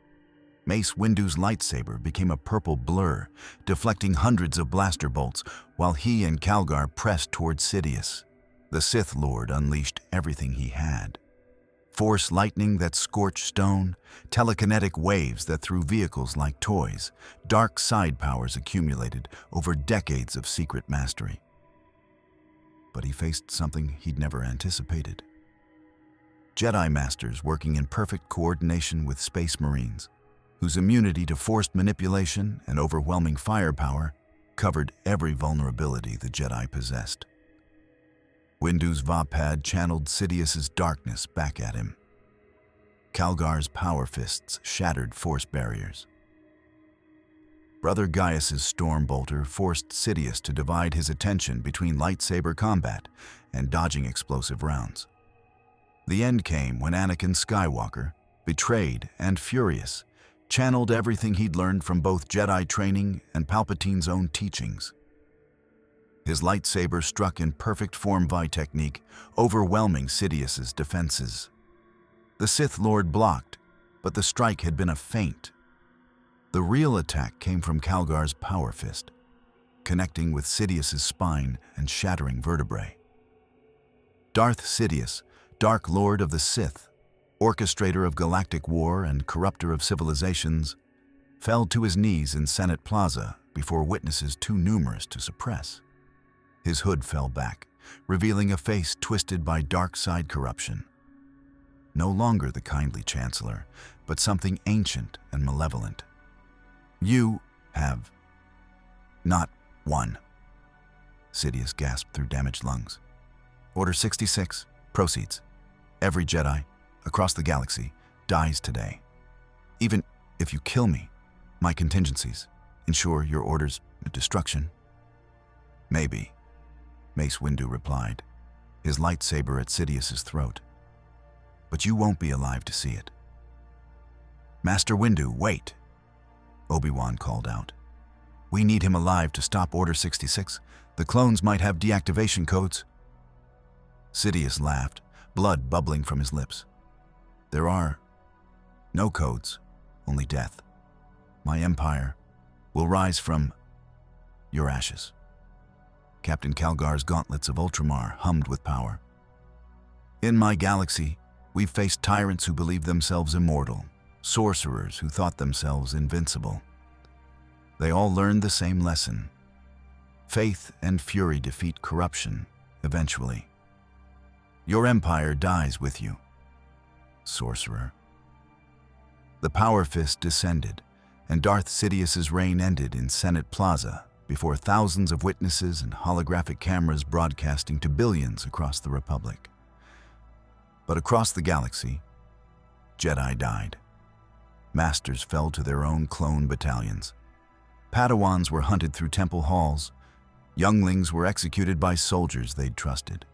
Mace Windu's lightsaber became a purple blur, deflecting hundreds of blaster bolts while he and Calgar pressed toward Sidious. The Sith Lord unleashed everything he had. Force lightning that scorched stone, telekinetic waves that threw vehicles like toys, dark side powers accumulated over decades of secret mastery. But he faced something he'd never anticipated. Jedi Masters working in perfect coordination with Space Marines, whose immunity to forced manipulation and overwhelming firepower covered every vulnerability the Jedi possessed. Windu's Vapad channeled Sidious's darkness back at him. Calgar's power fists shattered force barriers. Brother Gaius's Stormbolter forced Sidious to divide his attention between lightsaber combat and dodging explosive rounds. The end came when Anakin Skywalker, betrayed and furious, channeled everything he'd learned from both Jedi training and Palpatine's own teachings. His lightsaber struck in perfect form Vi technique, overwhelming Sidious's defenses. The Sith Lord blocked, but the strike had been a feint. The real attack came from Calgar's power fist, connecting with Sidious's spine and shattering vertebrae. Darth Sidious, Dark Lord of the Sith, orchestrator of galactic war and corrupter of civilizations, fell to his knees in Senate Plaza before witnesses too numerous to suppress. His hood fell back, revealing a face twisted by dark side corruption. No longer the kindly chancellor, but something ancient and malevolent. You have not won, Sidious gasped through damaged lungs. Order 66 proceeds. Every Jedi, across the galaxy, dies today. Even if you kill me, my contingencies ensure your order's destruction. Maybe, Mace Windu replied, his lightsaber at Sidious's throat. But you won't be alive to see it. Master Windu, wait, Obi-Wan called out. We need him alive to stop Order 66. The clones might have deactivation codes. Sidious laughed, blood bubbling from his lips. There are no codes, only death. My empire will rise from your ashes. Captain Calgar's gauntlets of Ultramar hummed with power. In my galaxy, we've faced tyrants who believed themselves immortal, sorcerers who thought themselves invincible. They all learned the same lesson. Faith and fury defeat corruption, eventually. Your empire dies with you, sorcerer. The power fist descended, and Darth Sidious's reign ended in Senate Plaza before thousands of witnesses and holographic cameras broadcasting to billions across the Republic. But across the galaxy, Jedi died. Masters fell to their own clone battalions. Padawans were hunted through temple halls. Younglings were executed by soldiers they'd trusted.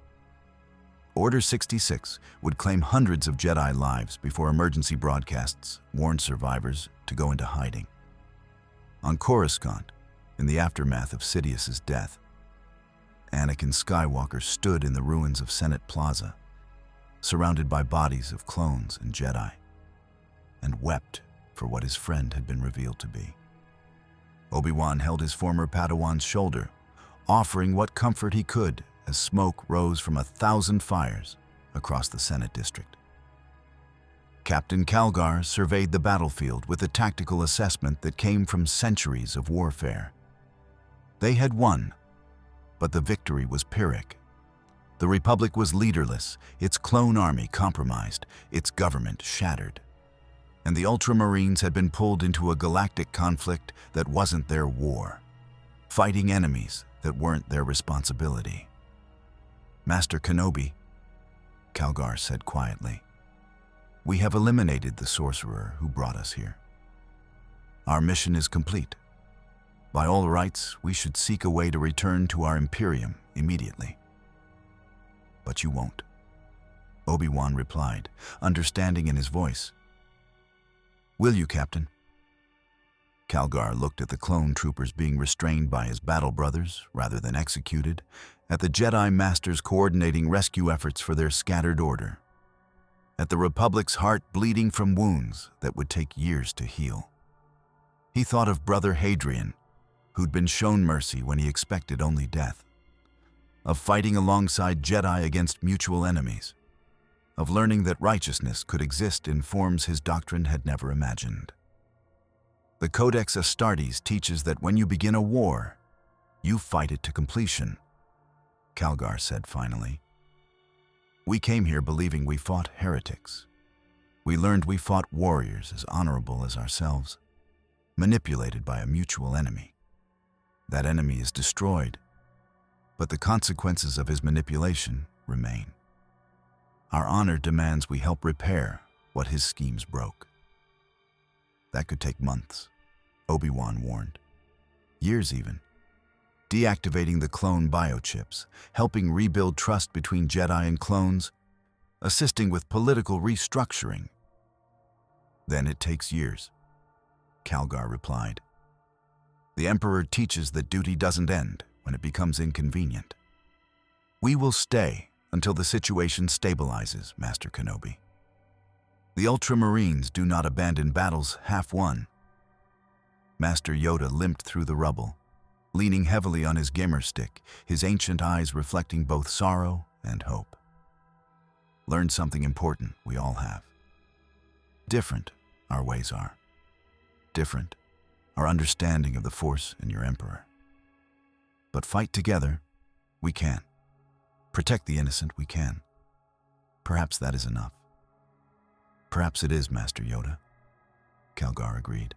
Order 66 would claim hundreds of Jedi lives before emergency broadcasts warned survivors to go into hiding. On Coruscant, in the aftermath of Sidious's death, Anakin Skywalker stood in the ruins of Senate Plaza, surrounded by bodies of clones and Jedi, and wept for what his friend had been revealed to be. Obi-Wan held his former Padawan's shoulder, offering what comfort he could as smoke rose from 1,000 fires across the Senate district. Captain Calgar surveyed the battlefield with a tactical assessment that came from centuries of warfare. They had won, but the victory was Pyrrhic. The Republic was leaderless, its clone army compromised, its government shattered. And the Ultramarines had been pulled into a galactic conflict that wasn't their war, fighting enemies that weren't their responsibility. Master Kenobi, Calgar said quietly, we have eliminated the sorcerer who brought us here. Our mission is complete. By all rights, we should seek a way to return to our Imperium immediately. But you won't, Obi-Wan replied, understanding in his voice. Will you, Captain? Calgar looked at the clone troopers being restrained by his battle brothers rather than executed, at the Jedi Masters coordinating rescue efforts for their scattered order. at the Republic's heart bleeding from wounds that would take years to heal. He thought of Brother Hadrian, who'd been shown mercy when he expected only death, of fighting alongside Jedi against mutual enemies, of learning that righteousness could exist in forms his doctrine had never imagined. The Codex Astartes teaches that when you begin a war, you fight it to completion, Calgar said finally. We came here believing we fought heretics. We learned we fought warriors as honorable as ourselves, manipulated by a mutual enemy. That enemy is destroyed, but the consequences of his manipulation remain. Our honor demands we help repair what his schemes broke. That could take months, Obi-Wan warned. Years even. Deactivating the clone biochips, helping rebuild trust between Jedi and clones, assisting with political restructuring. Then it takes years, Calgar replied. The Emperor teaches that duty doesn't end when it becomes inconvenient. We will stay until the situation stabilizes, Master Kenobi. The Ultramarines do not abandon battles half won. Master Yoda limped through the rubble, leaning heavily on his gamer stick, his ancient eyes reflecting both sorrow and hope. Learned something important we all have. Different our ways are. Different our understanding of the Force and your Emperor. But fight together, we can. Protect the innocent, we can. Perhaps that is enough. Perhaps it is, Master Yoda, Calgar agreed.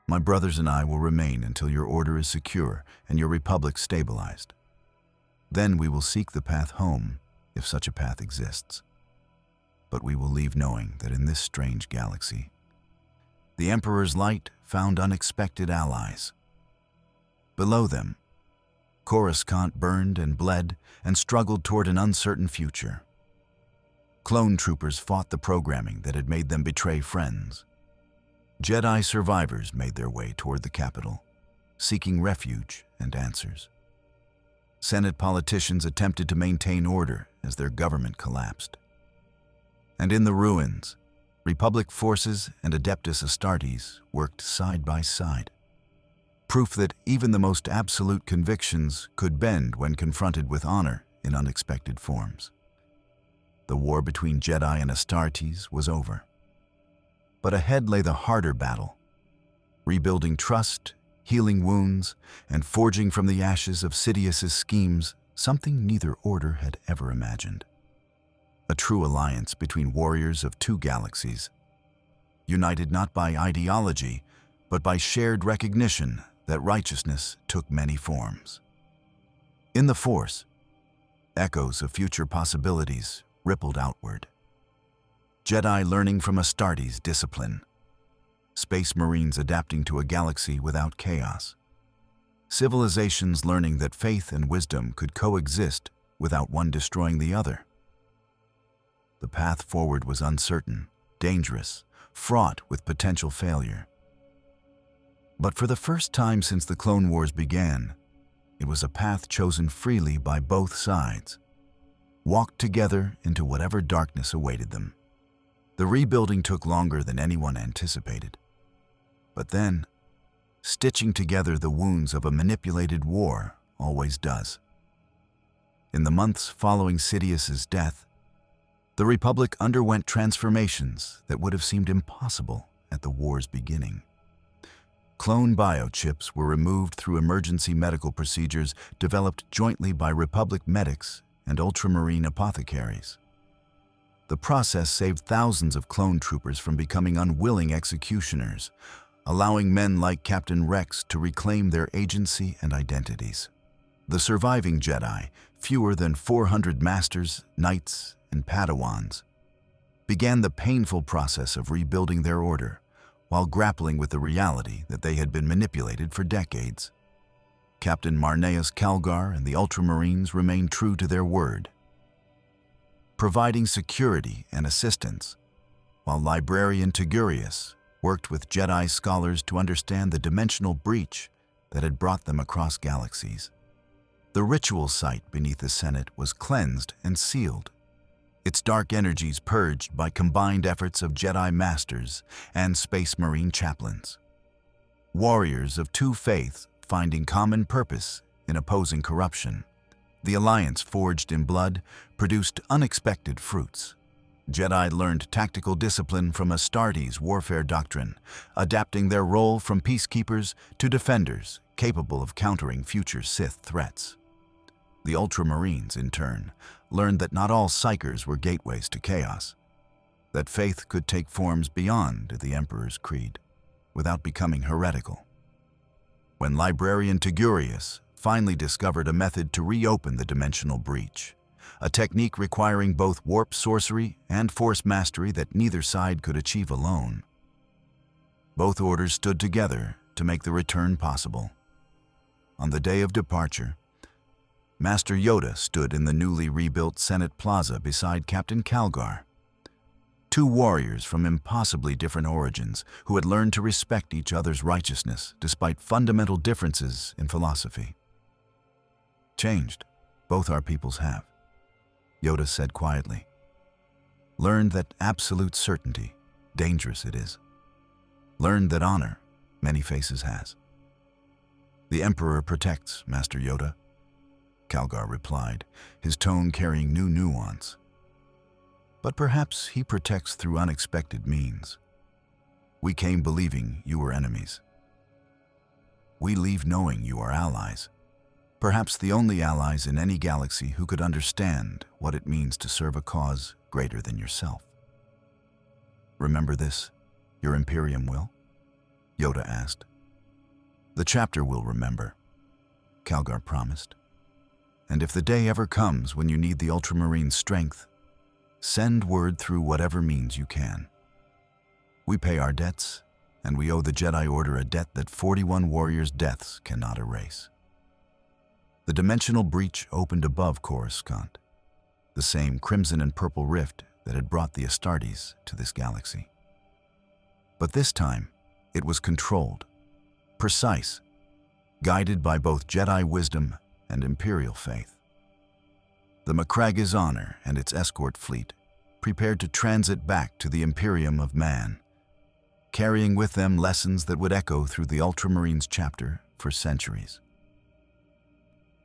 My brothers and I will remain until your order is secure and your republic stabilized. Then we will seek the path home, if such a path exists. But we will leave knowing that in this strange galaxy, the Emperor's light found unexpected allies. Below them, Coruscant burned and bled and struggled toward an uncertain future. Clone troopers fought the programming that had made them betray friends. Jedi survivors made their way toward the capital, seeking refuge and answers. Senate politicians attempted to maintain order as their government collapsed. And in the ruins, Republic forces and Adeptus Astartes worked side by side. Proof that even the most absolute convictions could bend when confronted with honor in unexpected forms. The war between Jedi and Astartes was over. But ahead lay the harder battle, rebuilding trust, healing wounds, and forging from the ashes of Sidious's schemes something neither order had ever imagined. A true alliance between warriors of two galaxies, united not by ideology, but by shared recognition that righteousness took many forms. In the Force, echoes of future possibilities rippled outward. Jedi learning from Astartes' discipline. Space Marines adapting to a galaxy without chaos. Civilizations learning that faith and wisdom could coexist without one destroying the other. The path forward was uncertain, dangerous, fraught with potential failure. But for the first time since the Clone Wars began, it was a path chosen freely by both sides, walked together into whatever darkness awaited them. The rebuilding took longer than anyone anticipated. But then, stitching together the wounds of a manipulated war always does. In the months following Sidious's death, the Republic underwent transformations that would have seemed impossible at the war's beginning. Clone biochips were removed through emergency medical procedures developed jointly by Republic medics and Ultramarine apothecaries. The process saved thousands of clone troopers from becoming unwilling executioners, allowing men like Captain Rex to reclaim their agency and identities. The surviving Jedi, fewer than 400 masters, knights, and Padawans, began the painful process of rebuilding their order while grappling with the reality that they had been manipulated for decades. Captain Marneus Calgar and the Ultramarines remained true to their word, providing security and assistance, while Librarian Tigurius worked with Jedi scholars to understand the dimensional breach that had brought them across galaxies. The ritual site beneath the Senate was cleansed and sealed, its dark energies purged by combined efforts of Jedi Masters and Space Marine chaplains. Warriors of two faiths finding common purpose in opposing corruption, the alliance forged in blood produced unexpected fruits. Jedi learned tactical discipline from Astartes' warfare doctrine, adapting their role from peacekeepers to defenders capable of countering future Sith threats. The Ultramarines, in turn, learned that not all psychers were gateways to chaos, that faith could take forms beyond the Emperor's creed, without becoming heretical. When librarian Tigurius finally discovered a method to reopen the dimensional breach, a technique requiring both warp sorcery and force mastery that neither side could achieve alone, both orders stood together to make the return possible. On the day of departure, Master Yoda stood in the newly rebuilt Senate Plaza beside Captain Calgar, two warriors from impossibly different origins who had learned to respect each other's righteousness despite fundamental differences in philosophy. Changed, both our peoples have, Yoda said quietly. Learned that absolute certainty, dangerous it is. Learned that honor, many faces has. The Emperor protects, Master Yoda, Calgar replied, his tone carrying new nuance. But perhaps he protects through unexpected means. We came believing you were enemies. We leave knowing you are allies. Perhaps the only allies in any galaxy who could understand what it means to serve a cause greater than yourself. Remember this, your Imperium will? Yoda asked. The chapter will remember, Calgar promised. And if the day ever comes when you need the Ultramarine strength, send word through whatever means you can. We pay our debts, and we owe the Jedi Order a debt that 41 warriors' deaths cannot erase. The dimensional breach opened above Coruscant, the same crimson and purple rift that had brought the Astartes to this galaxy. But this time, it was controlled, precise, guided by both Jedi wisdom and Imperial faith. The Macragge's honor and its escort fleet prepared to transit back to the Imperium of Man, carrying with them lessons that would echo through the Ultramarines chapter for centuries.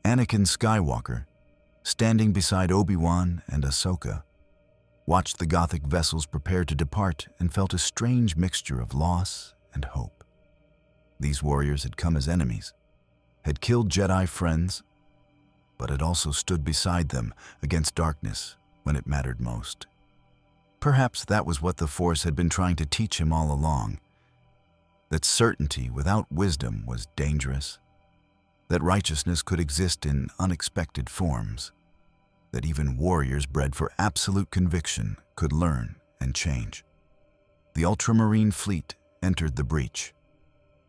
Anakin Skywalker, standing beside Obi-Wan and Ahsoka, watched the Gothic vessels prepare to depart and felt a strange mixture of loss and hope. These warriors had come as enemies, had killed Jedi friends, but had also stood beside them against darkness when it mattered most. Perhaps that was what the Force had been trying to teach him all along, that certainty without wisdom was dangerous, that righteousness could exist in unexpected forms, that even warriors bred for absolute conviction could learn and change. The Ultramarine fleet entered the breach,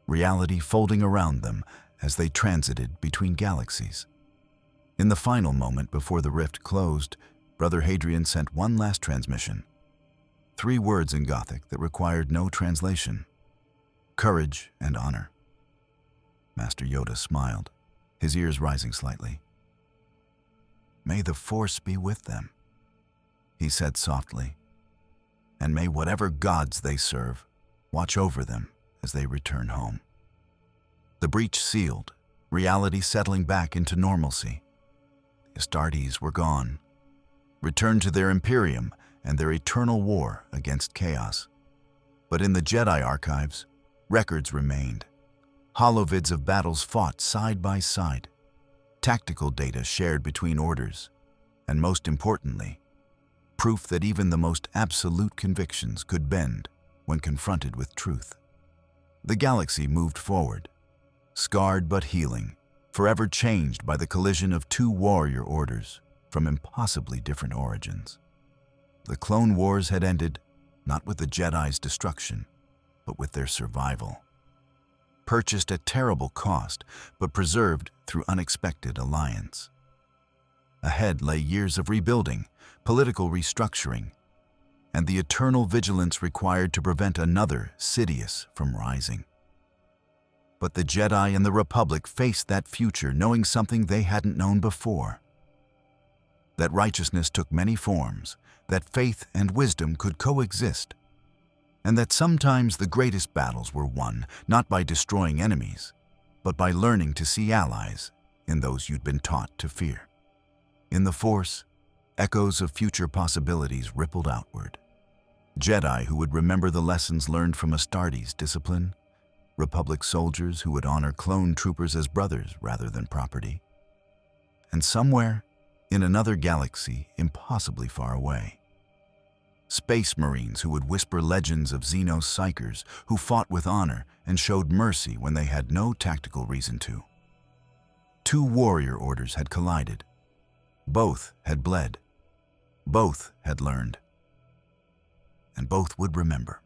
reality folding around them as they transited between galaxies. In the final moment before the rift closed, Brother Hadrian sent one last transmission. 3 words in Gothic that required no translation: courage and honor. Master Yoda smiled, his ears rising slightly. May the Force be with them, he said softly, and may whatever gods they serve watch over them as they return home. The breach sealed, reality settling back into normalcy. The Astartes were gone, returned to their Imperium and their eternal war against chaos. But in the Jedi archives, records remained. Holovids of battles fought side by side, tactical data shared between orders, and most importantly, proof that even the most absolute convictions could bend when confronted with truth. The galaxy moved forward, scarred but healing, forever changed by the collision of 2 warrior orders from impossibly different origins. The Clone Wars had ended, not with the Jedi's destruction, but with their survival. Purchased at terrible cost, but preserved through unexpected alliance. Ahead lay years of rebuilding, political restructuring, and the eternal vigilance required to prevent another Sidious from rising. But the Jedi and the Republic faced that future knowing something they hadn't known before. That righteousness took many forms, that faith and wisdom could coexist, and that sometimes the greatest battles were won not by destroying enemies, but by learning to see allies in those you'd been taught to fear. In the Force, echoes of future possibilities rippled outward. Jedi who would remember the lessons learned from Astartes' discipline, Republic soldiers who would honor clone troopers as brothers rather than property, and somewhere, in another galaxy impossibly far away, Space Marines who would whisper legends of Xenos psychers who fought with honor and showed mercy when they had no tactical reason to. Two warrior orders had collided. Both had bled. Both had learned. And both would remember.